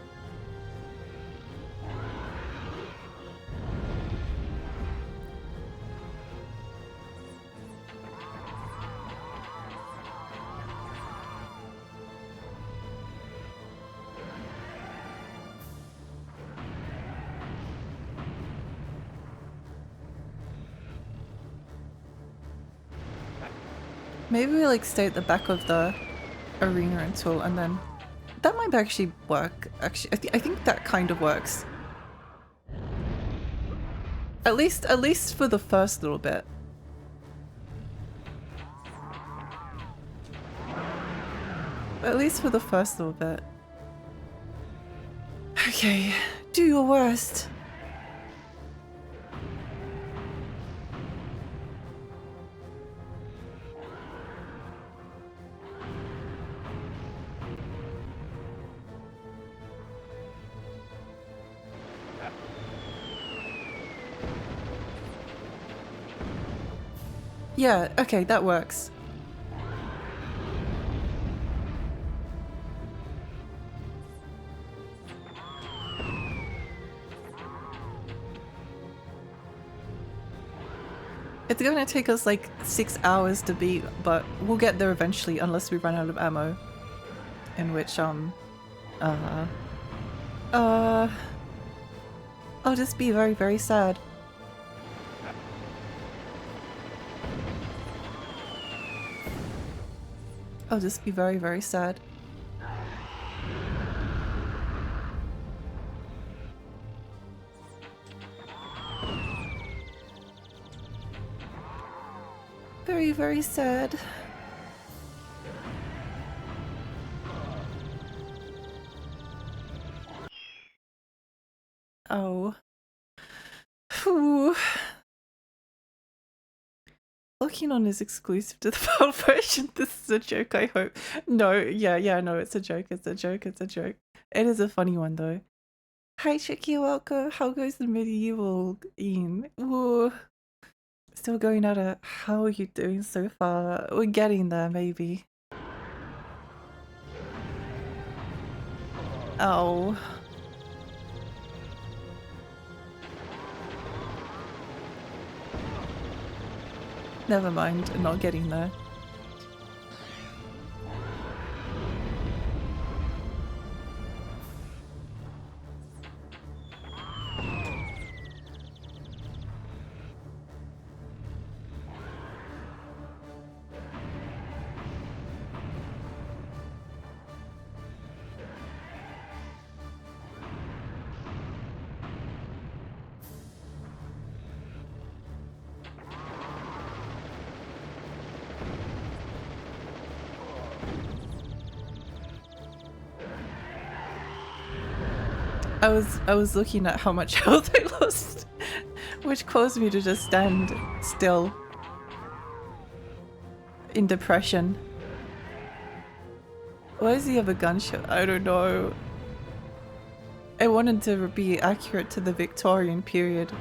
Maybe we like stay at the back of the arena until, and then that might actually work. Actually, I think that kind of works. At least for the first little bit. At least for the first little bit. Okay, do your worst. Yeah, okay, that works. It's gonna take us like 6 hours to beat, but we'll get there eventually unless we run out of ammo. In which, I'll just be very, very sad. I'll just be very, very sad. Very, very sad. Oh. Phew. Pokemon is exclusive to the PAL version. This is a joke, I hope. No, yeah, no, it's a joke, it's a joke, it's a joke. It is a funny one though. Hi Tricky, welcome. How goes the medieval Ian? Ooh. Still going at it. How are you doing so far? We're getting there, maybe. Oh. Never mind, I'm not getting there. I was looking at how much health I lost, which caused me to just stand still in depression. Why is he have a gunshot? I don't know. I wanted to be accurate to the Victorian period.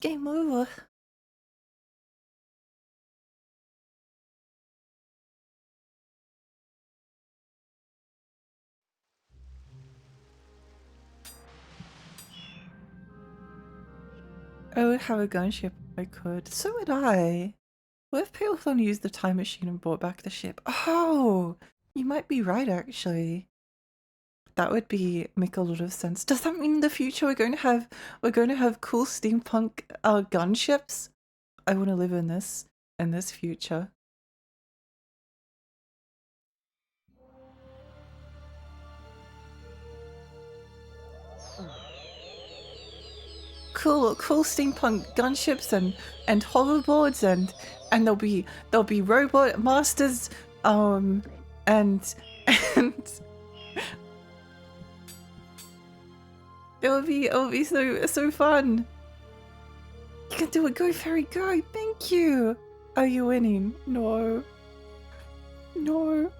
Game over. I would have a gunship if I could. So would I. What if Palethorn used the time machine and brought back the ship? Oh! You might be right, actually. That would make a lot of sense. Does that mean in the future we're going to have cool steampunk gunships? I want to live in this future. Cool steampunk gunships and hoverboards and there'll be robot masters and it'll be so fun. You can do it, go fairy go. Thank you. Are you winning? No. No.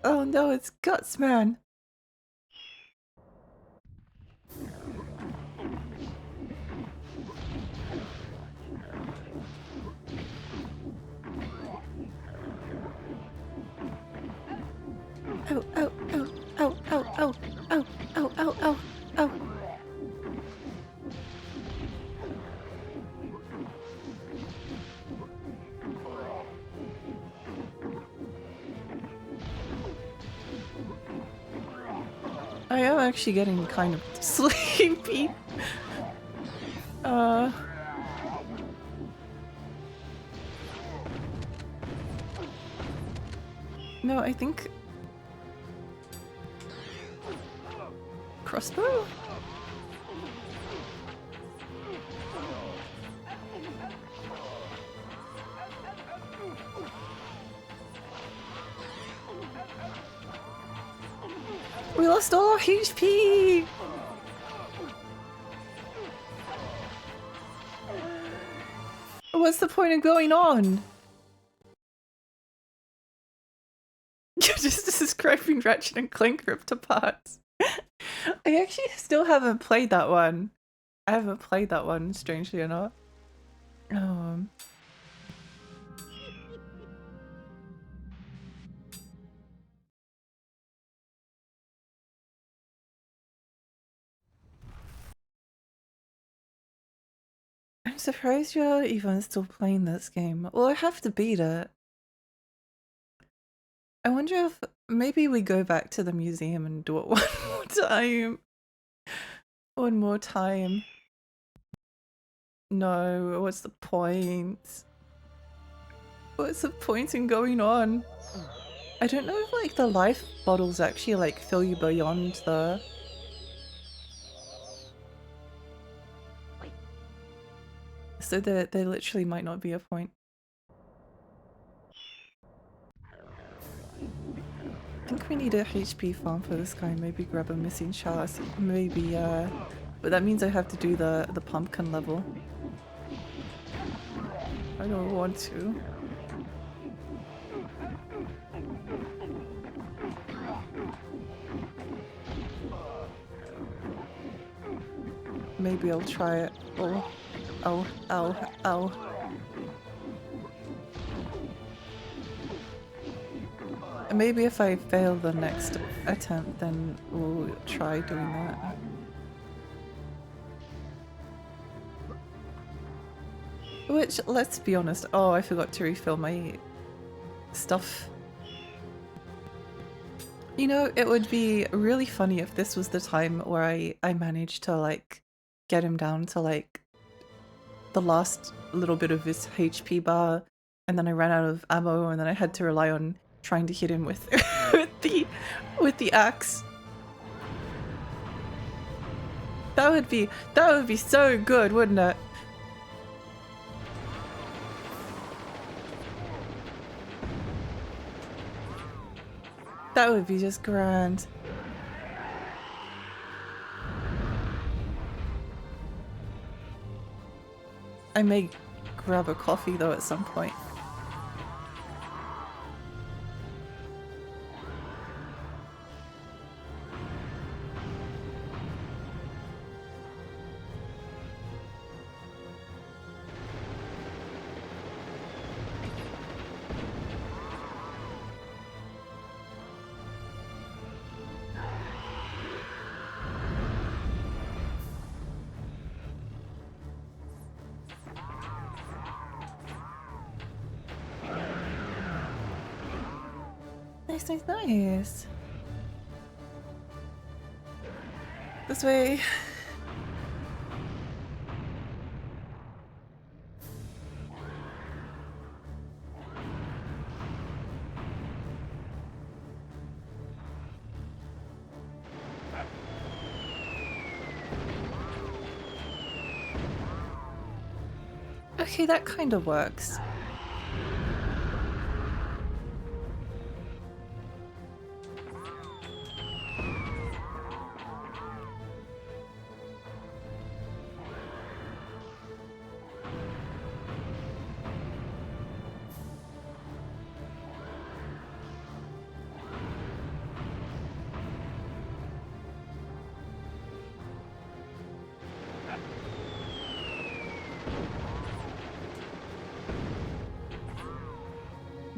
Oh no, it's Guts Man. Ow, ow, ow, ow, ow, ow, ow, ow, ow, ow, ow. I am actually getting kind of sleepy. No, I think crossbow? We lost all our HP! What's the point of going on? You're just describing Ratchet and Clank ripped apart. I actually still haven't played that one. I haven't played that one, strangely enough. I'm surprised you're even still playing this game. Well, I have to beat it. I wonder if maybe we go back to the museum and do it one more time. One more time. No, what's the point? What's the point in going on? I don't know if like the life bottles actually like fill you beyond the... So there literally might not be a point. I think we need a HP farm for this guy, maybe grab a missing chalice, maybe but that means I have to do the pumpkin level. I don't want to. Maybe I'll try it. Oh, ow, ow, ow. Maybe if I fail the next attempt, then we'll try doing that. Which, let's be honest, oh, I forgot to refill my stuff. You know, it would be really funny if this was the time where I managed to like get him down to like the last little bit of his HP bar, and then I ran out of ammo, and then I had to rely on trying to hit him with with the axe. That would be so good, wouldn't it? That would be just grand. I may grab a coffee though at some point. Nice, nice, nice. This way. Okay, that kind of works.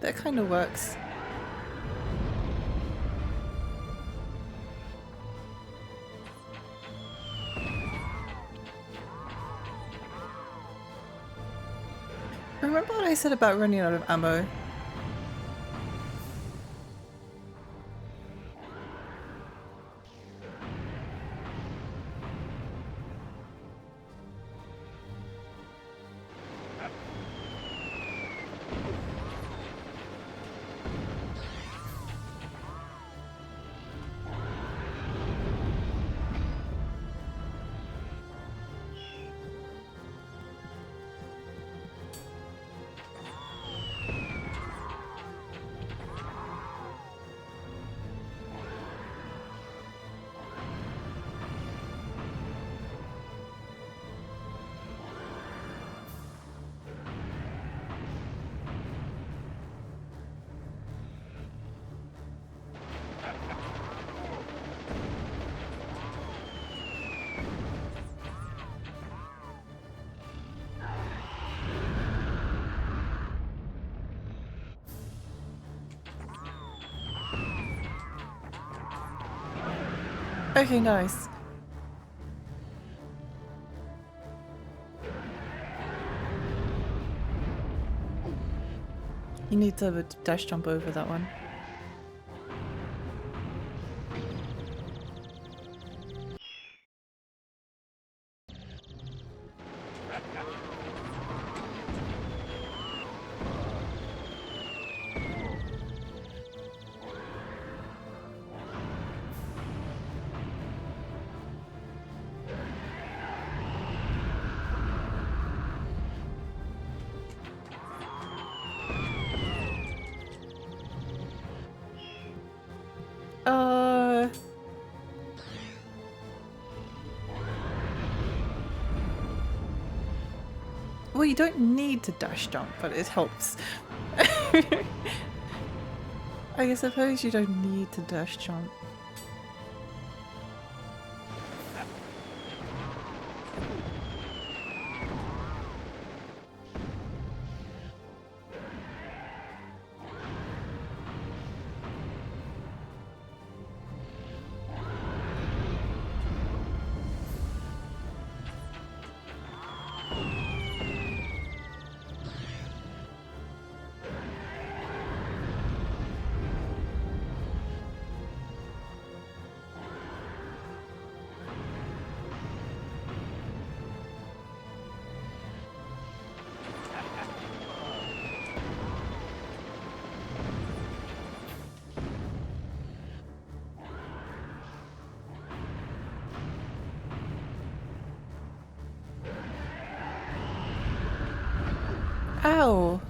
That kind of works. Remember what I said about running out of ammo? Okay, nice. You need to dash jump over that one. Well, you don't need to dash jump, but it helps. I suppose you don't need to dash jump. Ow!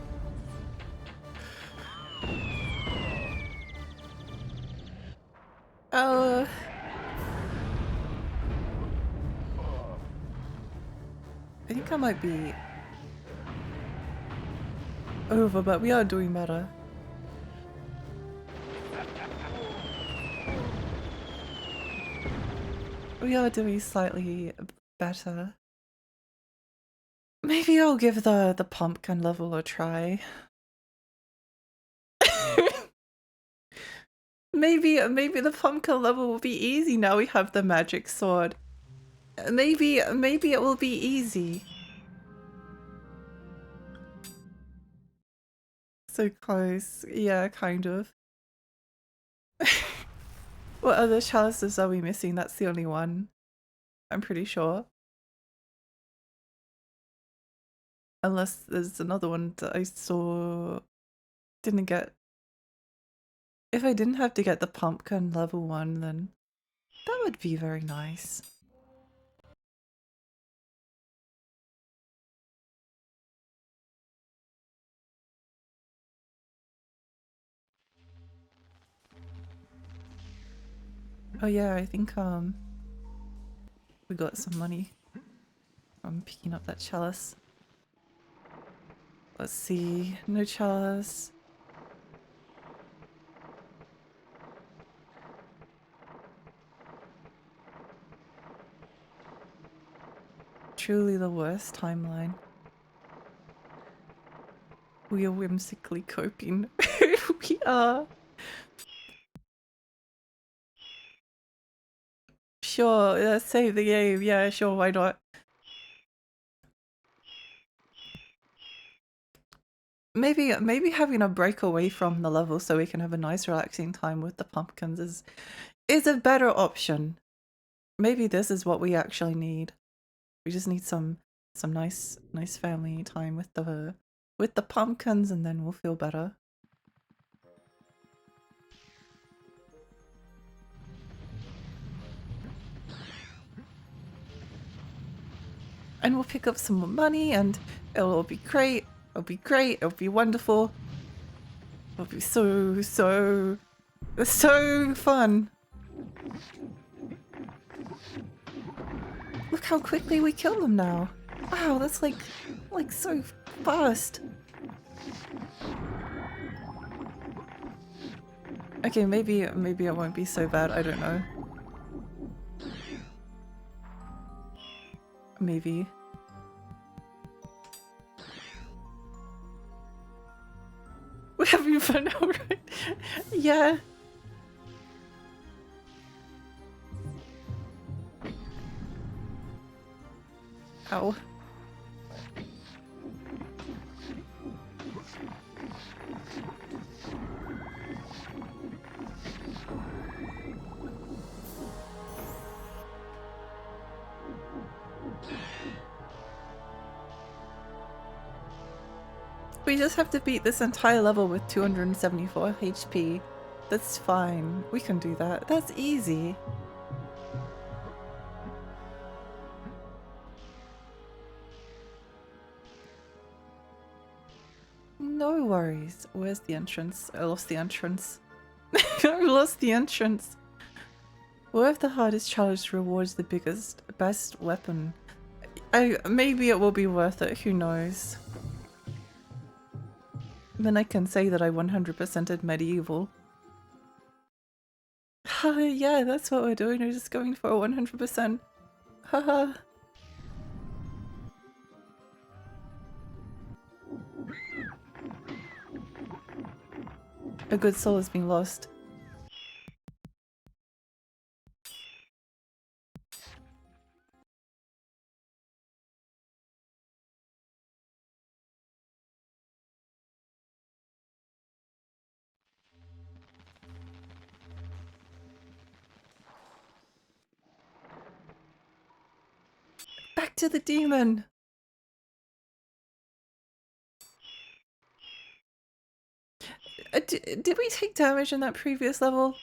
Oh. I think I might be over, but we are doing better. We are doing slightly better. Maybe I'll give the pumpkin level a try. Maybe the pumpkin level will be easy now we have the magic sword. Maybe it will be easy. So close. Yeah, kind of. What other chalices are we missing? That's the only one. I'm pretty sure. Unless there's another one that I saw didn't get. If I didn't have to get the pumpkin level one, then that would be very nice. Oh yeah, I think we got some money from picking up that chalice. Let's see, no chalice. Truly the worst timeline. We are whimsically coping. We are. Sure, let's save the game. Yeah, sure, why not? Maybe having a break away from the level so we can have a nice relaxing time with the pumpkins is a better option. Maybe this is what we actually need. We just need some nice family time with the pumpkins, and then we'll feel better. And we'll pick up some more money, and it'll be great. It'll be great. It'll be wonderful. It'll be so fun. Look how quickly we kill them now. Wow, that's like so fast. Okay, maybe it won't be so bad. I don't know. Maybe. We're having fun now, right? Yeah. Ow. We just have to beat this entire level with 274 HP. That's fine. We can do that. That's easy. No worries. Where's the entrance? I lost the entrance. I lost the entrance. Whoever the hardest challenge rewards the best weapon. Maybe it will be worth it, who knows. Then I can say that I 100%ed Medieval. Yeah, that's what we're doing, we're just going for a 100%. Haha. A good soul has been lost. Back to the demon! Did we take damage in that previous level?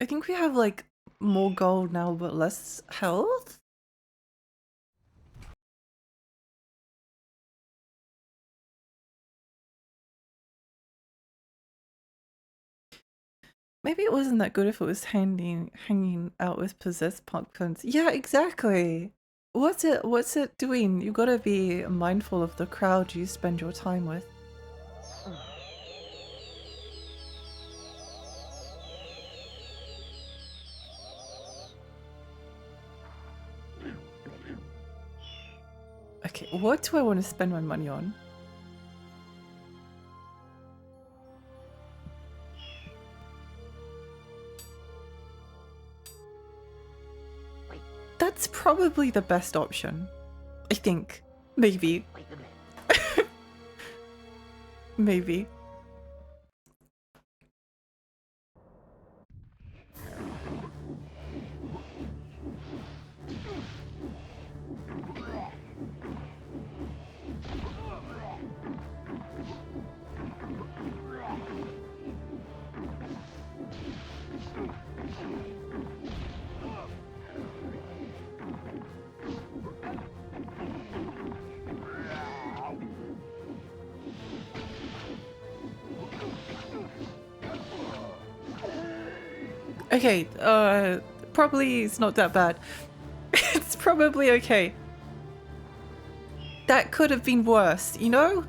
I think we have like more gold now but less health? Maybe it wasn't that good if it was hanging out with possessed pumpkins. Yeah, exactly! What's it doing? You gotta be mindful of the crowd you spend your time with. Okay, what do I want to spend my money on? That's probably the best option. I think. Maybe. Maybe. Okay, probably it's not that bad. It's probably okay. That could have been worse, you know?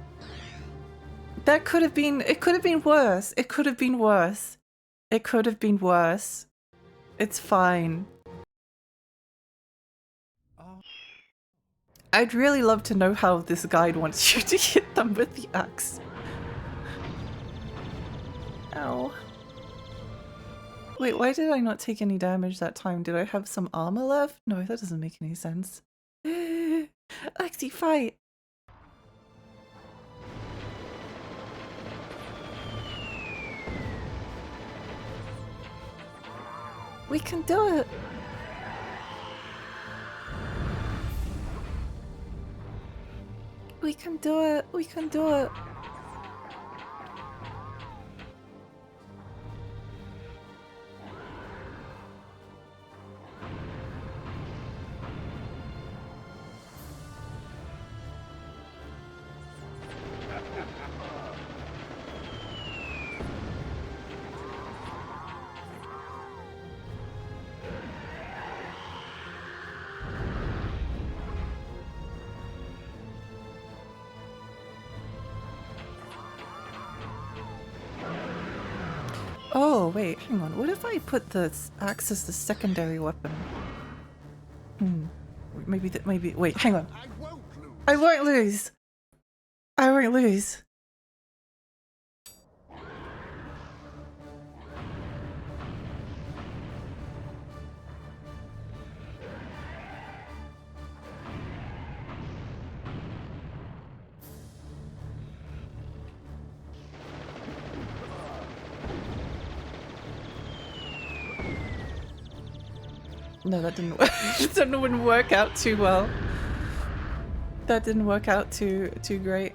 That could have been, it could have been worse. It could have been worse. It could have been worse. It's fine. I'd really love to know how this guide wants you to hit them with the axe. Ow. Wait, why did I not take any damage that time? Did I have some armor left? No, that doesn't make any sense. Lexi, fight! We can do it! We can do it! We can do it! Oh, wait, hang on. What if I put the axe as the secondary weapon? Maybe, wait, hang on. I won't lose! I won't lose! No, that didn't work. That wouldn't work out too well. That didn't work out too great.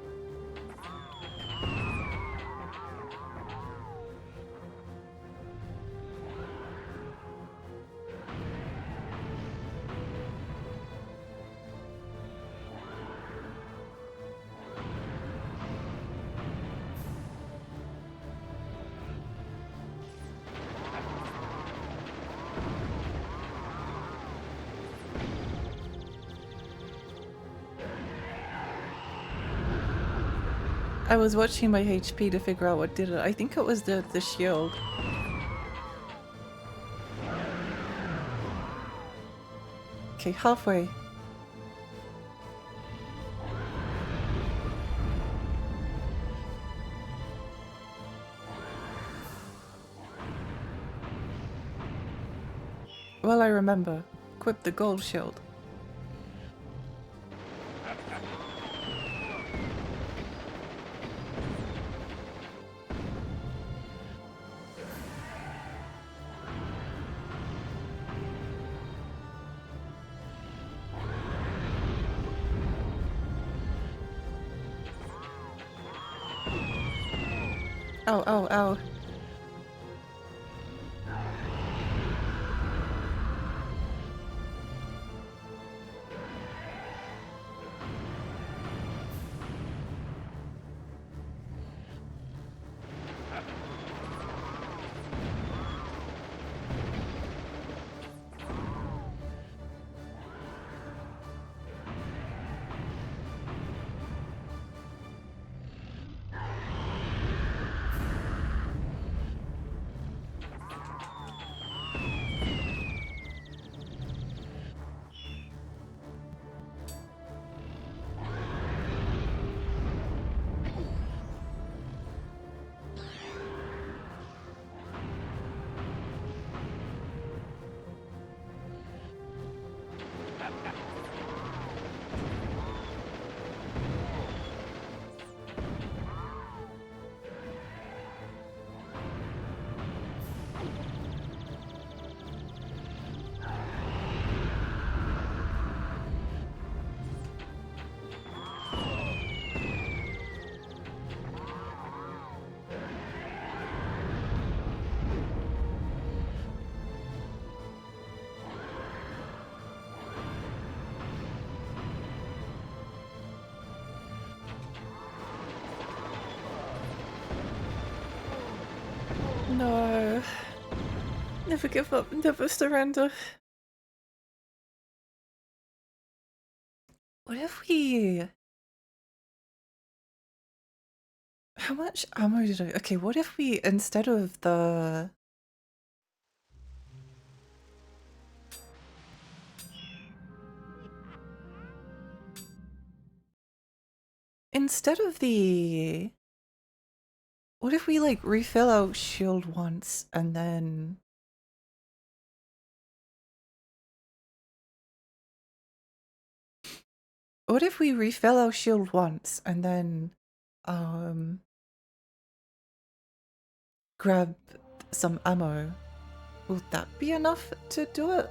I was watching my HP to figure out what did it. I think it was the shield. Okay, halfway. Well, I remember. Equip the gold shield. Ow, ow, ow. No. Never give up, never surrender. What if we... How much ammo did I... Okay, what if we, instead of the... Instead of the... What if we, like, refill our shield once, and then... What if we refill our shield once, and then, grab some ammo? Will that be enough to do it?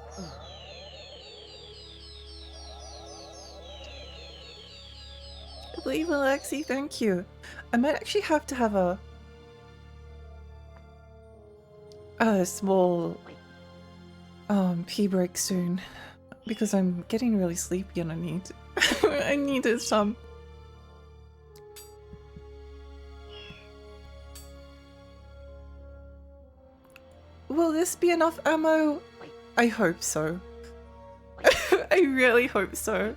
I believe Alexi, thank you. I might actually have to have a small pee break soon, because I'm getting really sleepy and I need I needed some. Will this be enough ammo? I hope so. I really hope so.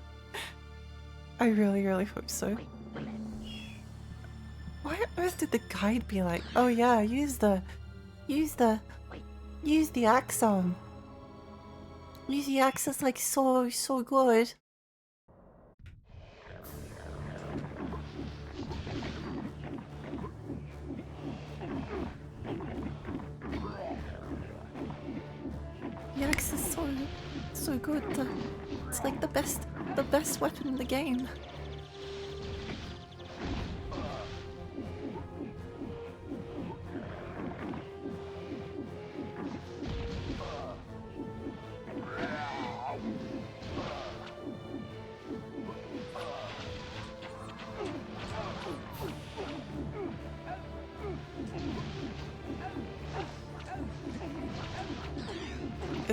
I really hope so. Why on earth did the guide be like, oh yeah, use the axe on. Use the axe, that's like so good. The axe is so good. It's like the best weapon in the game.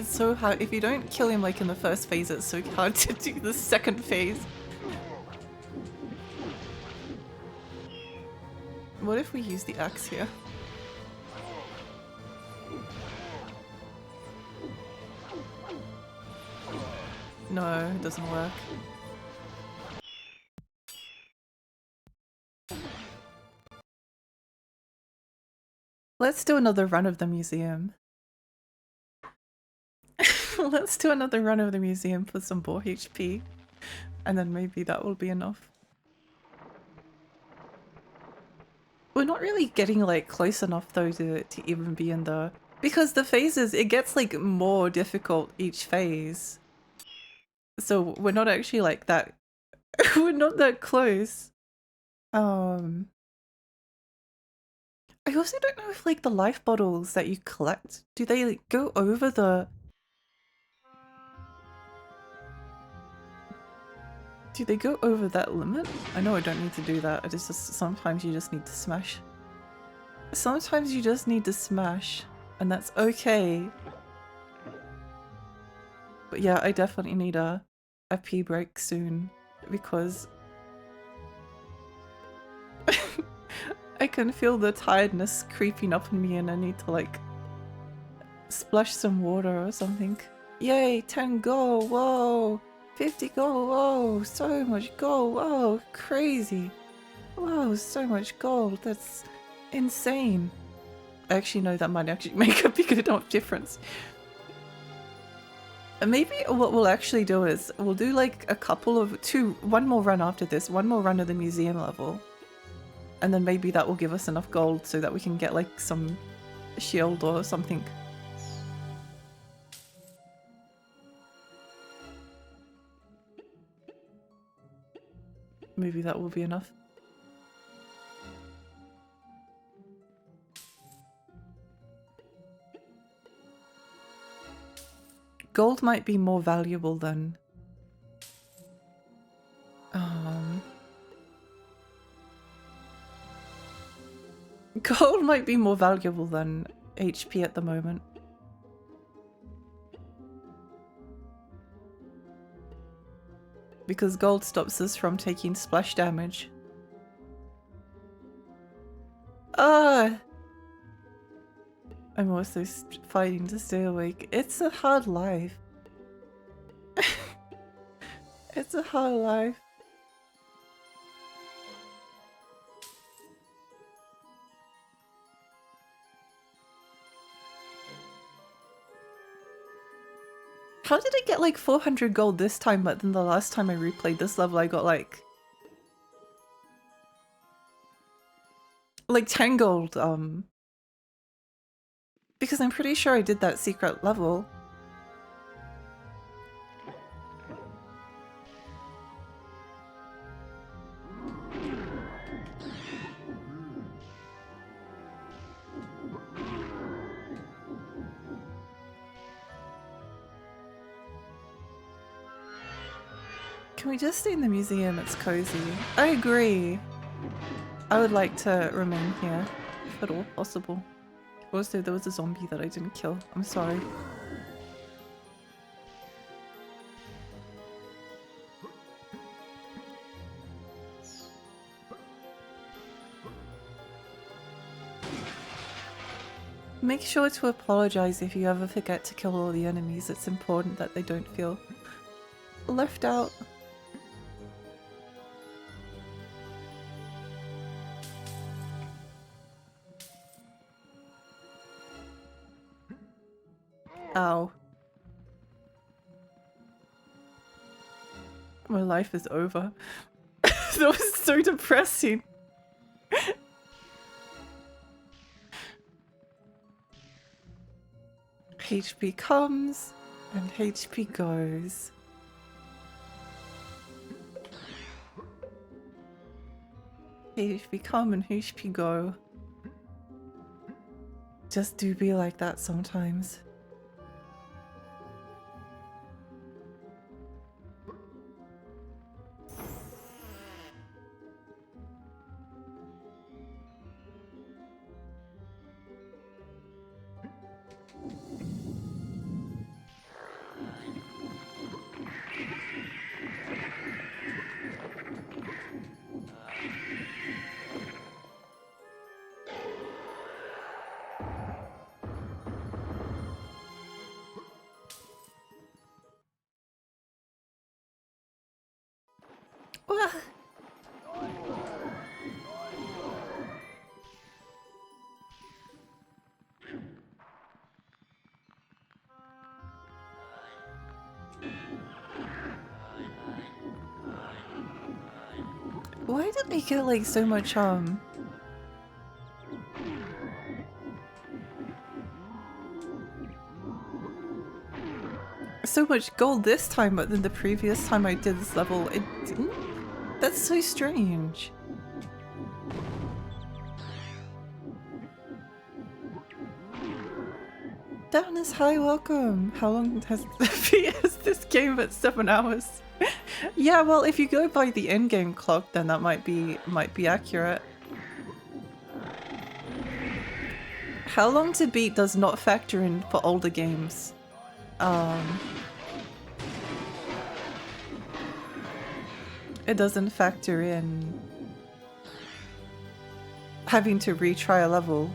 It's so hard. If you don't kill him like in the first phase, it's so hard to do the second phase. What if we use the axe here? No, it doesn't work. Let's do another run of the museum. Let's do another run of the museum for some more HP. And then maybe that will be enough. We're not really getting like close enough though to even be in the... Because the phases, it gets like more difficult each phase. So we're not actually like that... we're not that close. I also don't know if like the life bottles that you collect, do they like, go over the... Do they go over that limit? I know I don't need to do that, it's just sometimes you just need to smash. Sometimes you just need to smash, and that's okay. But yeah, I definitely need a pee break soon, because I can feel the tiredness creeping up on me and I need to like splash some water or something. Yay, 10 gold, whoa! 50 gold, whoa! So much gold, whoa! Crazy! Whoa, so much gold, that's insane. I actually know that might actually make a big enough difference. And maybe what we'll actually do is we'll do like a couple of one more run after this, one more run of the museum level. And then maybe that will give us enough gold so that we can get like some shield or something. Maybe that will be enough. Gold might be more valuable than... Gold might be more valuable than HP at the moment. Because gold stops us from taking splash damage. Ah! I'm also fighting to stay awake. It's a hard life. It's a hard life. How did I get like 400 gold this time, but then the last time I replayed this level I got like 10 gold, because I'm pretty sure I did that secret level. Can we just stay in the museum? It's cozy. I agree. I would like to remain here, if at all possible. Also, there was a zombie that I didn't kill. I'm sorry. Make sure to apologize if you ever forget to kill all the enemies. It's important that they don't feel left out. Ow. My life is over. That was so depressing. HP comes and HP goes. HP come and HP go. Just do be like that sometimes. Well, why did they get like so much so much gold this time, but then the previous time I did this level it didn't? That's so strange. Downers, hi, welcome. How long has this game? At 7 hours. Yeah, well, if you go by the in-game clock, then that might be accurate. How long to beat does not factor in for older games. It doesn't factor in having to retry a level.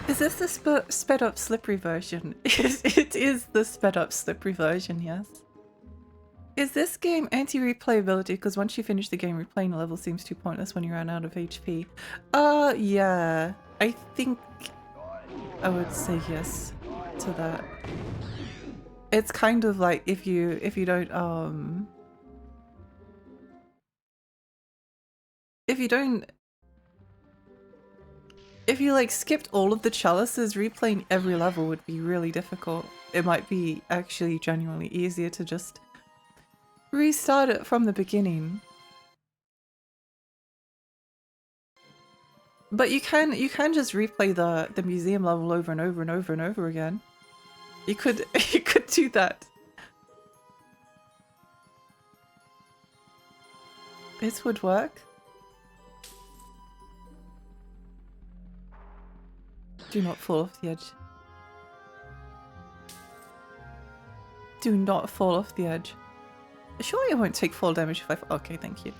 Is this the sped up slippery version? It is the sped up slippery version, yes. Is this game anti-replayability? Because once you finish the game, replaying a level seems too pointless when you run out of HP. Yeah. I think I would say yes to that. It's kind of like if you don't if you like skipped all of the chalices, replaying every level would be really difficult. It might be actually genuinely easier to just restart it from the beginning. But you can just replay the museum level over and over and over and over again. You could do that. This would work. Do not fall off the edge. Do not fall off the edge. Surely I won't take fall damage if I... Okay, thank you.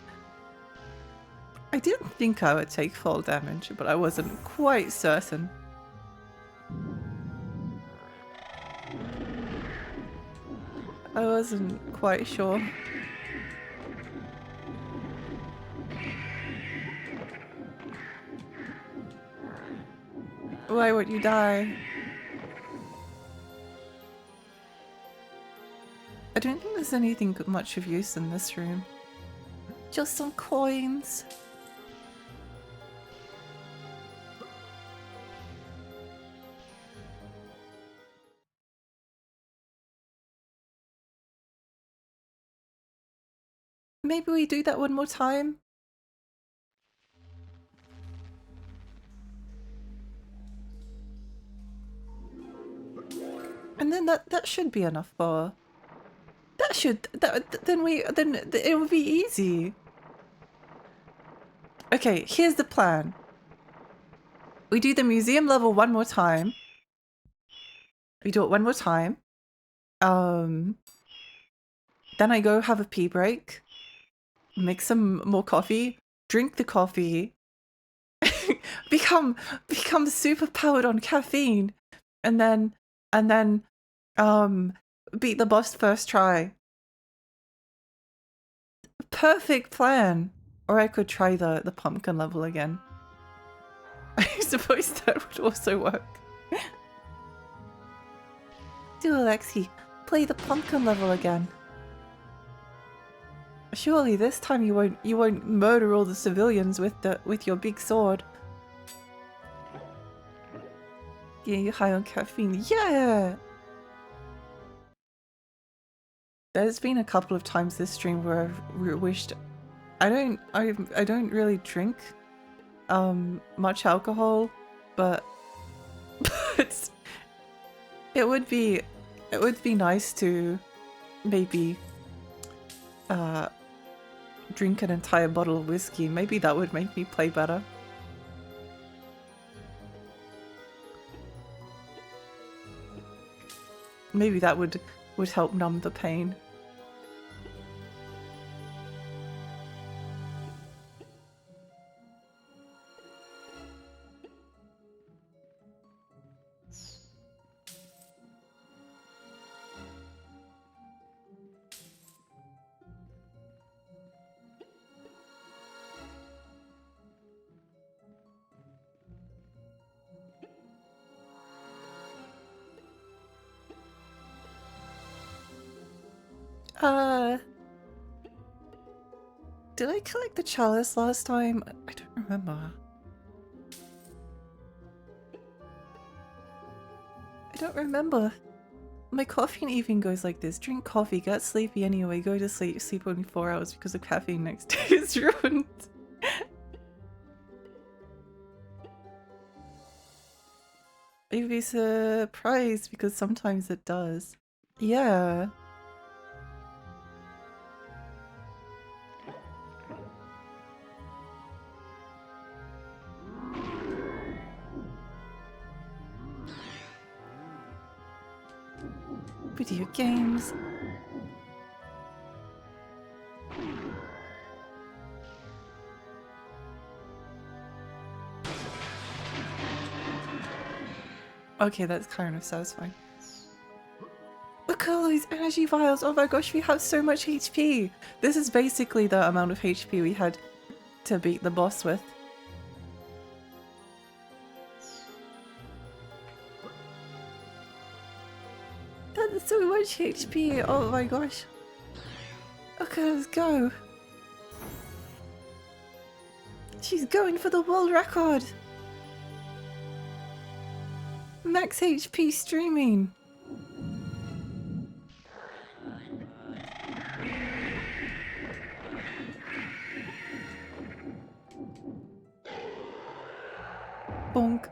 I didn't think I would take fall damage, but I wasn't quite certain. I wasn't quite sure. Why won't you die? I don't think there's anything much of use in this room. Just some coins. Maybe we do that one more time? And then that should be enough for... Then it would be easy. Okay, here's the plan. We do the museum level one more time. We do it one more time. Then I go have a pee break. Make some more coffee. Drink the coffee. become super powered on caffeine. And then beat the boss first try. Perfect plan. Or I could try the pumpkin level again. I suppose that would also work. Do Alexi, play the pumpkin level again. Surely this time you won't murder all the civilians with your big sword. Yeah, you're high on caffeine. Yeah. There's been a couple of times this stream where I've wished I don't really drink much alcohol, but it would be nice to maybe drink an entire bottle of whiskey. Maybe that would make me play better. Maybe that would help numb the pain. Did I collect the chalice last time? I don't remember. I don't remember. My caffeine even goes like this. Drink coffee, get sleepy anyway, go to sleep, sleep only 4 hours because the caffeine next day is ruined. You'd be surprised because sometimes it does. Yeah. Video games. Okay, that's kind of satisfying. Look at all these energy vials! Oh my gosh, we have so much HP! This is basically the amount of HP we had to beat the boss with. That's so much HP! Oh my gosh. Okay, let's go. She's going for the world record! Max HP streaming! Bonk.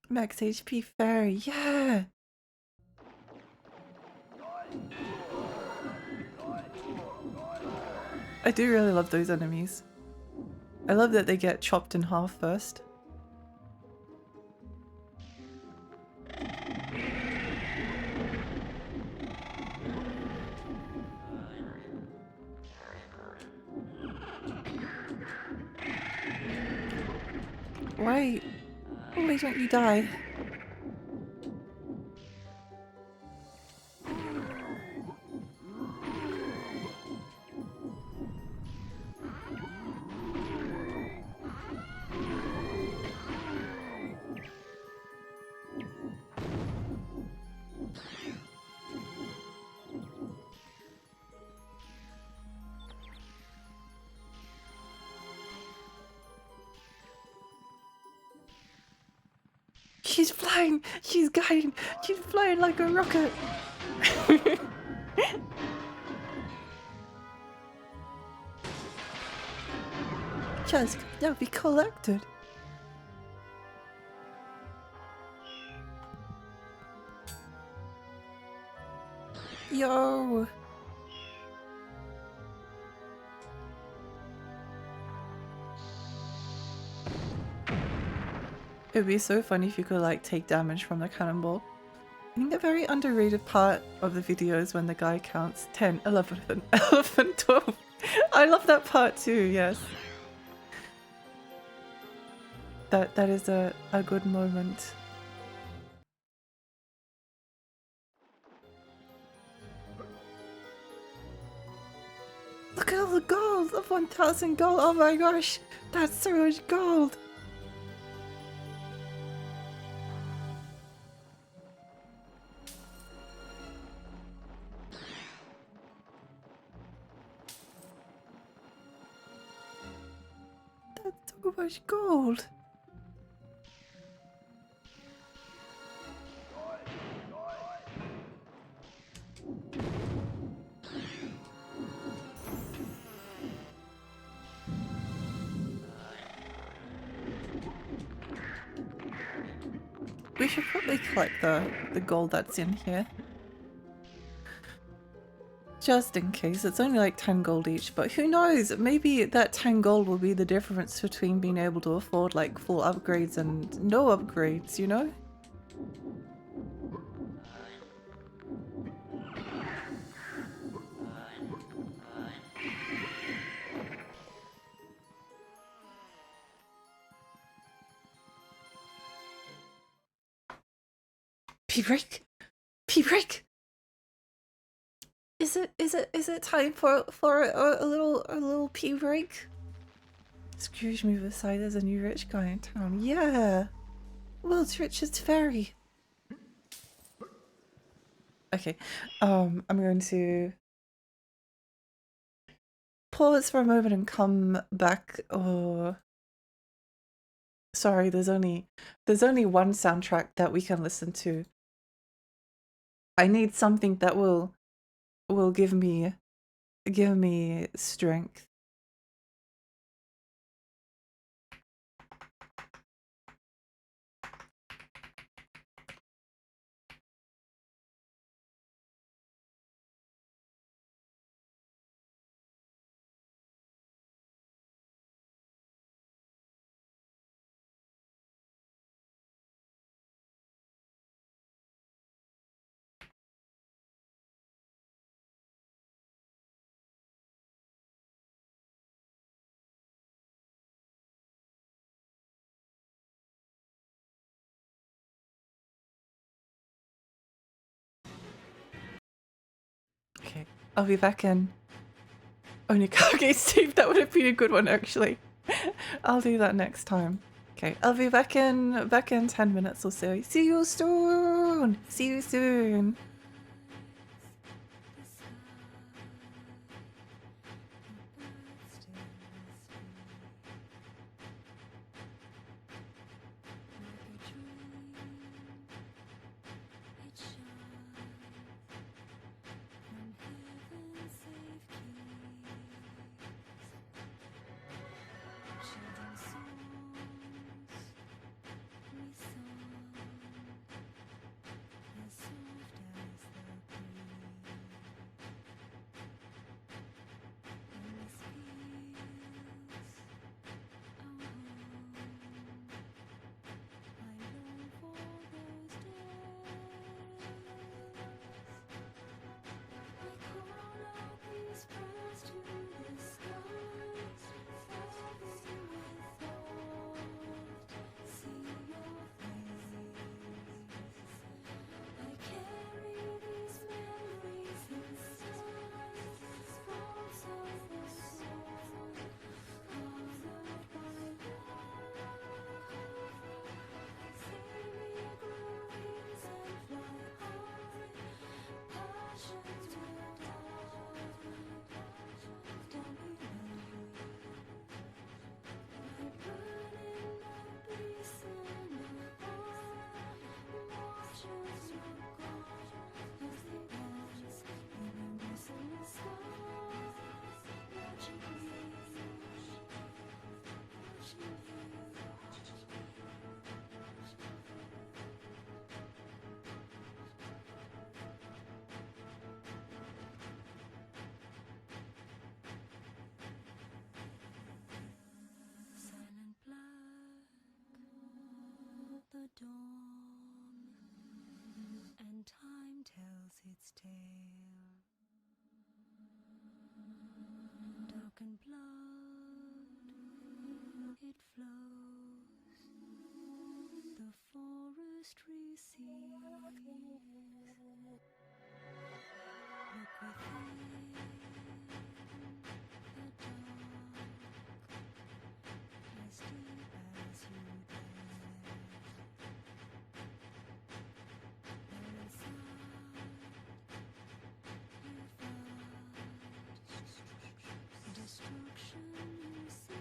Max HP fairy, yeah! I do really love those enemies. I love that they get chopped in half first. Why don't you die? She's flying! She's going! She's flying like a rocket! Just now be collected. Yo! It'd be so funny if you could like take damage from the cannonball. I think a very underrated part of the video is when the guy counts 10, 11, 12. I love that part too, yes. That is a good moment. Look at all the gold of 1,000 gold. Oh my gosh, that's so much gold. That's so much gold. We should probably collect the gold that's in here. Just in case, it's only like 10 gold each, but who knows? Maybe that 10 gold will be the difference between being able to afford like full upgrades and no upgrades, you know? P-break? P-break? Is it time for a little pee break? Scrooge moved aside. There's a new rich guy in town. Yeah, world's richest fairy. Okay, I'm going to pause for a moment and come back. Oh, sorry. There's only one soundtrack that we can listen to. I need something that will give me strength. Okay, I'll be back in. Onikage Steve, that would have been a good one actually. I'll do that next time. Okay, I'll be back in 10 minutes or so. See you soon! See you soon! The dawn, and time tells its tale. Dark and blood, it flows. The forest receives. Look within the dark, as deep as you dare. Destruction you see.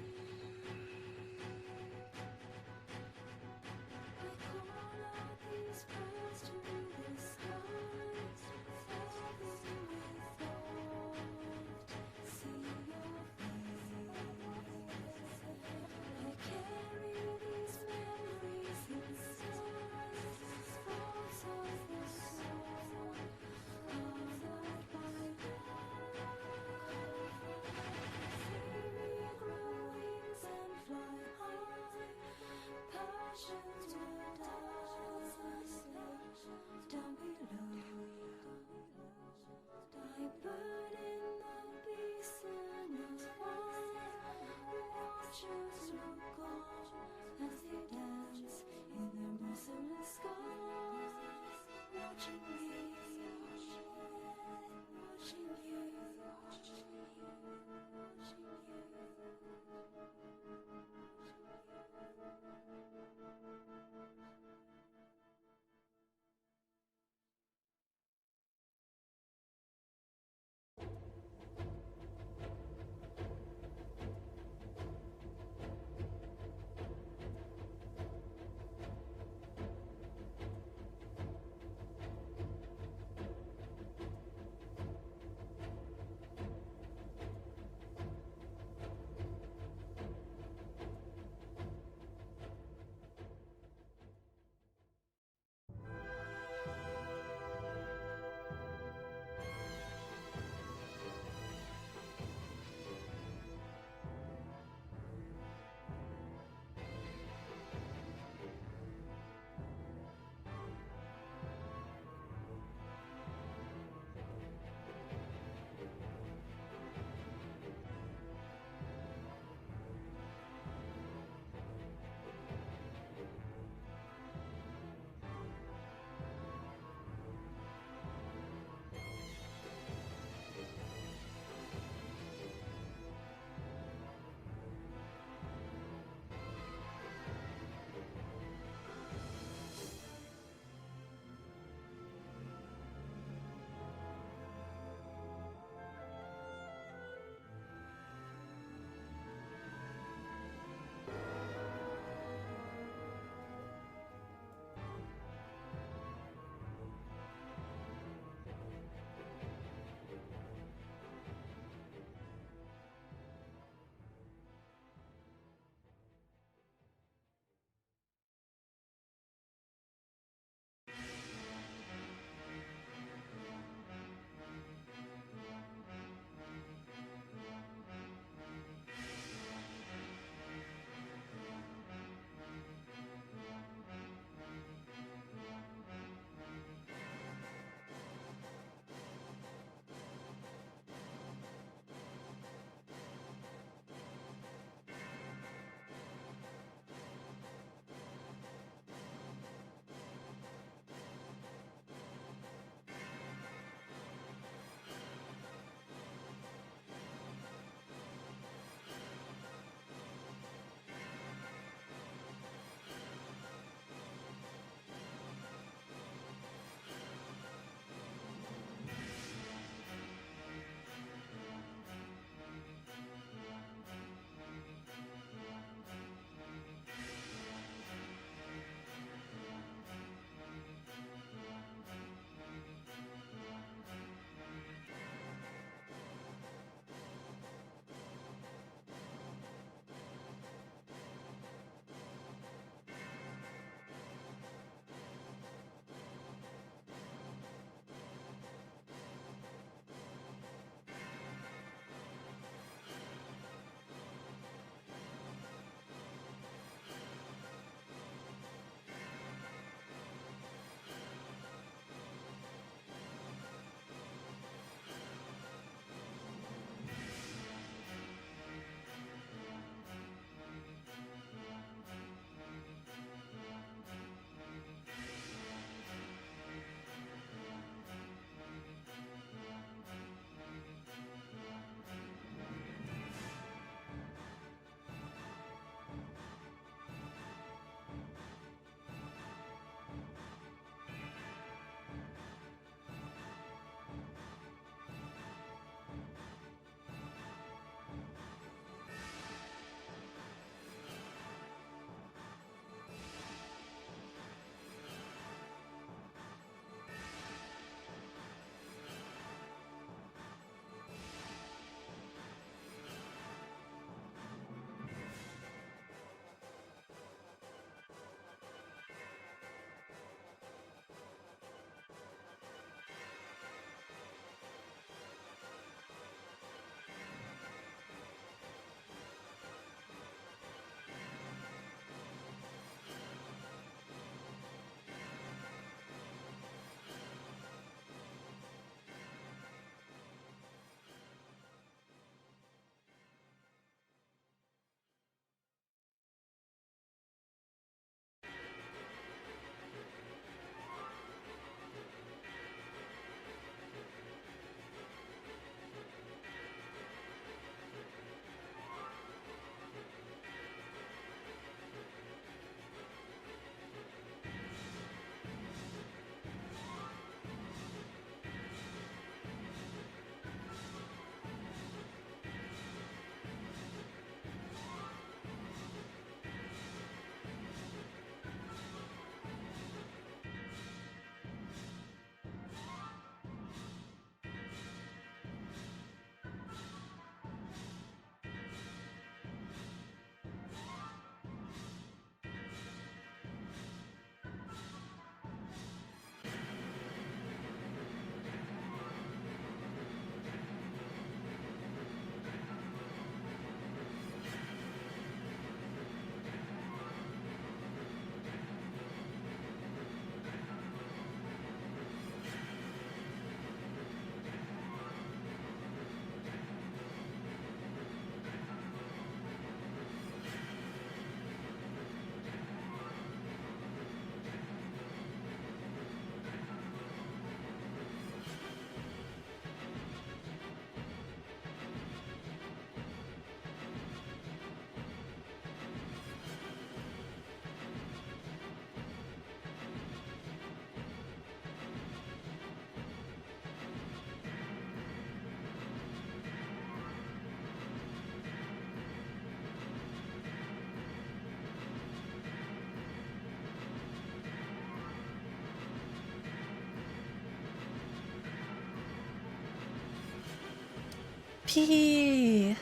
P.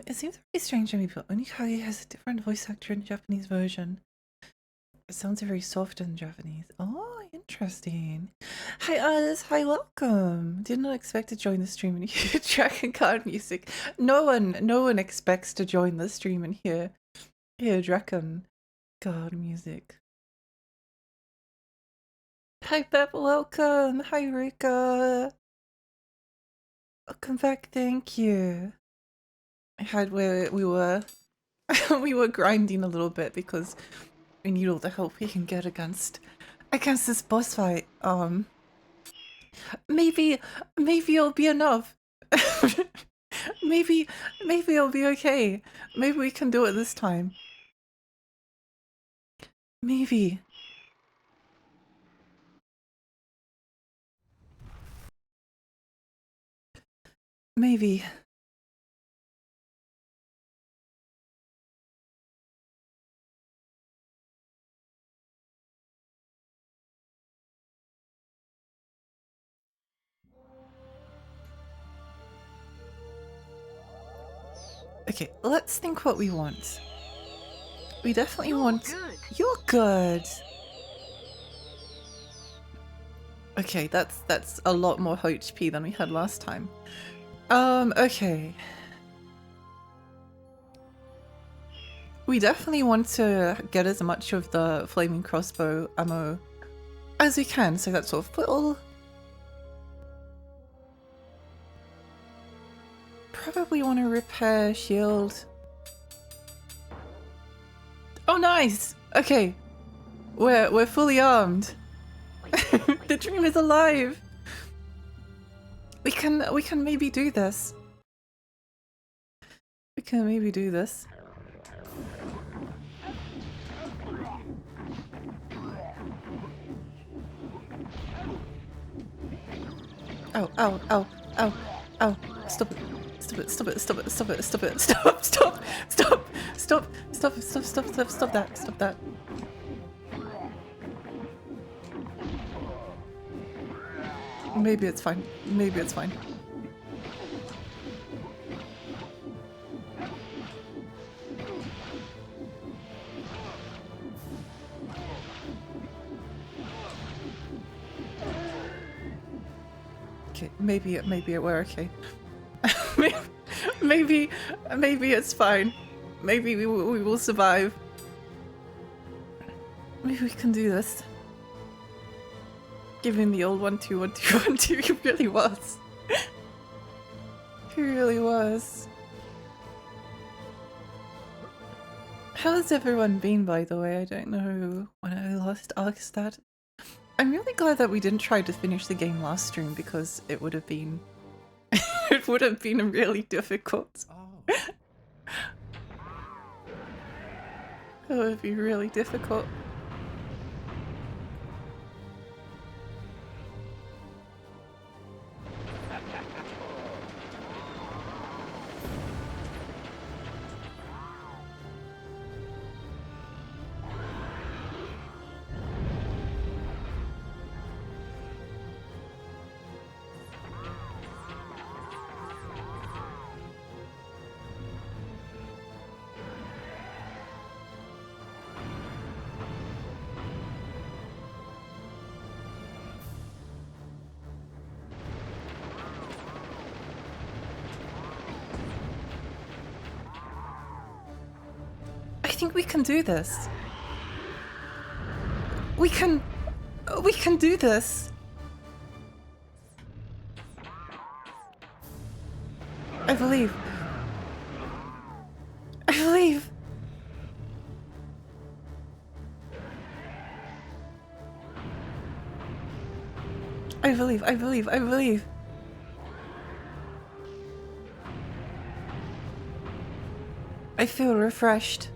It seems very strange to me, but Onikage has a different voice actor in the Japanese version. It sounds very soft in Japanese. Oh, interesting. Hi, Alice. Hi, welcome. Did not expect to join the stream and hear Dragon Card music. No one expects to join the stream and hear Dragon God music. Hi, Pep. Welcome. Hi, Rika. Welcome back. Thank you. I had where we were we were grinding a little bit because we need all the help we can get against this boss fight. Maybe it'll be enough. maybe it'll be okay. Maybe we can do it this time. Maybe. Maybe. Okay, let's think what we want. We definitely want... Good. You're good! Okay, that's a lot more HP than we had last time. Okay. We definitely want to get as much of the flaming crossbow ammo as we can, so that's sort of little... Probably want to repair shield. Oh, nice! Okay. We're fully armed. The dream is alive! We can maybe do this. We can maybe do this. Ow, ow, ow, ow, ow. Stop it. Stop it, stop it, stop it, stop it, stop it, stop, stop, stop, stop, stop, stop, stop, stop, stop that, stop that. Maybe it's fine. Maybe it's fine. Okay, maybe we're okay. maybe it's fine. Maybe we will survive. Maybe we can do this. Giving the old 1-2, 1-2, 1-2, he really was. He really was. How has everyone been, by the way? I don't know when I last asked that. I'm really glad that we didn't try to finish the game last stream because it would have been it would have been really difficult. Oh. It would be really difficult. I think we can do this. We can do this. I believe. I believe. I believe, I believe, I believe. I feel refreshed.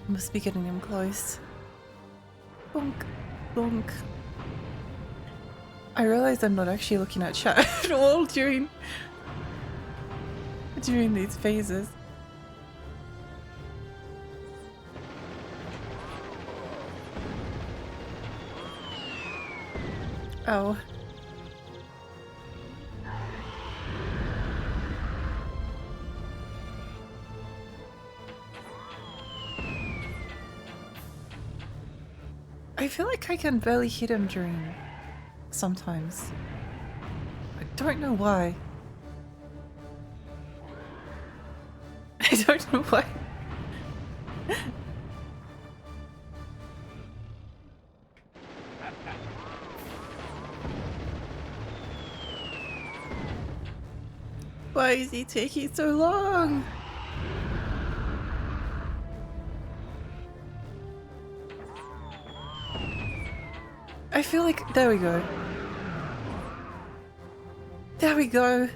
Must be getting him close. Bonk, bonk. I realize I'm not actually looking at chat at all during these phases. Oh. I feel like I can barely hit him during sometimes. I don't know why. I don't know why. Why is he taking so long? I feel like... There we go. There we go.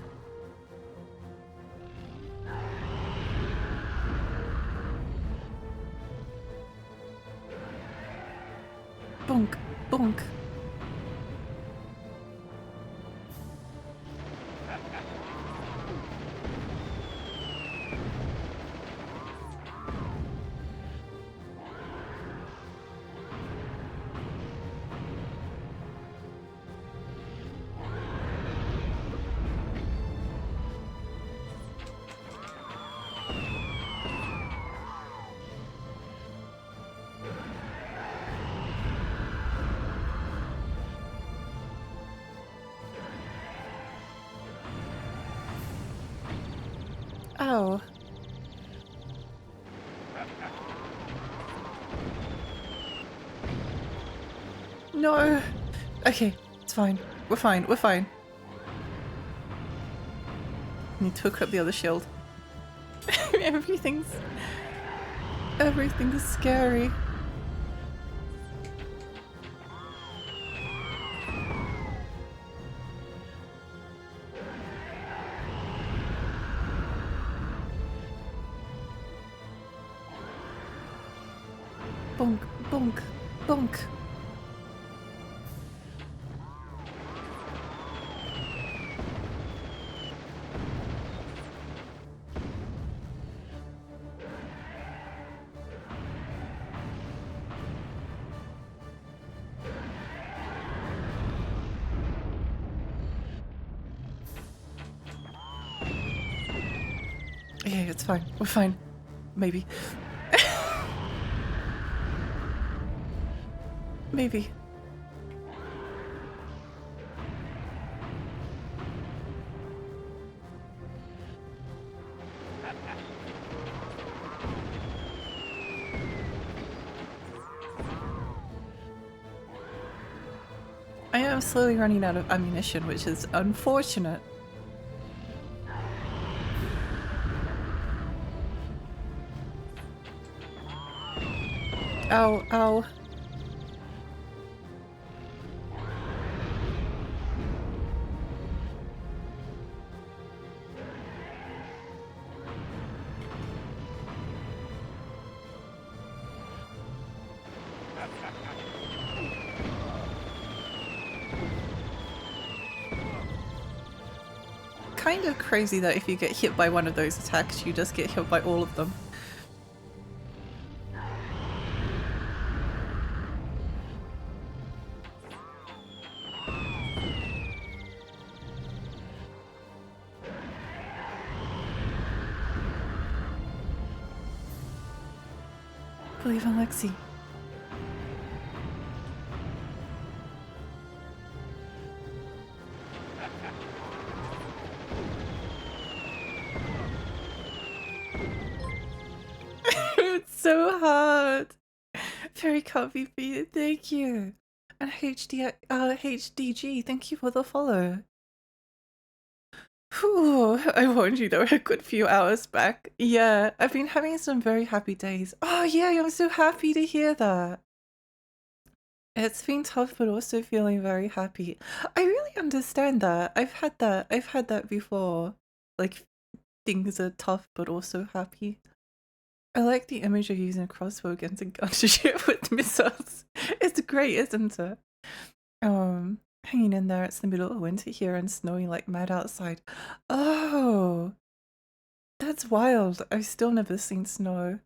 Bonk, bonk. Ow. No. Okay, it's fine. We're fine. We're fine. Need to hook up the other shield. Everything's scary. Bonk, bonk, bonk. Yeah, it's fine. We're fine. Maybe. Maybe. I am slowly running out of ammunition, which is unfortunate. Ow, ow. Kind of crazy that if you get hit by one of those attacks, you just get hit by all of them. Believe in Lexi. It's so hard. Very comfy for you, thank you. And HDG, thank you for the follow. Whew, I warned you there were a good few hours back. Yeah, I've been having some very happy days. Oh yeah, I'm so happy to hear that. It's been tough, but also feeling very happy. I really understand that. I've had that before. Like, things are tough, but also happy. I like the image of using a crossbow against a gunship with missiles. It's great, isn't it? Hanging in there, it's the middle of winter here and snowing like mad outside. Oh, that's wild. I've still never seen snow.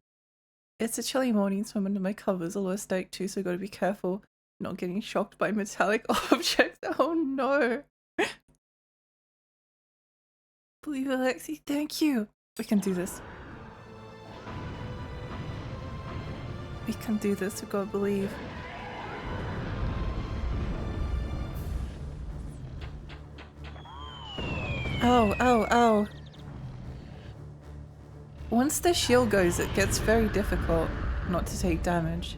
It's a chilly morning, so I'm under my covers, a low stake too, so I gotta be careful not getting shocked by metallic objects. Oh no. Believe it, Lexi. Thank you. We can do this. We can do this, we gotta believe. Ow, ow, ow. Once the shield goes, it gets very difficult not to take damage.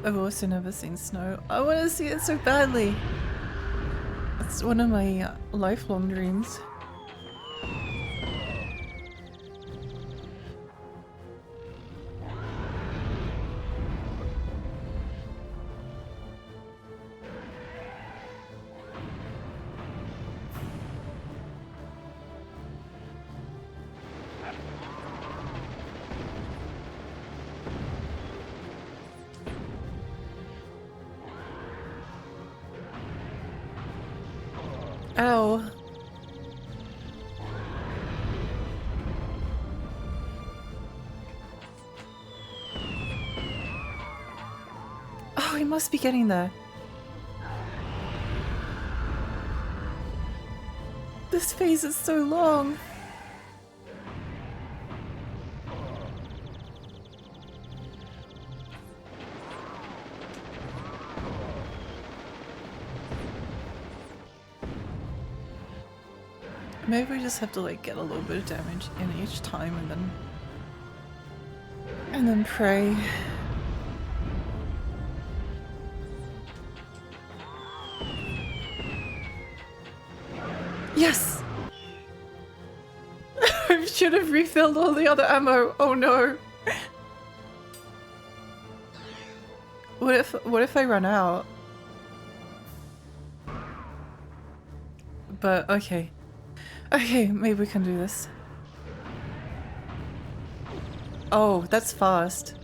I've also never seen snow. I want to see it so badly. It's one of my lifelong dreams. Ow. Oh, we must be getting there. This phase is so long. Maybe we just have to like get a little bit of damage in each time and then pray. Yes! I should have refilled all the other ammo. Oh no. What if I run out? But okay. Okay, maybe we can do this. Oh, that's fast.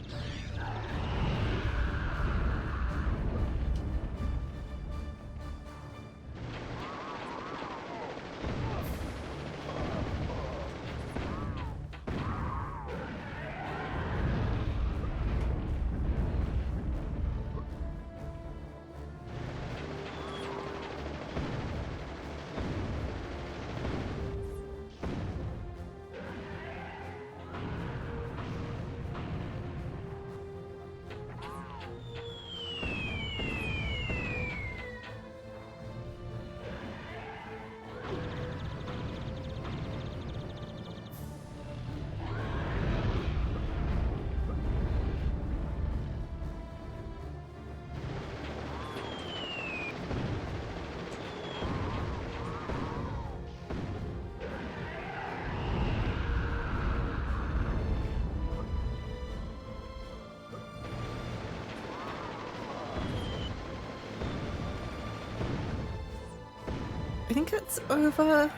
I think it's over.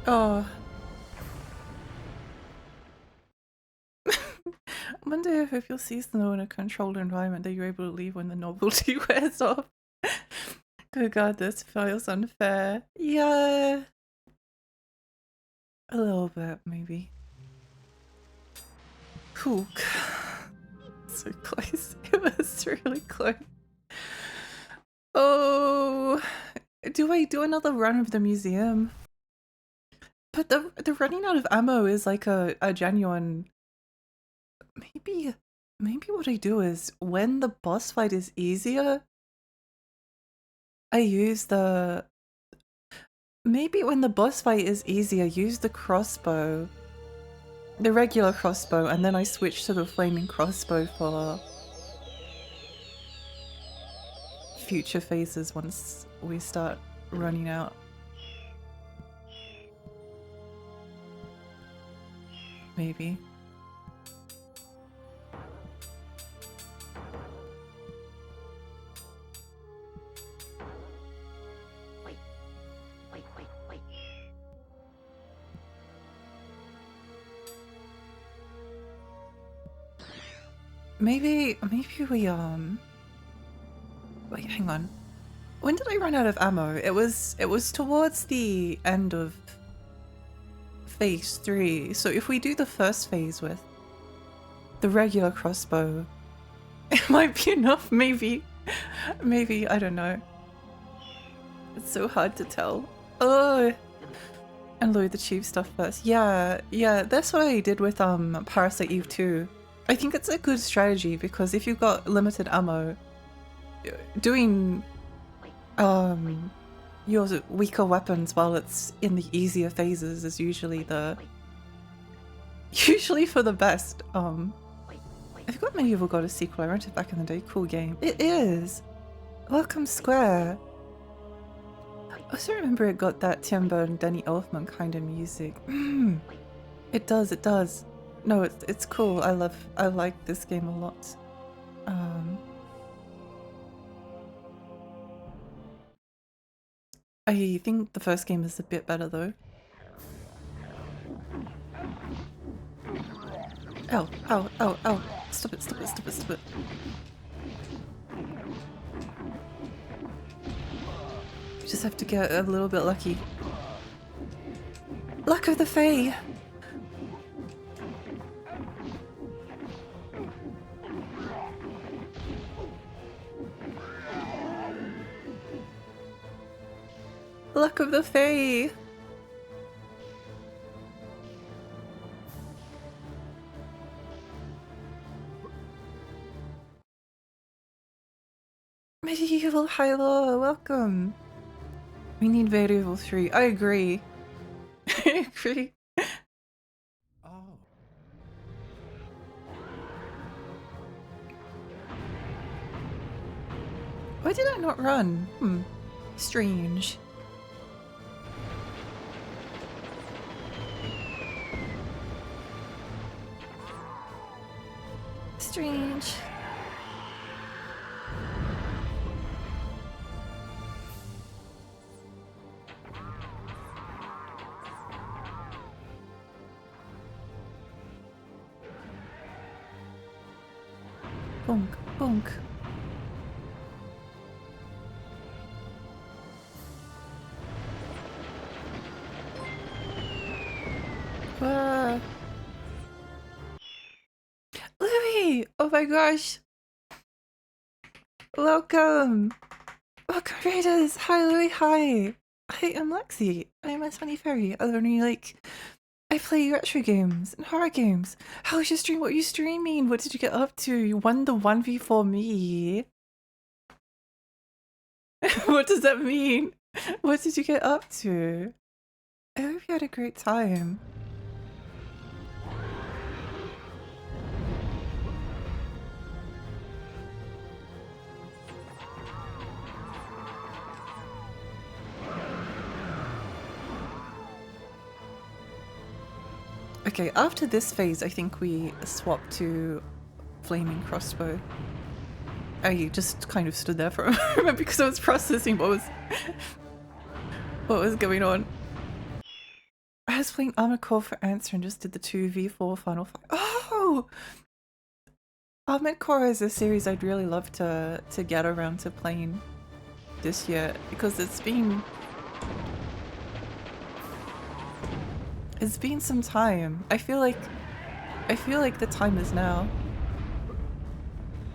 Oh. One day I hope you'll see snow in a controlled environment that you're able to leave when the novelty wears off. Oh god, this feels unfair. Yeah. A little bit, maybe. Whew. So close. It was really close. Oh. Do I do another run of the museum? But the running out of ammo is like a genuine... Maybe what I do is when the boss fight is easier, I use the... Maybe when the boss fight is easier, use the crossbow. The regular crossbow, and then I switch to the flaming crossbow for future phases once we start running out. Maybe. Maybe we, wait, hang on. When did I run out of ammo? It was towards the end of phase 3. So if we do the first phase with the regular crossbow, it might be enough, maybe. Maybe, I don't know. It's so hard to tell. Oh! And load the cheap stuff first. Yeah, that's what I did with Parasite Eve 2. I think it's a good strategy because if you've got limited ammo, doing your weaker weapons while it's in the easier phases is usually for the best. I've got Medieval got a sequel. I rented back in the day. Cool game. It is. Welcome Square. I also remember it got that Tim Burton, Danny Elfman kind of music. It does. It does. No, it's cool. I like this game a lot. I think the first game is a bit better though. Ow, ow, ow, ow. Stop it, stop it, stop it, stop it. You just have to get a little bit lucky. Luck of the Fae! Luck of the Fae! Medieval Hilo, welcome! We need Medieval 3. I agree. I agree. Oh. Why did I not run? Strange. Strange. Bonk, bonk. Louis! Oh my gosh! Welcome! Welcome, Raiders! Hi, Louis, hi! I am Lexi. I am a funny fairy. I play retro games and horror games. How was your stream? What are you streaming? What did you get up to? You won the 1v4 me. What does that mean? What did you get up to? I hope you had a great time. Okay, after this phase, I think we swap to flaming crossbow. I just kind of stood there for a moment because I was processing what was going on. I was playing Armored Core for Answer and just did the 2v4 final fight. Oh! Armored Core is a series I'd really love to get around to playing this year because it's been some time. I feel like the time is now.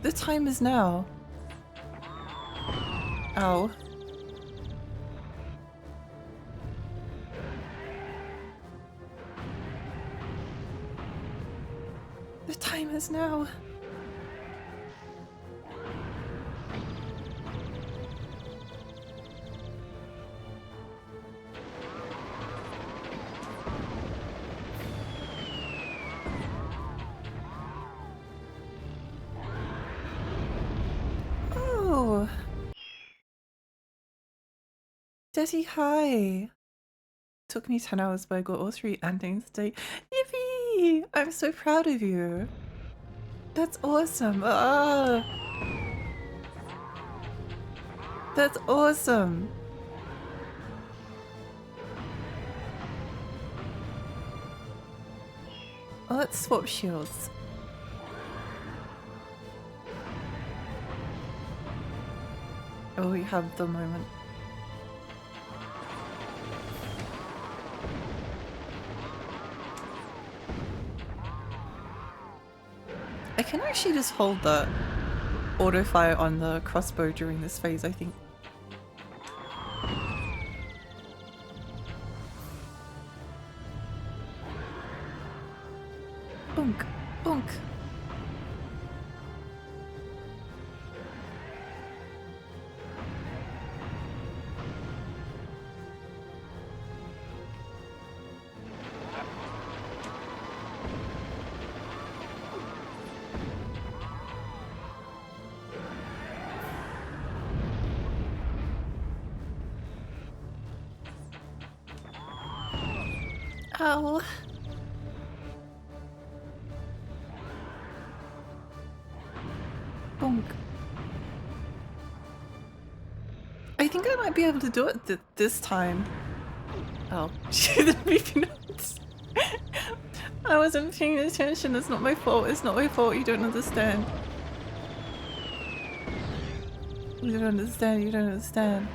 The time is now. Ow. The time is now. Desi, hi. Took me 10 hours, but I got all 3 endings today. Yippee! I'm so proud of you. That's awesome. Ah, that's awesome. Oh, let's swap shields. Oh, we have the moment. I can actually just hold the auto fire on the crossbow during this phase, I think. Bunk, bunk. Ow. Bonk. I think I might be able to do it this time. Oh, shit, the beeping notes. I wasn't paying attention. It's not my fault. It's not my fault. You don't understand. You don't understand. You don't understand.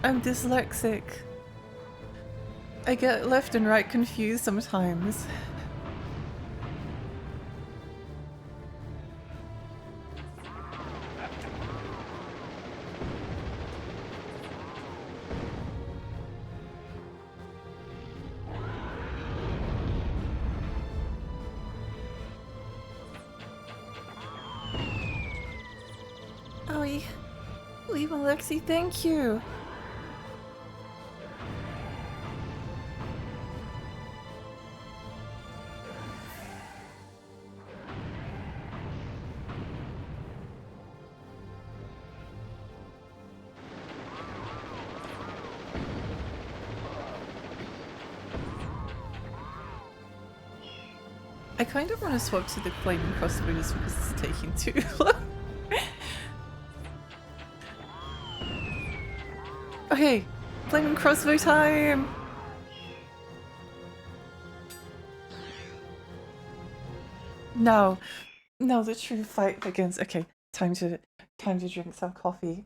I'm dyslexic. I get left and right confused sometimes. Owie. Leave Alexi, thank you. I kind of want to swap to the flaming crossbow just because it's taking too long. Okay, flaming crossbow time! Now the true fight begins. Okay, time to drink some coffee.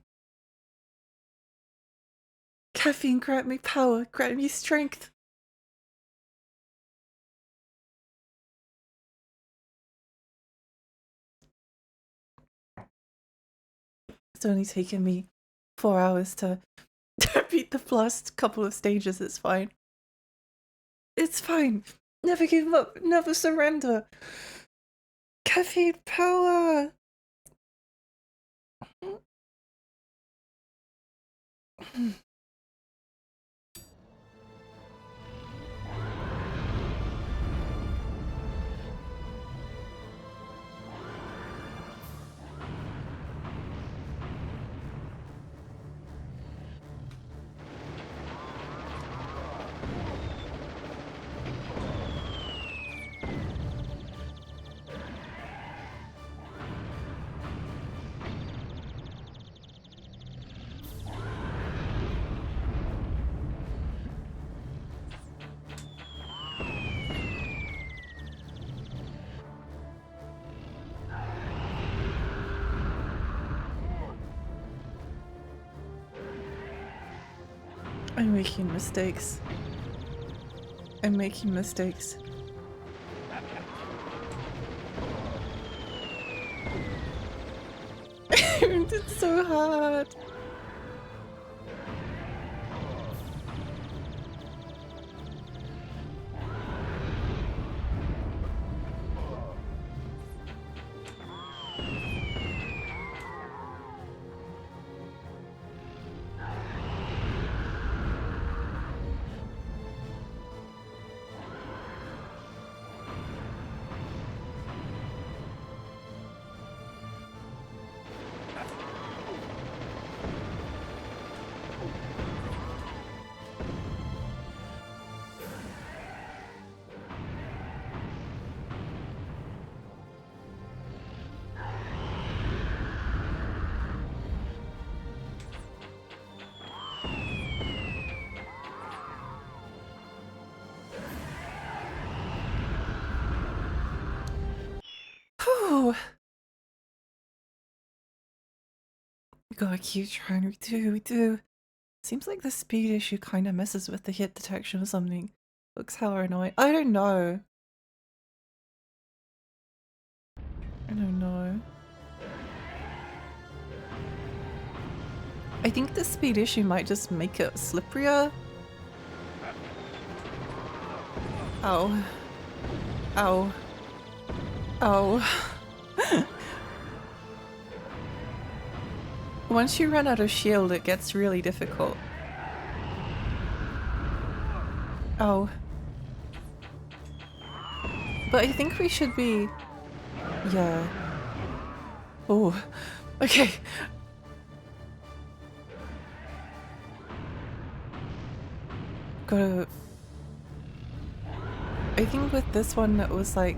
Caffeine, grant me power, grant me strength. It's only taken me 4 hours to beat the last couple of stages. It's fine. It's fine. Never give up. Never surrender. Caffeine power. I'm making mistakes. I'm making mistakes. It's so hard. Gotta keep trying. We do. Seems like the speed issue kind of messes with the hit detection or something. Looks hella annoying. I don't know. I don't know. I think the speed issue might just make it slipperier. Ow. Ow. Ow. Once you run out of shield, it gets really difficult. Oh. But I think we should be... Yeah. Oh. Okay. Gotta... I think with this one it was like...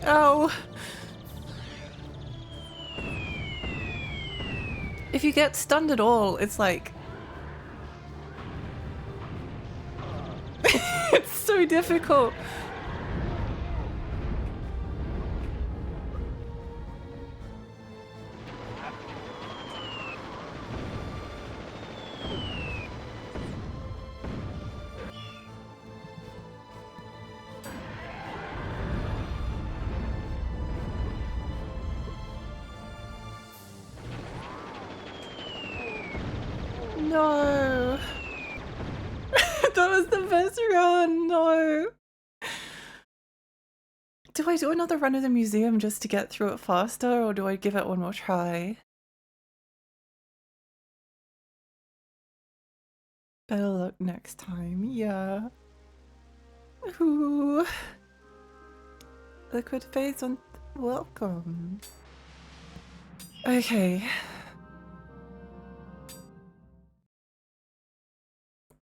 Ow! If you get stunned at all, it's like... It's so difficult. No. That was the best run. No. Do I do another run of the museum just to get through it faster, or do I give it one more try? Better luck next time, yeah. Ooh. Liquid phase on. Welcome. Okay.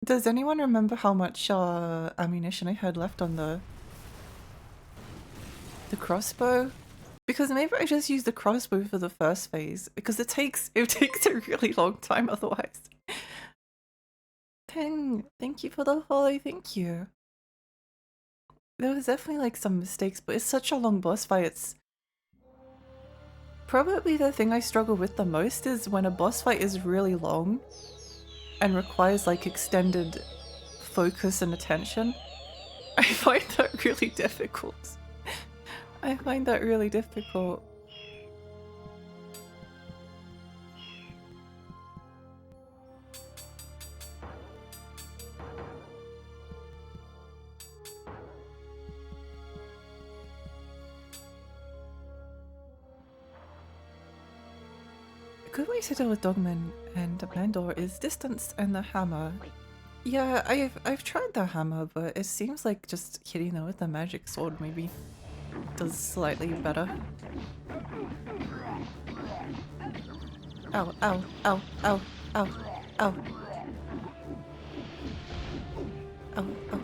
Does anyone remember how much ammunition I had left on the crossbow? Because maybe I just use the crossbow for the first phase, because it takes a really long time otherwise. Peng, thank you for the follow, thank you. There was definitely like some mistakes, but it's such a long boss fight. It's probably the thing I struggle with the most is when a boss fight is really long and requires like extended focus and attention. I find that really difficult. I find that really difficult. A good way to deal with Dogman and Bandor is distance and the hammer. Yeah, I've tried the hammer, but it seems like just hitting them with the magic sword maybe does slightly better. Ow, ow, ow, ow, ow, ow. Ow, ow.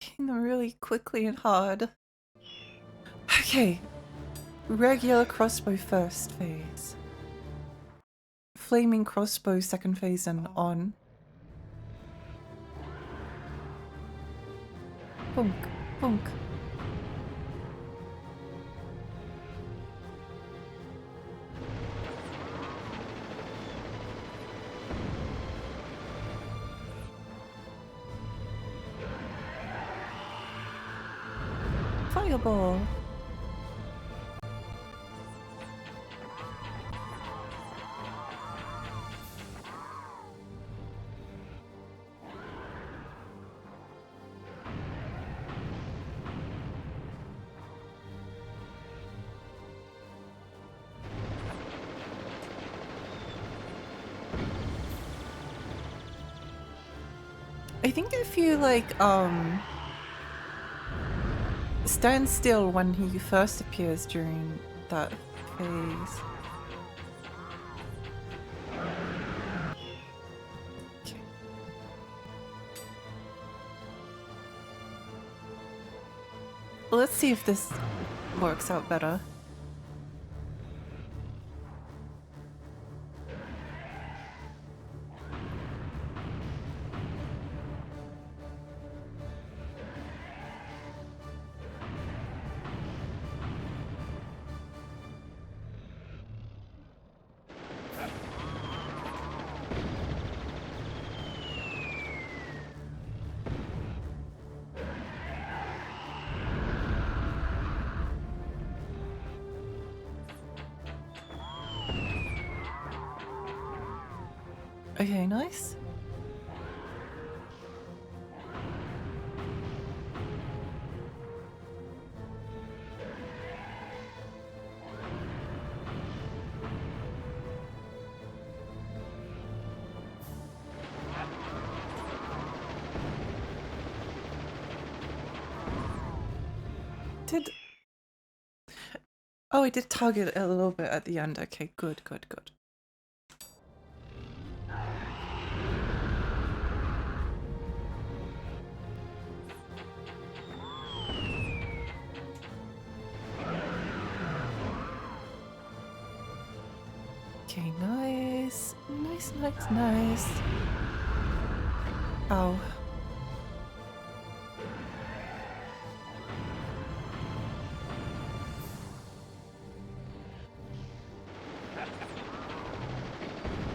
Hitting them really quickly and hard. Okay. Regular crossbow first phase. Flaming crossbow second phase and on. Bonk, bonk. Fireball. I think if you like stand still when he first appears during that phase. Okay. Let's see if this works out better. Okay, nice. Did... Oh, it did target a little bit at the end. Okay, good, good, good. Okay, nice. Nice, nice, nice. Oh.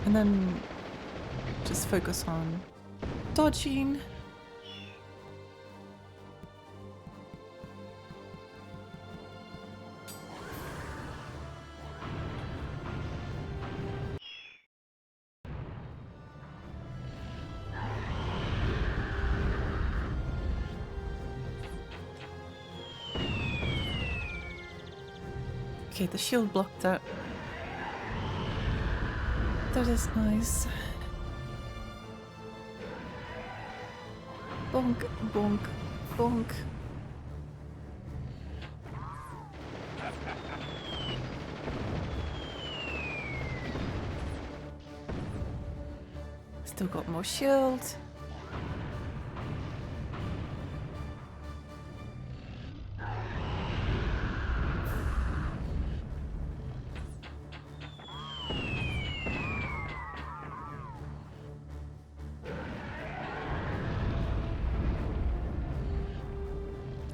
And then just focus on dodging. Okay, the shield blocked that. That is nice. Bonk, bonk, bonk. Still got more shield.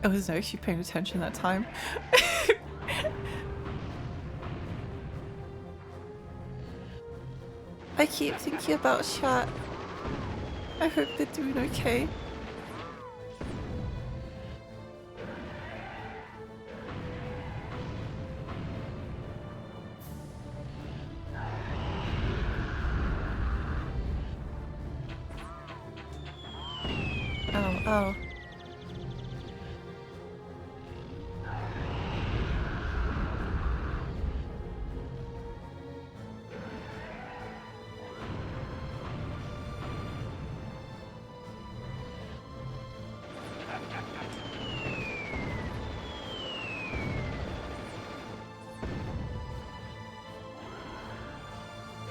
I was actually paying attention that time. I keep thinking about chat. I hope they're doing okay. Oh, oh.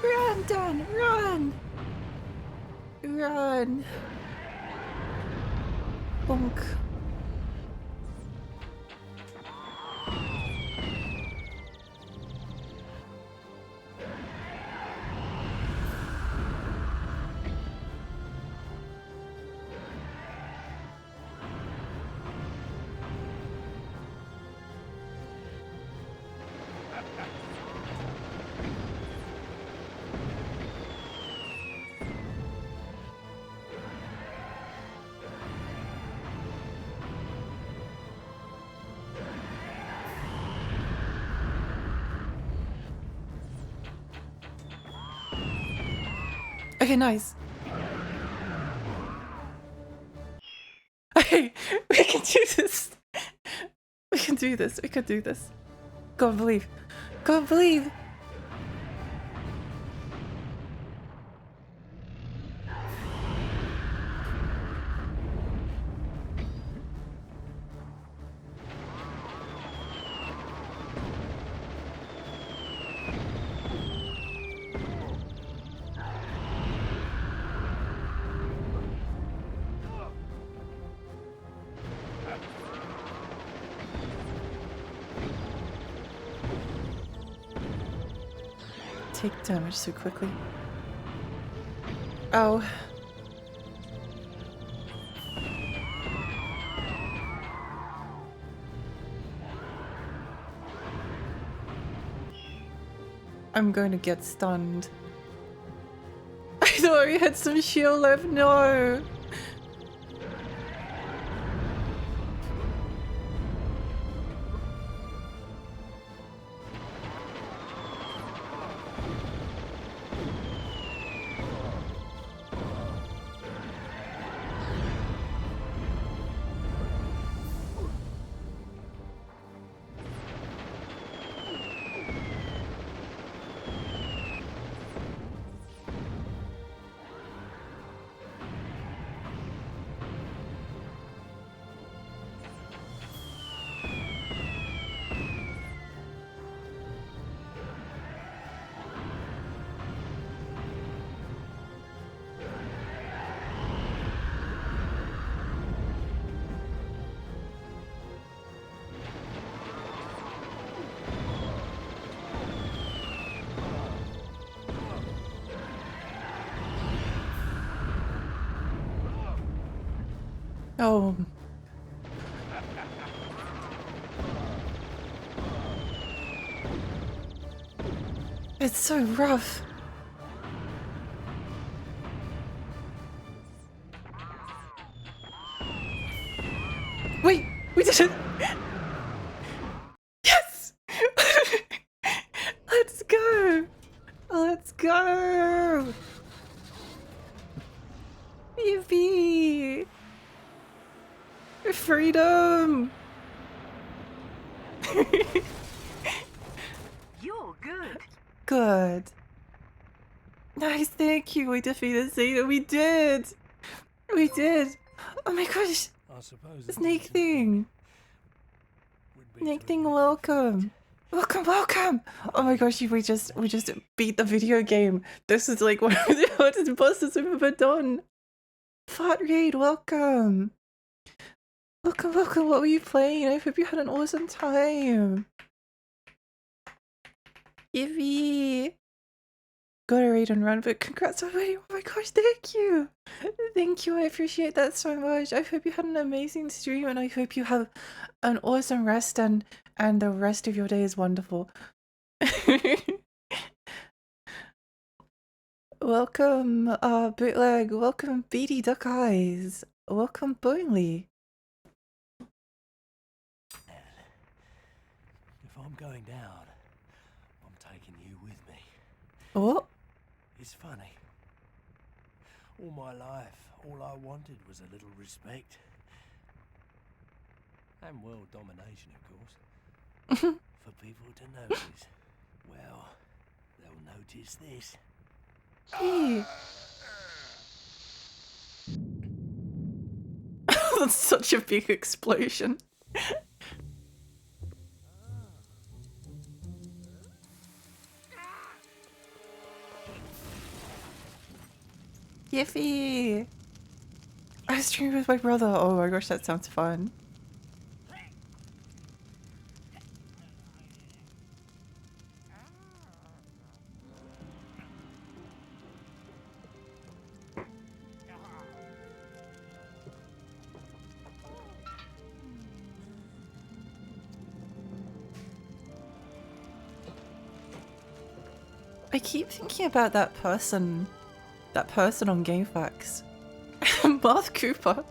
Run, Dan, run! Run! Bonk. Okay, nice. Okay, we can do this. We can do this. We can do this. Go on, believe. Go on, believe. take damage so quickly? Oh. I'm going to get stunned. I thought we had some shield left. No. Oh. It's so rough. Wait, we did it! Yes! Let's go! Let's go! Yippee! Freedom! You're good. Good. Nice, thank you. We defeated Zeta. We did! We did! Oh my gosh! I suppose the Snake decent thing! would be Snake to thing, admit welcome! Welcome, welcome! Oh my gosh, we just beat the video game. This is like one of the hardest bosses we've ever done. Fart Raid, welcome! Welcome, welcome, what were you playing? I hope you had an awesome time. Ivy! Got a raid and run, but congrats already. Oh my gosh, thank you! Thank you, I appreciate that so much. I hope you had an amazing stream and I hope you have an awesome rest and the rest of your day is wonderful. Welcome, Bootleg. Welcome, Beady Duck Eyes. Welcome, Bonely. if I'm going down, I'm taking you with me. Oh, It's funny. All my life, all I wanted was a little respect. And world domination, of course. For people to notice. Well, they'll notice this. hey. That's such a big explosion. Yiffy! I streamed with my brother. Oh my gosh, that sounds fun. I keep thinking about that person on GameFAQs. Marth Cooper.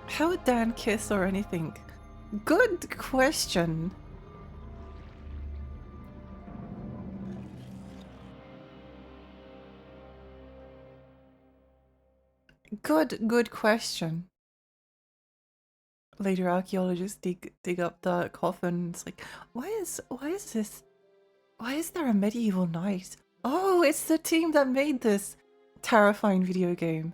How would Dan kiss or anything? Good question. Good question. Later archaeologists dig up the coffin. It's like, why is there a medieval knight? Oh, it's the team that made this terrifying video game.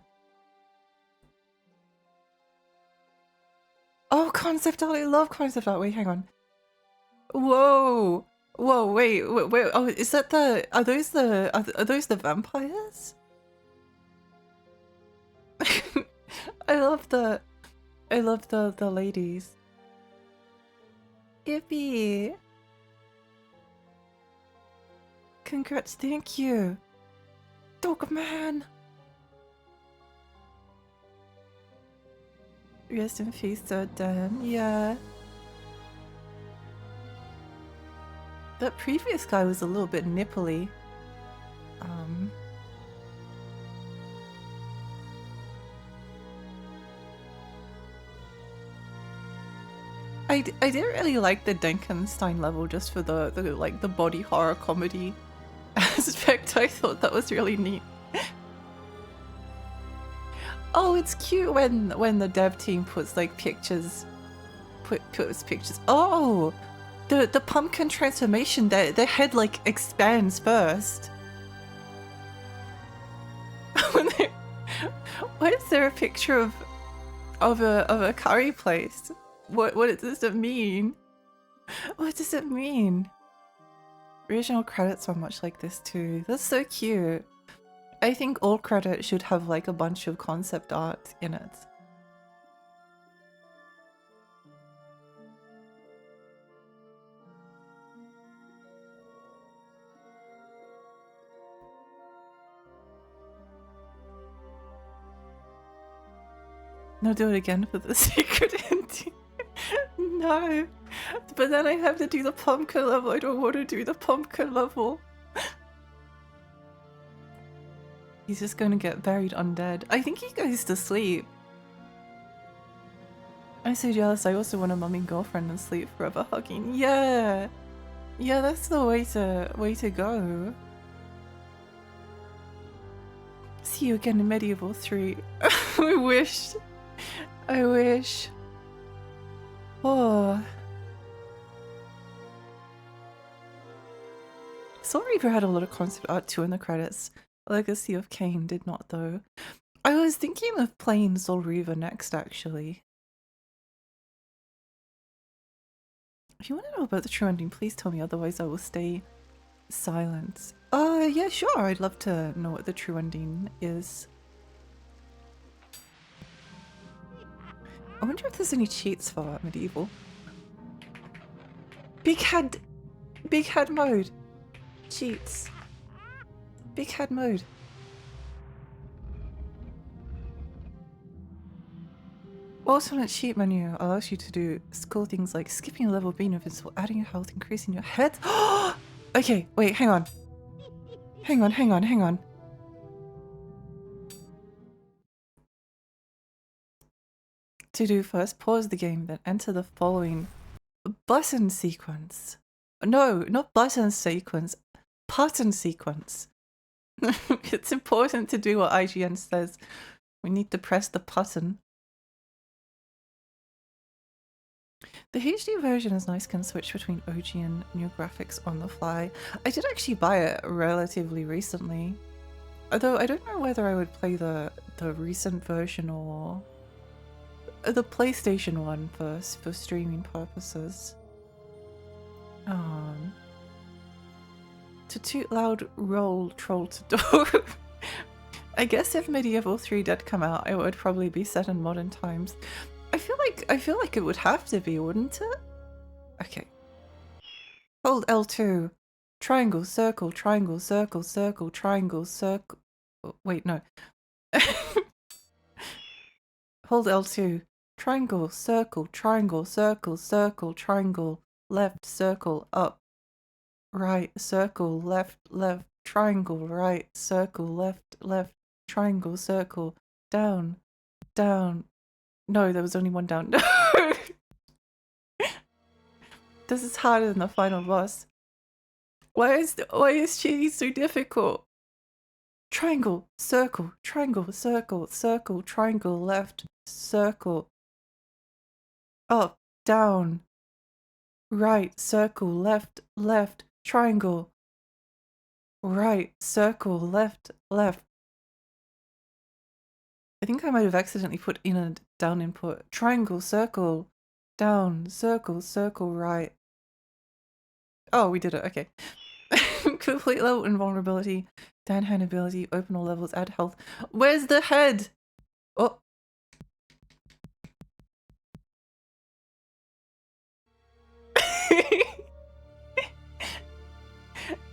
Oh, concept art! I love concept art. Wait, hang on. Whoa, whoa, wait. Oh, is that the? Are those the vampires? I love the ladies. Yippee! Congrats, thank you. Dog man. Rest in peace, Dan. Yeah. That previous guy was a little bit nipply. I didn't really like the Denkenstein level just for the like the body horror comedy aspect. I thought that was really neat. Oh, it's cute when the dev team puts like pictures, puts pictures. Oh, the pumpkin transformation. Their head like expands first. Why is there a picture of a curry place? What does it mean? What does it mean? Original credits are much like this too. That's so cute. I think all credits should have like a bunch of concept art in it. No, do it again for the secret ending. No, but then I have to do the pumpkin level. I don't want to do the pumpkin level. He's just gonna get buried undead. I think he goes to sleep. I'm so jealous. I also want a mummy girlfriend and sleep forever hugging. Yeah, yeah, that's the way to go. See you again in Medieval 3. I wish. I wish. Oh. Soul Reaver had a lot of concept art too in the credits. Legacy of Kain did not though. I was thinking of playing Soul Reaver next actually. If you want to know about the true ending, please tell me, otherwise I will stay silent. Yeah, sure, I'd love to know what the true ending is. I wonder if there's any cheats for Medieval. Big head mode. Cheats. Big head mode. Ultimate cheat menu allows you to do cool things like skipping a level, being invincible, adding your health, increasing your head. Okay, wait, hang on. Hang on. To do first, pause the game, then enter the following button sequence. No, not button sequence. Button sequence. It's important to do what IGN says. We need to press the button. The HD version is nice, can switch between OG and new graphics on the fly. I did actually buy it relatively recently. Although I don't know whether I would play the recent version or the PlayStation one first for streaming purposes. To toot loud roll troll to door. I guess if Medieval 3 did come out, it would probably be set in modern times. I feel like it would have to be, wouldn't it? Okay. Hold L2. Triangle, circle, triangle, circle, circle, triangle, circle. Wait, no. Hold L2. Triangle, circle, triangle, circle, circle, triangle, left, circle, up, right, circle, left, left, triangle, right, circle, left, left, triangle, circle, down, down. No, there was only one down. No! This is harder than the final boss. Why is cheating so difficult? Triangle, circle, circle, circle, triangle, left, circle, up, down, right, circle, left, left, triangle, right, circle, left, left. I think I might have accidentally put in a down input. Triangle, circle, down, circle, circle, right. Oh, we did it, okay. Complete level invulnerability, down hand ability, open all levels, add health. Where's the head? Oh.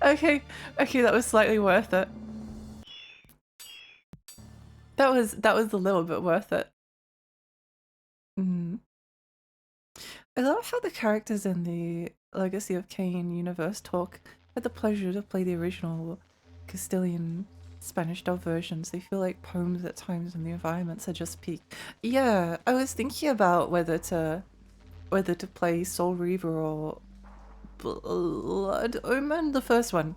Okay, that was slightly worth it. That was a little bit worth it. I love how the characters in the Legacy of Kain universe talk. I had the pleasure to play the original Castilian Spanish dub versions. They feel like poems at times and the environments are just peak. Yeah, I was thinking about whether to play Soul Reaver or Blood Omen, the first one.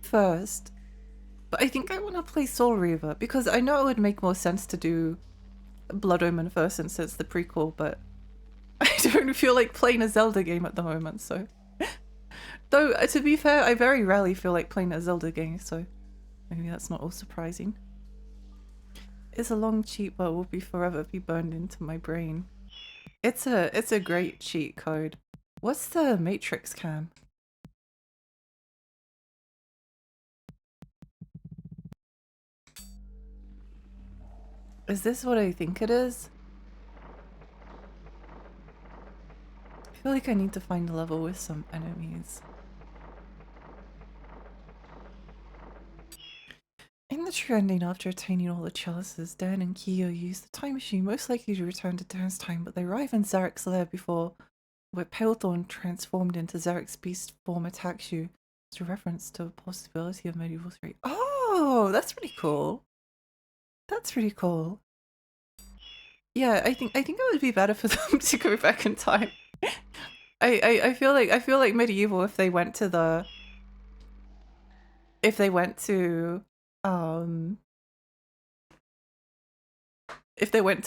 First. But I think I want to play Soul Reaver because I know it would make more sense to do Blood Omen first since it's the prequel, but I don't feel like playing a Zelda game at the moment, so. Though, to be fair, I very rarely feel like playing a Zelda game, so maybe that's not all surprising. It's a long cheat but will be forever be burned into my brain. It's a great cheat code. What's the Matrix cam? Is this what I think it is? I feel like I need to find a level with some enemies. In the true ending, after attaining all the chalices, Dan and Kyo use the time machine, most likely to return to Dan's time, but they arrive in Zarek's lair before where Palethorn, transformed into Zarek's beast form, attacks you. It's a reference to a possibility of Medieval 3. Oh, that's pretty cool. That's pretty cool. Yeah, I think it would be better for them to go back in time. I feel like Medieval, if they went to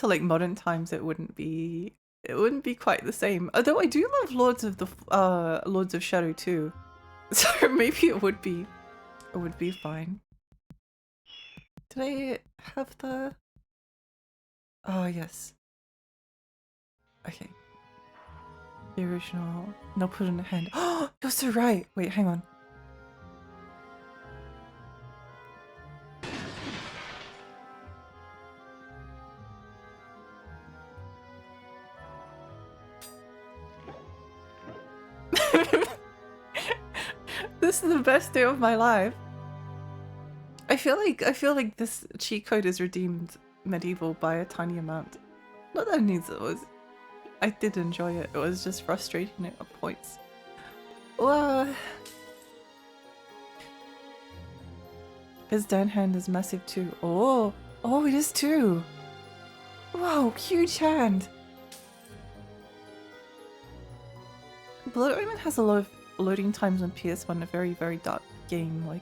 like modern times, it wouldn't be quite the same. Although I do love Lords of Shadow too. So maybe it would be fine. Did I have the... Oh yes. Okay. The original. No, put in a hand. Oh, you're so right. Wait, hang on. This is the best day of my life. I feel like this cheat code is redeemed Medieval by a tiny amount. Not that it needs it was. I did enjoy it. It was just frustrating at points. Well, his down hand is massive too. Oh, it is too. Wow, huge hand. Blood Omen has a lot of loading times on PS1. A very, very dark game like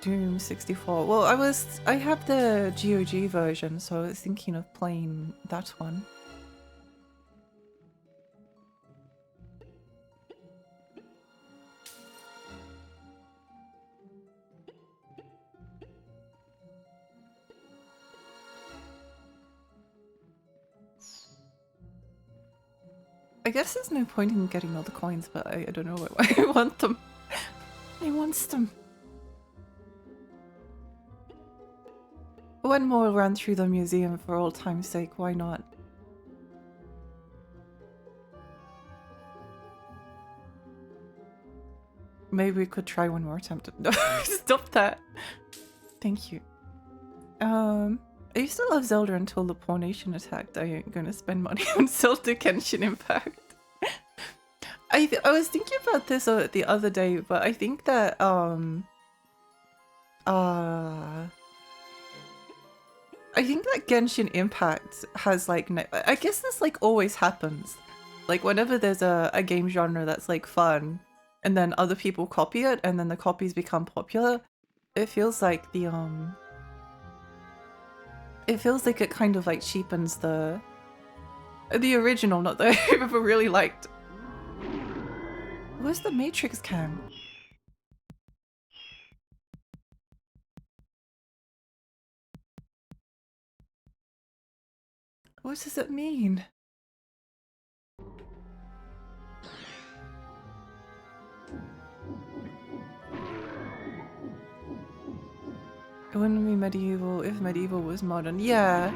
Doom 64. Well, I have the GOG version, so I was thinking of playing that one. I guess there's no point in getting all the coins, but I don't know why I want them. I want them. One more run through the museum for old time's sake, why not? Maybe we could try one more attempt. No, stop that. Thank you. I used to love Zelda until the Poor Nation attacked. I ain't gonna spend money on Zelda Genshin Impact. I was thinking about this the other day, but I think that I think that Genshin Impact has like I guess this like always happens. Like whenever there's a game genre that's like fun and then other people copy it and then the copies become popular, it feels like it kind of like cheapens the original, not that I've ever really liked. Where's the Matrix cam? What does it mean? It wouldn't be medieval if medieval was modern. Yeah.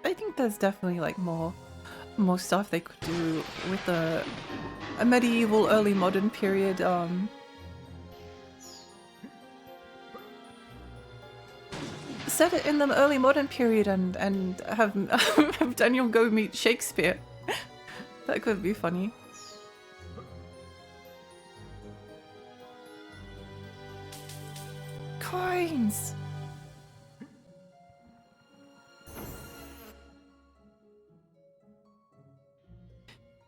I think there's definitely like more stuff they could do with a medieval early modern period set it in the early modern period and have have Daniel go meet Shakespeare. That could be funny. Coins!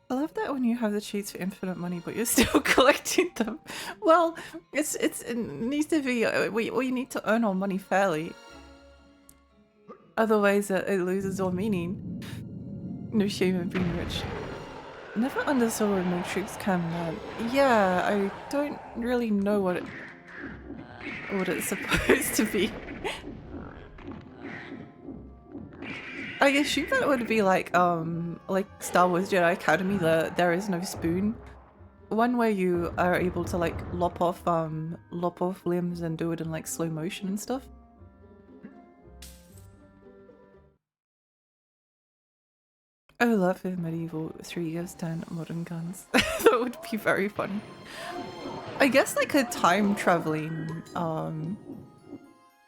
I love that when you have the cheats for infinite money, but you're still collecting them. Well, it needs to be. We need to earn our money fairly. Otherwise, it loses all meaning. No shame in being rich. Never understood what Matrix Cam meant. Yeah, I don't really know what it's supposed to be. I assume that would be like Star Wars Jedi Academy, there is no spoon. One where you are able to like lop off limbs and do it in like slow motion and stuff. I would love if Medieval 3 gives 10 modern guns. That would be very funny. I guess like a time traveling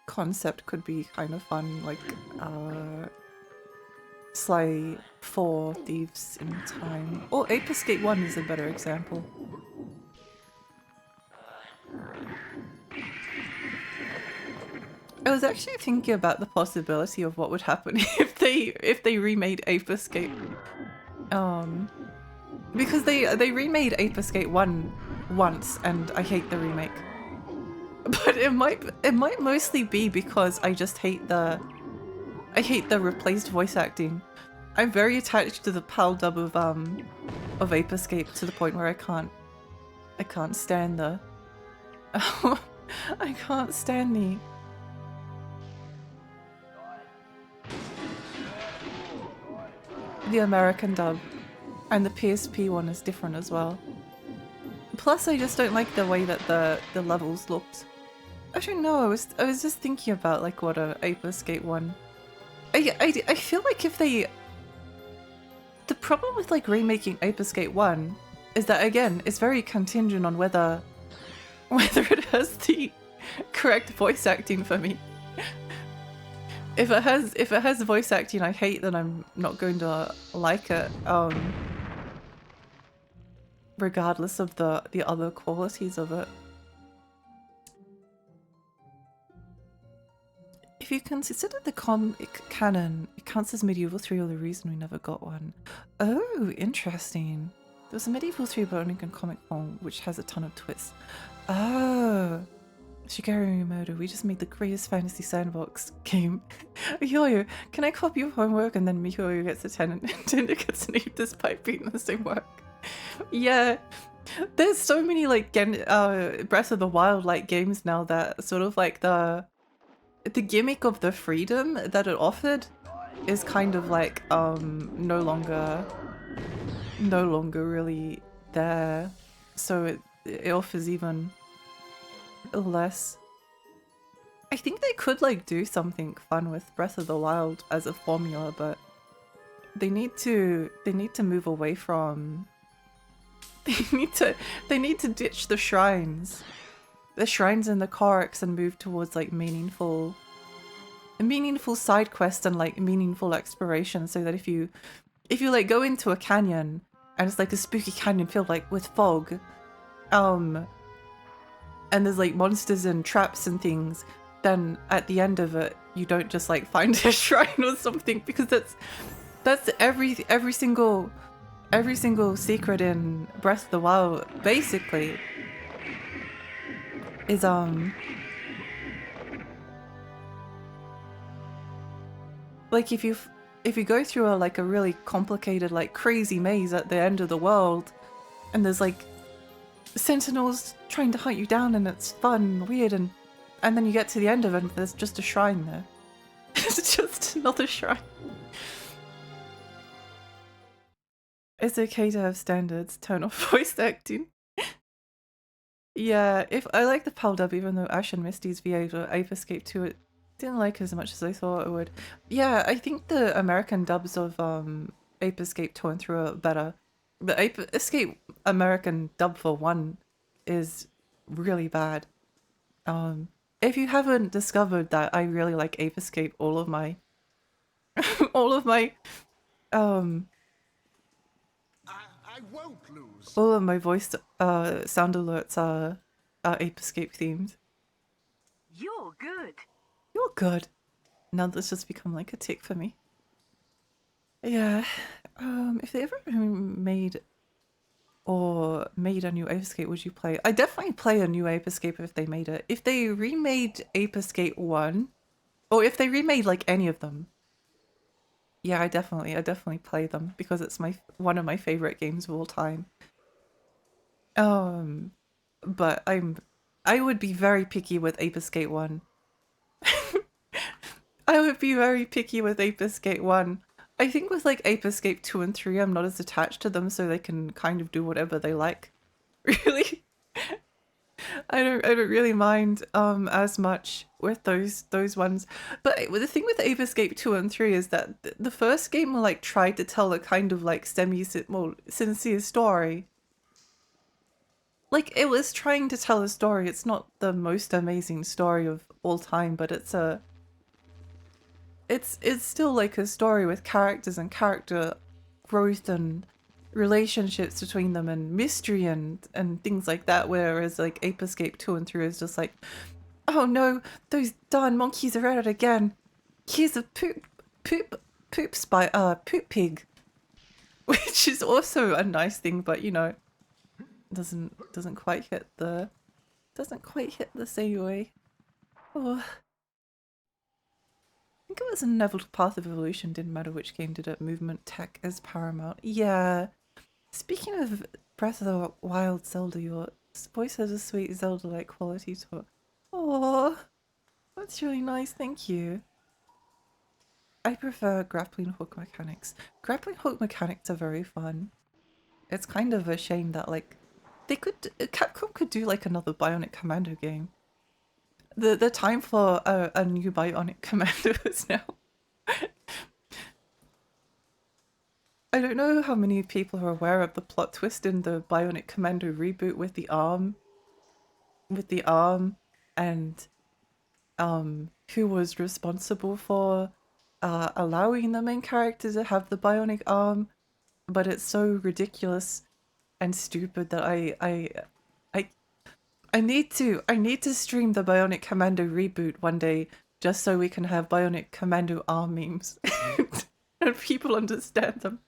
concept could be kind of fun, like Sly 4 Thieves in Time. Or Ape Escape 1 is a better example. I was actually thinking about the possibility of what would happen if they remade Ape Escape. Because they remade Ape Escape 1 once and I hate the remake. But it might mostly be because I just hate the replaced voice acting. I'm very attached to the PAL dub of Ape Escape to the point where I can't stand the I can't stand the American dub, and the PSP one is different as well. Plus I just don't like the way that the levels looked. I don't know, I was just thinking about like what a Ape Escape one. I feel like if they... The problem with like remaking Ape Escape 1 is that again, it's very contingent on whether it has the correct voice acting for me. If it has voice acting I hate, then I'm not going to like it. Regardless of the other qualities of it. If you consider the comic canon, it counts as Medieval 3 or the reason we never got one. Oh, interesting. There was a Medieval 3 but only in comic form, which has a ton of twists. Oh. Shigeru Miyamoto, we just made the greatest fantasy sandbox game. Mihoyo, can I copy your homework? And then Mihoyo gets a 10 and Nintendo gets an 8 despite being the same work. Yeah. There's so many like Breath of the Wild like games now that sort of like the gimmick of the freedom that it offered is kind of like no longer really there, so it offers even less. I think they could like do something fun with Breath of the Wild as a formula, but they need to move away from they need to ditch the shrines and the Korriks and move towards like meaningful side quests and like meaningful exploration, so that if you like go into a canyon and it's like a spooky canyon filled like with fog, and there's like monsters and traps and things, then at the end of it you don't just like find a shrine or something, because that's every single secret in Breath of the Wild basically is like if you go through a really complicated like crazy maze at the end of the world and there's like sentinels trying to hunt you down and it's fun and weird, and then you get to the end of it and there's just a shrine there. It's just another shrine. It's okay to have standards. Turn off voice acting. Yeah, if I like the PAL dub, even though Ash and Misty's VA for Ape Escape 2 it Didn't like it as much as I thought it would. Yeah, I think the American dubs of Ape Escape 2 and 3 are better. The Ape Escape American dub for 1 is really bad. If you haven't discovered that I really like Ape Escape, all of my all of my um I won't lose. all of my voice sound alerts are Ape Escape themed. You're good. You're good. Now that's just become like a tick for me. Yeah. If they ever made a new Ape Escape, would you play? I definitely play a new Ape Escape if they made it. If they remade Ape Escape 1, or if they remade like any of them, yeah, I definitely play them because it's one of my favorite games of all time. But I would be very picky with Ape Escape 1. I would be very picky with Ape Escape 1. I think with like Ape Escape 2 and 3, I'm not as attached to them, so they can kind of do whatever they like. Really? I don't really mind as much with those ones. But the thing with Ape Escape 2 and 3 is that the first game like tried to tell a kind of like sincere story. Like it was trying to tell a story. It's not the most amazing story of all time, but it's still like a story with characters and character growth and relationships between them and mystery and things like that, whereas like Ape Escape 2 and 3 is just like, oh no, those darn monkeys are at it again. Here's a poop pig. Which is also a nice thing, but you know, doesn't quite hit the same way. Oh. I think it was Inevitable Path of Evolution, didn't matter which game did it, movement tech is paramount. Yeah. Speaking of Breath of the Wild Zelda, your voice has a sweet Zelda-like quality to it. Oh, that's really nice, thank you. I prefer grappling hook mechanics. Grappling hook mechanics are very fun. It's kind of a shame that like Capcom could do like another Bionic Commando game. The time for a new Bionic Commando is now. I don't know how many people are aware of the plot twist in the Bionic Commando reboot with the arm. And who was responsible for allowing the main character to have the bionic arm, but it's so ridiculous and stupid that I need to stream the Bionic Commando reboot one day just so we can have Bionic Commando arm memes and people understand them.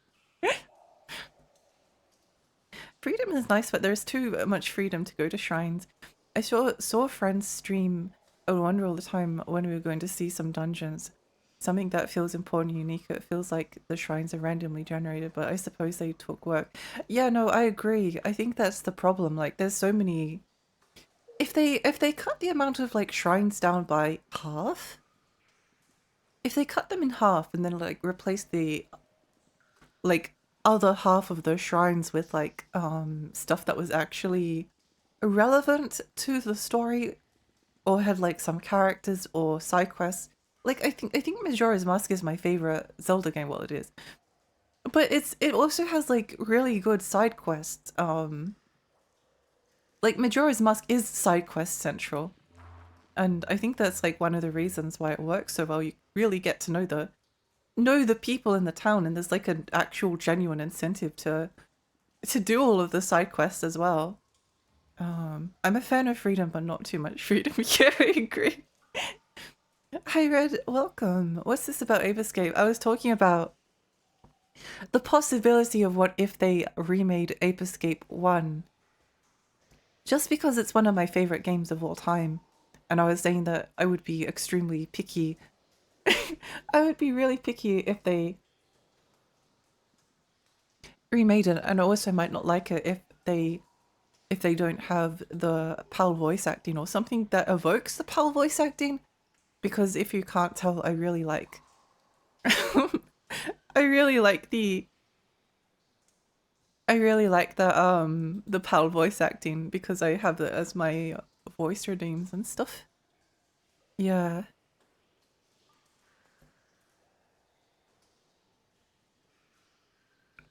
Freedom is nice, but there's too much freedom to go to shrines. I saw friends stream a Wonder all the time when we were going to see some dungeons. Something that feels important and unique. It feels like the shrines are randomly generated, but I suppose they took work. Yeah, no, I agree. I think that's the problem. Like, there's so many. If they cut the amount of like shrines down by half, if they cut them in half and then like replace the like other half of the shrines with like stuff that was actually relevant to the story or had like some characters or side quests. Like I think Majora's Mask is my favorite Zelda game. Well, it is, but it also has like really good side quests. Like Majora's Mask is side quest central, and I think that's like one of the reasons why it works so well. You really get to know the people in the town, and there's like an actual genuine incentive to do all of the side quests as well. I'm a fan of freedom, but not too much freedom. Yeah, I agree. Hi Red, welcome. What's this about Ape Escape? I was talking about the possibility of what if they remade Ape Escape 1. Just because it's one of my favorite games of all time. And I was saying that I would be extremely picky. I would be really picky if they remade it, and I also might not like it if they don't have the PAL voice acting or something that evokes the PAL voice acting. Because if you can't tell, I really like I really like the PAL voice acting because I have it as my voice redeems and stuff. Yeah.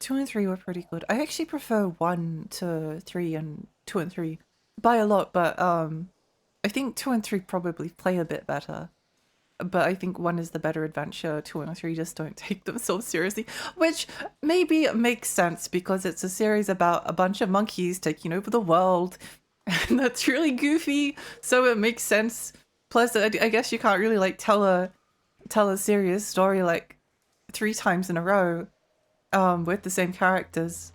2 and 3 were pretty good. I actually prefer 1 to 3 and 2 and 3 by a lot, but I think 2 and 3 probably play a bit better. But I think 1 is the better adventure, 2 and 3 just don't take themselves seriously, which maybe makes sense because it's a series about a bunch of monkeys taking over the world, and that's really goofy, so it makes sense. Plus, I guess you can't really like tell a serious story like 3 times in a row with the same characters.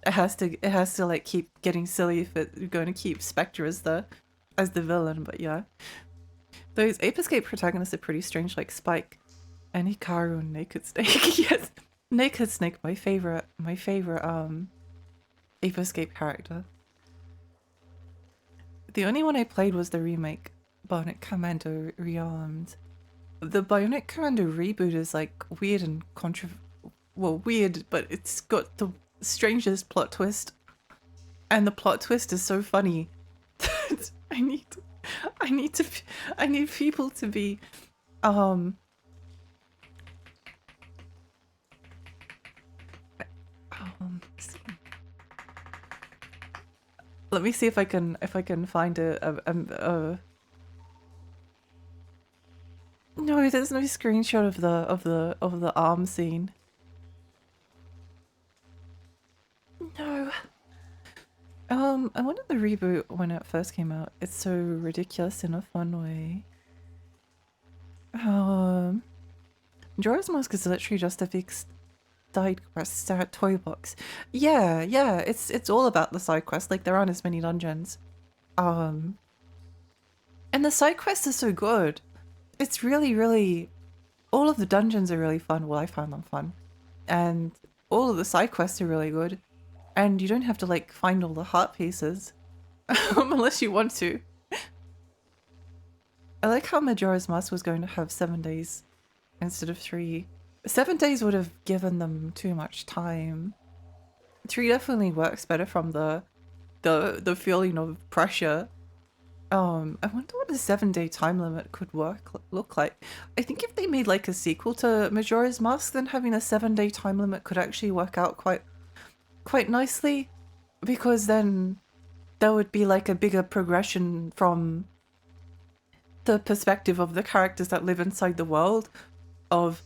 It has to like keep getting silly if it's going to keep Spectre as the villain, but yeah. Those Ape Escape protagonists are pretty strange, like Spike and Hikaru and Naked Snake. Yes, Naked Snake, my favorite Ape Escape character. The only one I played was the remake, Bionic Commando Rearmed. The Bionic Commando reboot is like weird and weird, but it's got the strangest plot twist, and the plot twist is so funny that I need people to be let me see if I can find a no, there's no screenshot of the arm scene. No. I wanted the reboot when it first came out. It's so ridiculous in a fun way. Majora's Mask is literally just a big side quest toy box. Yeah, it's all about the side quest. Like there aren't as many dungeons. And the side quests are so good. It's really all of the dungeons are really fun. Well, I found them fun. And all of the side quests are really good. And you don't have to like find all the heart pieces unless you want to. I like how Majora's Mask was going to have 7 days instead of 3. 7 days would have given them too much time. 3 definitely works better from the feeling of pressure. I wonder what a 7-day time limit could look like. I think if they made like a sequel to Majora's Mask, then having a 7-day time limit could actually work out quite nicely, because then there would be like a bigger progression from the perspective of the characters that live inside the world of,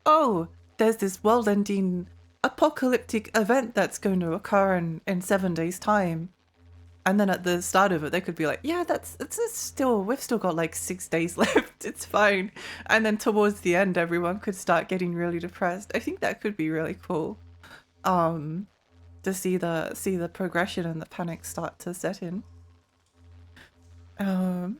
oh, there's this world-ending apocalyptic event that's going to occur in 7 days time. And then at the start of it, they could be like, yeah, we've still got like 6 days left. It's fine. And then towards the end, everyone could start getting really depressed. I think that could be really cool. To see the progression and the panic start to set in. To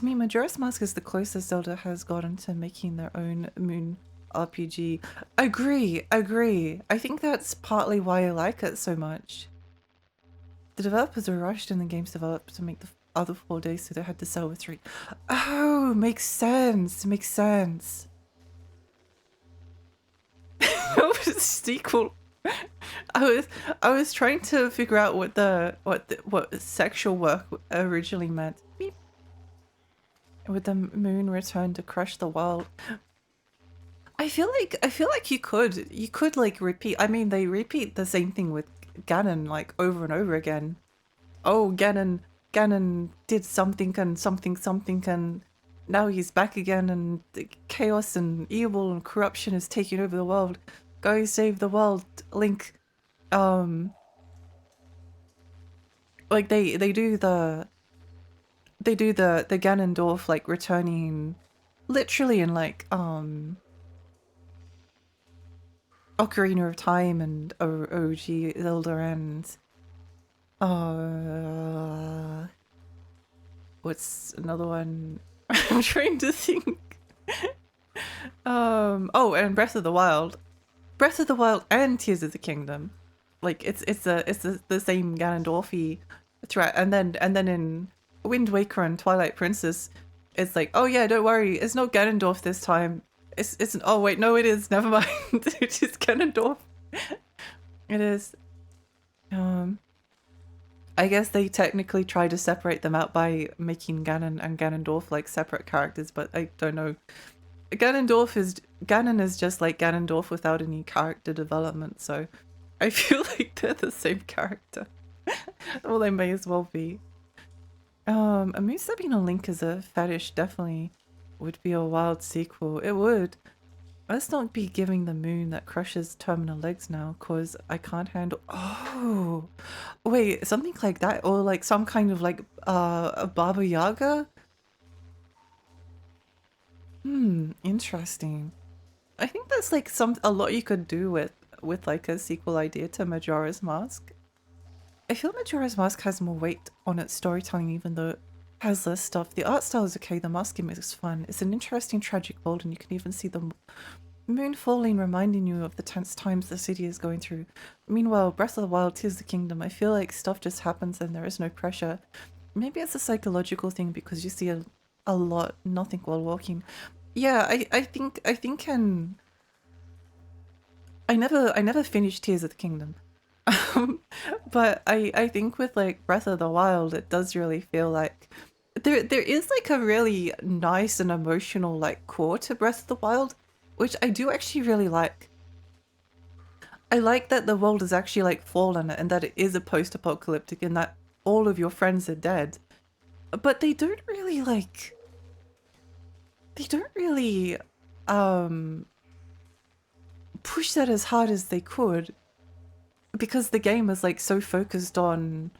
me, Majora's Mask is the closest Zelda has gotten to making their own Moon RPG. Agree. I think that's partly why I like it so much. The developers were rushed in the game's developed to make the other 4 days, so they had to sell with 3. Oh, makes sense. That was a sequel. I was trying to figure out what sexual work originally meant. Beep. With the moon return to crush the world. I feel like you could like repeat. I mean, they repeat the same thing with Ganon like over and over again. Oh, Ganon did something and now he's back again, and the chaos and evil and corruption is taking over the world. Go save the world, Link. Like they do the Ganondorf like returning literally in like Ocarina of Time and OG Zelda and what's another one? I'm trying to think. Oh, and Breath of the Wild and Tears of the Kingdom. Like it's the same Ganondorfy threat, and then in Wind Waker and Twilight Princess, it's like, oh yeah, don't worry, it's not Ganondorf this time. It's oh wait, no, it is. Never mind. It is Ganondorf. It is. I guess they technically try to separate them out by making Ganon and Ganondorf like separate characters, but I don't know. Ganon is just like Ganondorf without any character development, so I feel like they're the same character. Well, they may as well be. A moose that being a Link as a fetish definitely would be a wild sequel. It would. Let's not be giving the moon that crushes terminal legs now, cause I can't handle. Oh, wait, something like that, or like some kind of like a Baba Yaga. Interesting. I think that's like a lot you could do with like a sequel idea to Majora's Mask. I feel Majora's Mask has more weight on its storytelling, even though it has less stuff. The art style is okay, the masking is fun. It's an interesting tragic world, and you can even see the moon falling, reminding you of the tense times the city is going through. Meanwhile, Breath of the Wild, Tears of the Kingdom, I feel like stuff just happens and there is no pressure. Maybe it's a psychological thing because you see a lot, nothing while walking. Yeah, I think I never finished Tears of the Kingdom. But I think with like Breath of the Wild, it does really feel like there is like a really nice and emotional like core to Breath of the Wild, which I do actually really like. I like that the world is actually like fallen and that it is a post-apocalyptic and that all of your friends are dead. But they don't really push that as hard as they could, because the game is like so focused on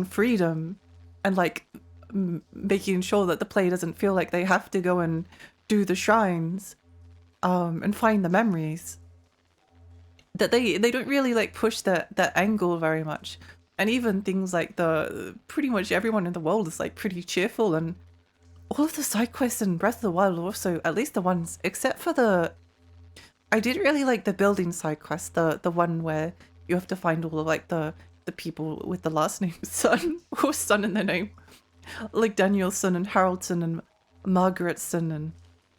freedom and like making sure that the player doesn't feel like they have to go and do the shrines and find the memories, that they don't really like push that angle very much. And even things like the pretty much everyone in the world is like pretty cheerful, and all of the side quests in Breath of the Wild also, at least the ones except for I did really like the building side quest, the one where you have to find all of like the people with the last name Sun or Sun in their name, like Danielson and Haroldson and Margaretson, and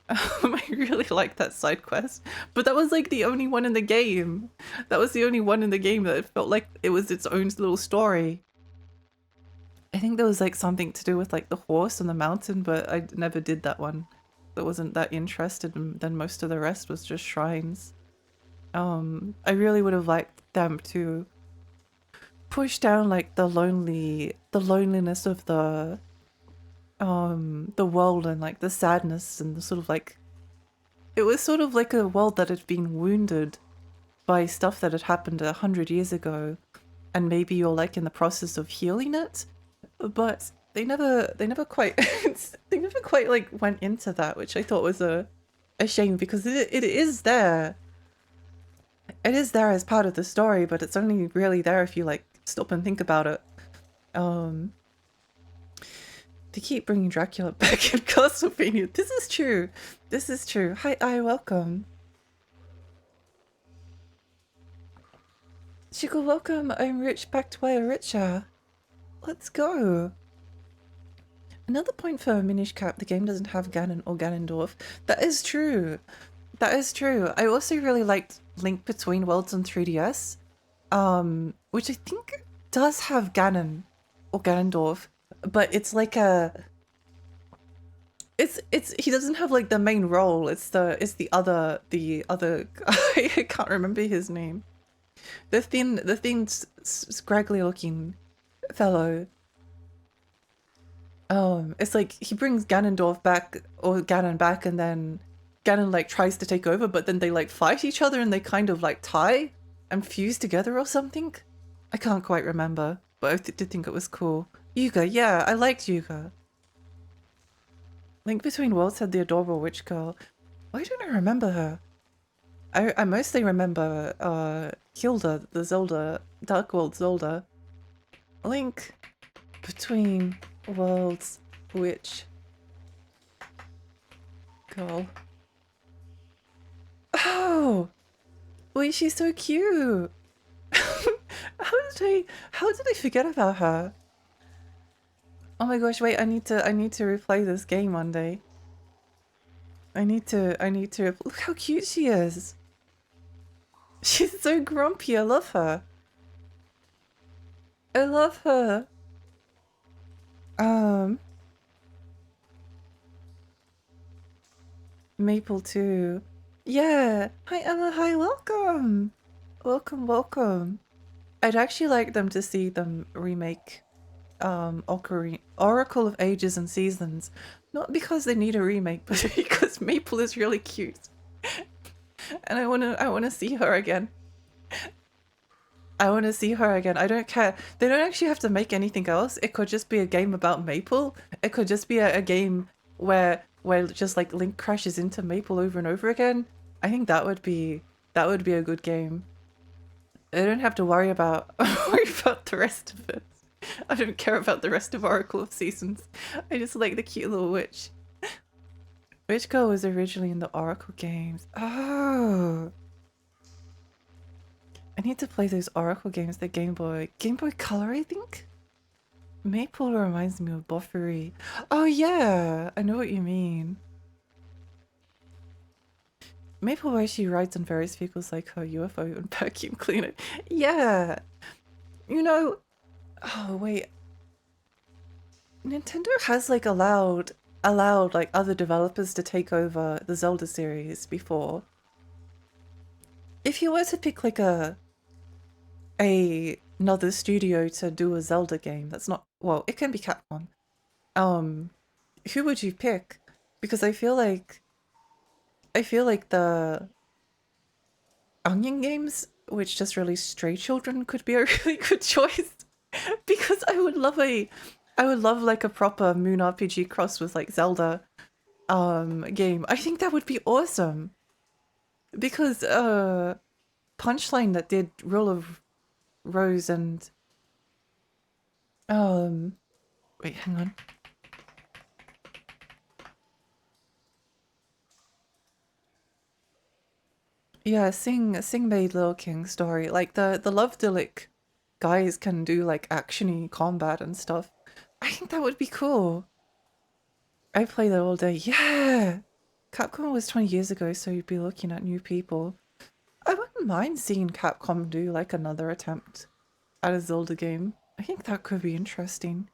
I really liked that side quest. But that was like the only one in the game. That was the only one in the game that it felt like it was its own little story. I think there was like something to do with like the horse and the mountain, but I never did that one. I wasn't that interested, and then most of the rest was just shrines. I really would have liked them to push down like the loneliness of the world, and like the sadness and the sort of like, it was sort of like a world that had been wounded by stuff that had happened 100 years ago, and maybe you're like in the process of healing it, but they never quite they never quite like went into that, which I thought was a shame, because it is there. It is there as part of the story, but it's only really there if you like stop and think about it. They keep bringing Dracula back in Castlevania. This is true. This is true. Hi, welcome. Chico, welcome. I'm rich, backed by a richer. Let's go. Another point for Minish Cap, the game doesn't have Ganon or Ganondorf. That is true. That is true. I also really liked Link Between Worlds on 3DS, which I think does have Ganon or Ganondorf, but it's like it's he doesn't have like the main role. It's the other I can't remember his name. The thin scraggly looking fellow. It's like he brings Ganondorf back, or Ganon back, and then Ganon like tries to take over, but then they like fight each other and they kind of like tie and fuse together or something. I can't quite remember, but I did think it was cool. Yuga, yeah, I liked Yuga. Link Between Worlds had the adorable witch girl. Why don't I remember her? I mostly remember Hilda, the Zelda, Dark World Zelda. Link Between Worlds witch girl. Oh, wait, she's so cute. How did I forget about her? Oh my gosh, wait, I need to replay this game one day. I need to look how cute she is. She's so grumpy. I love her. I love her. Maple too. Yeah. Hi Emma, hi, welcome. Welcome. I'd actually like them to see them remake Oracle of Ages and Seasons. Not because they need a remake, but because Maple is really cute. And I wanna see her again. I wanna see her again. I don't care. They don't actually have to make anything else. It could just be a game about Maple. It could just be a game where just like Link crashes into Maple over and over again. I think that would be a good game. I don't have to worry about the rest of it. I don't care about the rest of Oracle of Seasons. I just like the cute little witch. Witch Girl was originally in the Oracle games. Oh. I need to play those Oracle games, the Game Boy Color, I think? Maple reminds me of Boffery. Oh yeah, I know what you mean. Maple where she rides on various vehicles like her UFO and vacuum cleaner. Yeah. You know, oh wait. Nintendo has like allowed like other developers to take over the Zelda series before. If you were to pick like another studio to do a Zelda game, that's not, well, it can be Capcom. Who would you pick? Because I feel like the Onion games, which just released Stray Children, could be a really good choice. Because I would love like a proper Moon RPG cross with like Zelda game. I think that would be awesome. Because Punchline that did Rule of Rose and wait, hang on. Yeah, Sing made Little King story. Like the Lovedilic guys can do like actiony combat and stuff. I think that would be cool. I play that all day. Yeah! Capcom was 20 years ago, so you'd be looking at new people. I wouldn't mind seeing Capcom do like another attempt at a Zelda game. I think that could be interesting.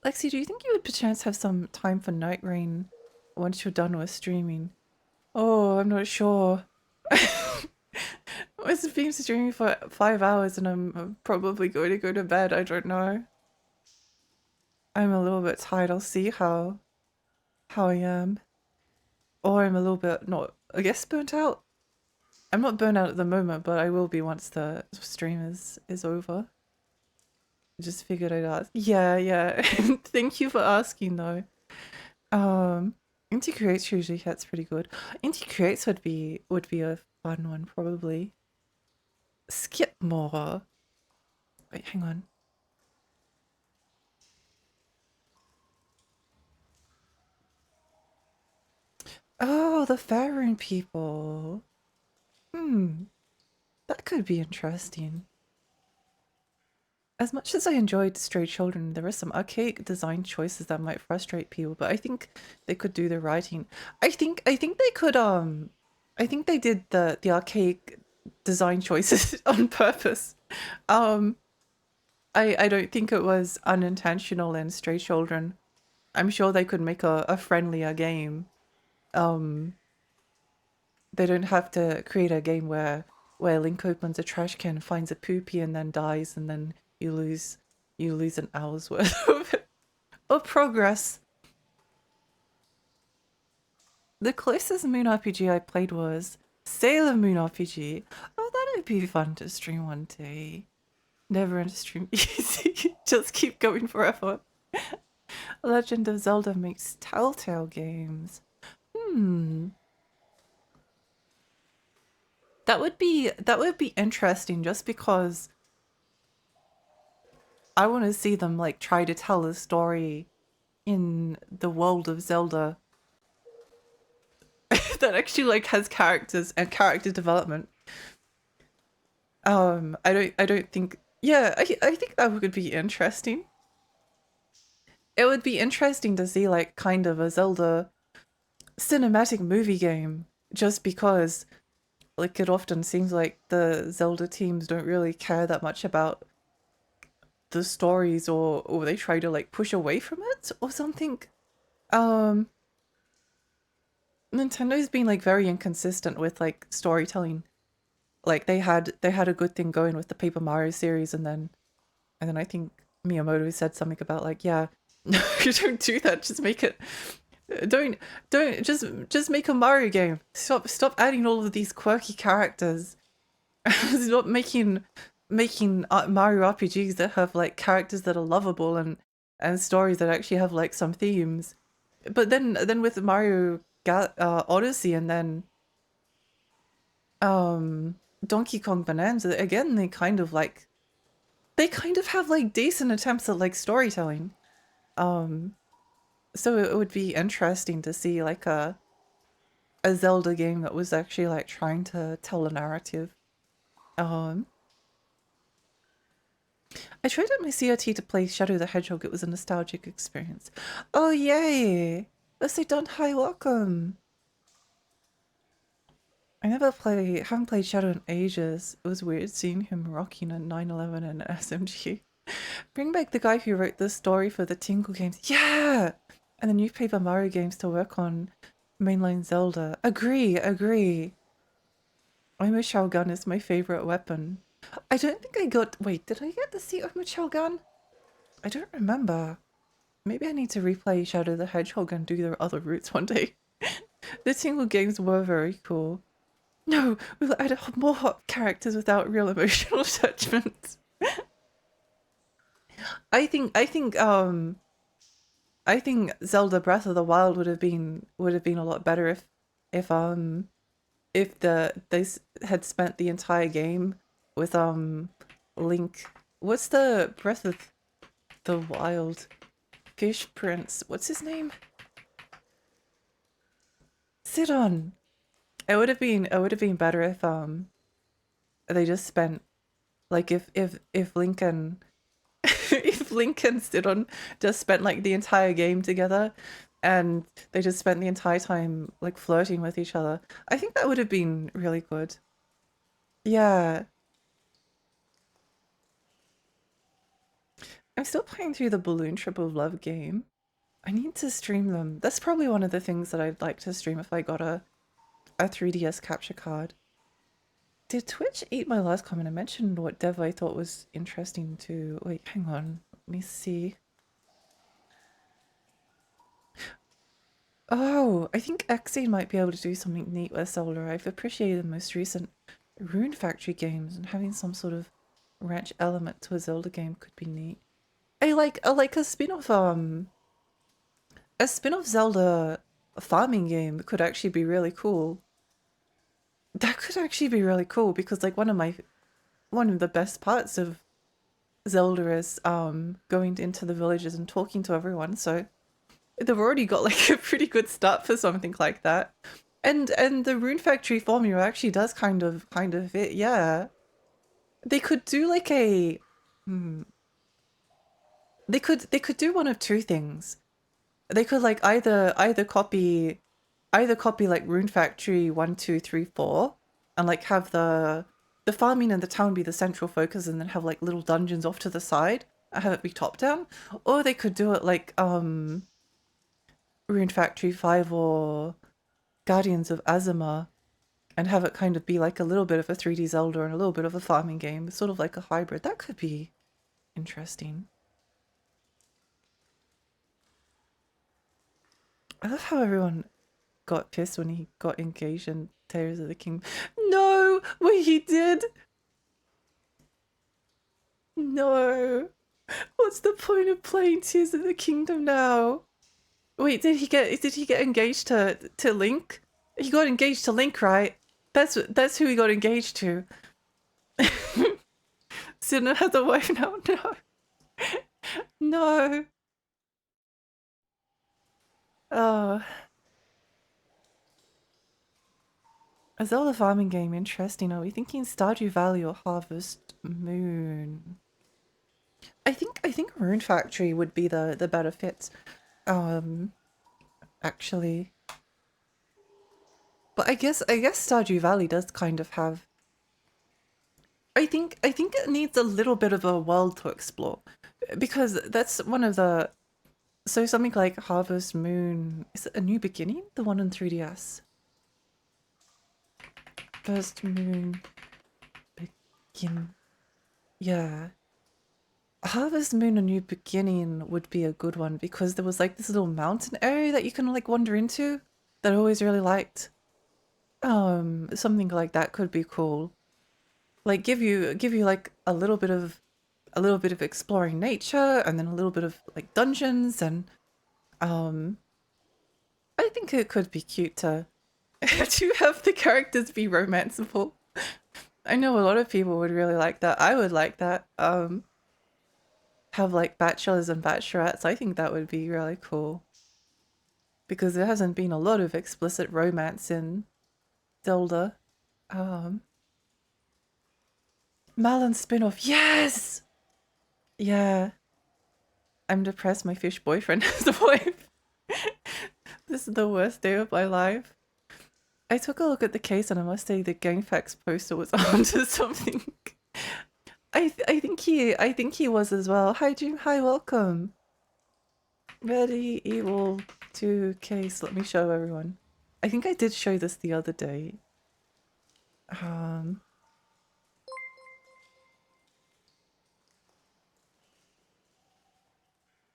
Lexi, do you think you would perchance have some time for Night Rain once you're done with streaming? Oh, I'm not sure. I've been streaming for 5 hours and I'm probably going to go to bed. I don't know. I'm a little bit tired. I'll see how I am. Or I'm a little bit not, I guess, burnt out. I'm not burnt out at the moment, but I will be once the stream is over. I just figured I'd ask. Yeah. Thank you for asking though. Inti Creates usually hits pretty good. Inti Creates would be a fun one probably. Skip more. Wait, hang on. Oh, the Faerun people. That could be interesting. As much as I enjoyed Stray Children, there are some archaic design choices that might frustrate people, but I think they could do the writing. I think they could I think they did the archaic design choices on purpose. I don't think it was unintentional in Stray Children. I'm sure they could make a friendlier game. They don't have to create a game where Link opens a trash can, finds a poopy, and then dies, and then you lose an hour's worth of progress. The closest Moon RPG I played was Sailor Moon RPG. Oh, that'd be fun to stream one day. Never end stream easy. Just keep going forever. Legend of Zelda makes Telltale games. That would be interesting just because I want to see them like try to tell a story in the world of Zelda that actually like has characters and character development. I don't think, yeah, I think that would be interesting. It would be interesting to see like kind of a Zelda cinematic movie game just because like it often seems like the Zelda teams don't really care that much about the stories or they try to like push away from it or something. Nintendo's been like very inconsistent with like storytelling. Like they had a good thing going with the Paper Mario series, and then I think Miyamoto said something about like, yeah, no, you don't do that. Just make it. Don't just make a Mario game. Stop adding all of these quirky characters. Stop making Mario RPGs that have like characters that are lovable and stories that actually have like some themes. But then with Mario Odyssey and then Donkey Kong Bonanza again, they kind of have like decent attempts at like storytelling. So it would be interesting to see like a Zelda game that was actually like trying to tell a narrative. I tried at my CRT to play Shadow the Hedgehog. It was a nostalgic experience. Oh yay! Let's say done. Hi, welcome. I haven't played Shadow in ages. It was weird seeing him rocking a 911 and an SMG. Bring back the guy who wrote the story for the Tingle games. Yeah! And the new Paper Mario games to work on mainline Zelda. Agree. Imo gun is my favorite weapon. I don't think I got... Wait, did I get the seat of my gun? I don't remember. Maybe I need to replay Shadow the Hedgehog and do their other routes one day. The Tingle games were very cool. No, we'll add more hot characters without real emotional attachment. I think Zelda Breath of the Wild would have been a lot better if they had spent the entire game with Link. What's the Breath of the Wild Fish Prince? What's his name? Sidon. It would have been better if they just spent like if Lincoln if Lincoln Sidon just spent like the entire game together and they just spent the entire time like flirting with each other. I think that would have been really good. Yeah. I'm still playing through the Balloon Trip of Love game. I need to stream them. That's probably one of the things that I'd like to stream if I got a 3DS capture card. Did Twitch eat my last comment? I mentioned what dev I thought was interesting to... Wait, hang on. Let me see. Oh, I think Xane might be able to do something neat with Zelda. I've appreciated the most recent Rune Factory games, and having some sort of ranch element to a Zelda game could be neat. I like a spin-off Zelda farming game could actually be really cool. That could actually be really cool because like one of the best parts of Zelda is going into the villages and talking to everyone. So they've already got like a pretty good start for something like that. And the Rune Factory formula actually does kind of fit. Yeah. They could do like a they could do one of two things. They could like either copy like Rune Factory 1, 2, 3, 4 and like have the farming and the town be the central focus and then have like little dungeons off to the side and have it be top down. Or they could do it like Rune Factory 5 or Guardians of Azuma and have it kind of be like a little bit of a 3D Zelda and a little bit of a farming game, sort of like a hybrid. That could be interesting. I love how everyone got pissed when he got engaged in Tears of the Kingdom. No! Wait, he did? No! What's the point of playing Tears of the Kingdom now? Wait, did he get engaged to Link? He got engaged to Link, right? That's who he got engaged to. Sidon has a wife now? No. No. Oh. A Zelda farming game, interesting. Are we thinking Stardew Valley or Harvest Moon? I think Rune Factory would be the better fit. Actually. But I guess Stardew Valley does kind of have I think it needs a little bit of a world to explore because that's one of the So something like Harvest Moon, is it A New Beginning? The one on 3DS. First Moon Begin. Yeah. Harvest Moon A New Beginning would be a good one because there was like this little mountain area that you can like wander into that I always really liked. Something like that could be cool. Like give you like a little bit of exploring nature and then a little bit of like dungeons and I think it could be cute to to have the characters be romanceable. I know a lot of people would really like that. I would like that. Have like bachelors and bachelorettes. I think that would be really cool. Because there hasn't been a lot of explicit romance in Zelda. Malon spin-off. Yes! Yeah. I'm depressed my fish boyfriend has a wife. This is the worst day of my life. I took a look at the case and I must say the GameFAQs poster was onto something. I think he was as well. Hi Jim, hi, welcome. Medieval 2 case. Let me show everyone. I think I did show this the other day.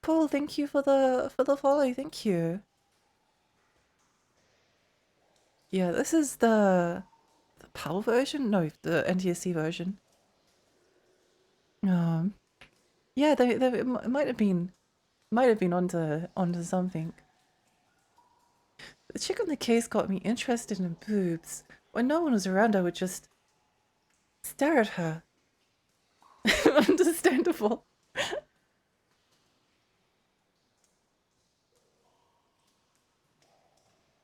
Paul, thank you for the follow. Thank you. Yeah, this is the PAL version. No, the NTSC version. Yeah, they it might have been onto something. The chick on the case got me interested in boobs. When no one was around, I would just stare at her. Understandable.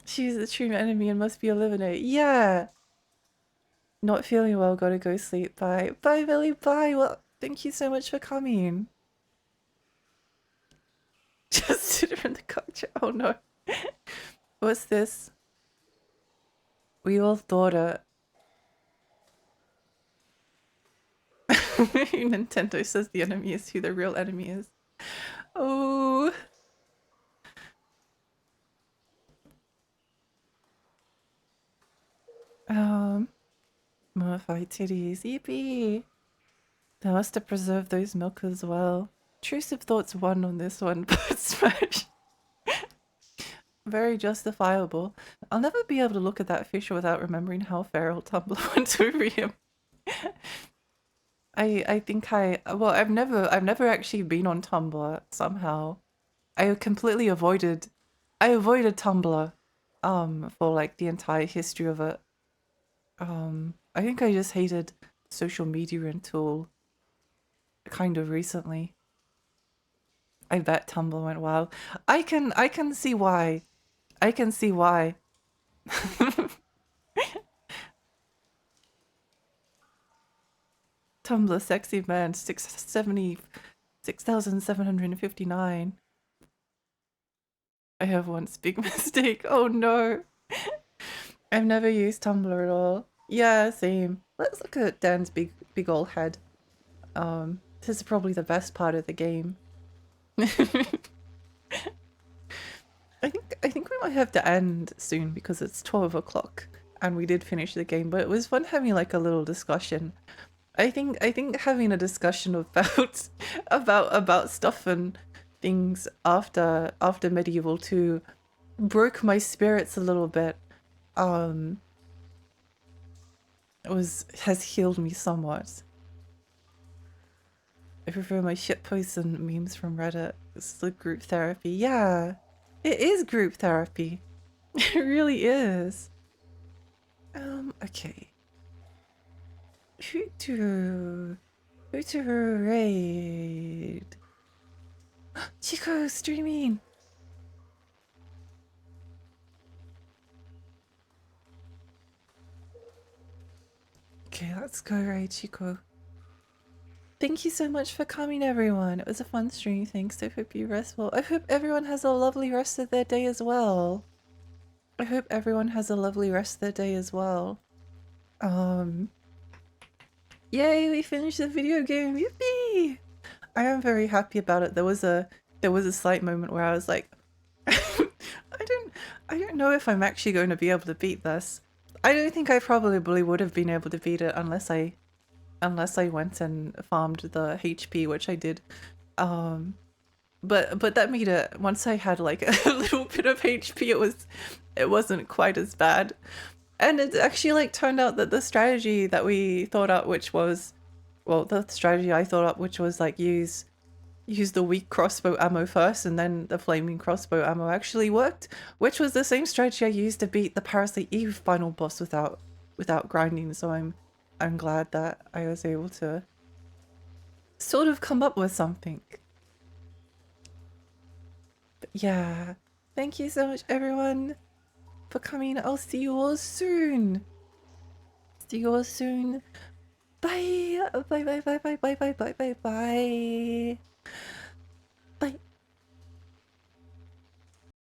She's a true enemy and must be eliminated. Yeah. Not feeling well, gotta go sleep. Bye. Bye, Billy. Bye. Well, thank you so much for coming. Just sit her in the couch. Oh no. What's this? We all thought it. Nintendo says the enemy is who the real enemy is. Oh. Modified titties. Yippee. They must have preserved those milk as well. Intrusive thoughts won on this one, but smash. Very justifiable. I'll never be able to look at that fish without remembering how feral Tumblr went over him. I think well, I've never actually been on Tumblr somehow. I completely avoided Tumblr for like the entire history of it. I think I just hated social media until kind of recently. I bet Tumblr went wild. I can see why. I can see why. Tumblr sexy man 6,759. I have once big mistake. Oh no. I've never used Tumblr at all. Yeah, same. Let's look at Dan's big old head. This is probably the best part of the game. I think we might have to end soon because it's 12 o'clock and we did finish the game, but it was fun having like a little discussion. I think having a discussion about about stuff and things after Medieval 2 broke my spirits a little bit. Has healed me somewhat. I prefer my shitposts and memes from Reddit. It's the group therapy. Yeah, it is group therapy. It really is. Okay. Who to raid? Chico streaming. Okay, let's go raid Chico. Thank you so much for coming, everyone. It was a fun stream. Thanks. I hope you rest well. I hope everyone has a lovely rest of their day as well. I hope everyone has a lovely rest of their day as well. Yay, we finished the video game. Yippee! I am very happy about it. There was a there was a slight moment where I was like, I don't know if I'm actually going to be able to beat this. I don't think I probably would have been able to beat it unless I went and farmed the HP, which I did. But that made it, once I had like a little bit of HP, it wasn't quite as bad. And it actually like turned out that the strategy that we thought up, which was, well, the strategy I thought up, which was like use the weak crossbow ammo first and then the flaming crossbow ammo, actually worked, which was the same strategy I used to beat the Parasite Eve final boss without grinding. So I'm glad that I was able to sort of come up with something. But yeah, thank you so much everyone for coming. I'll see you all soon. See you all soon. Bye. Bye bye bye bye bye bye bye bye bye. Bye.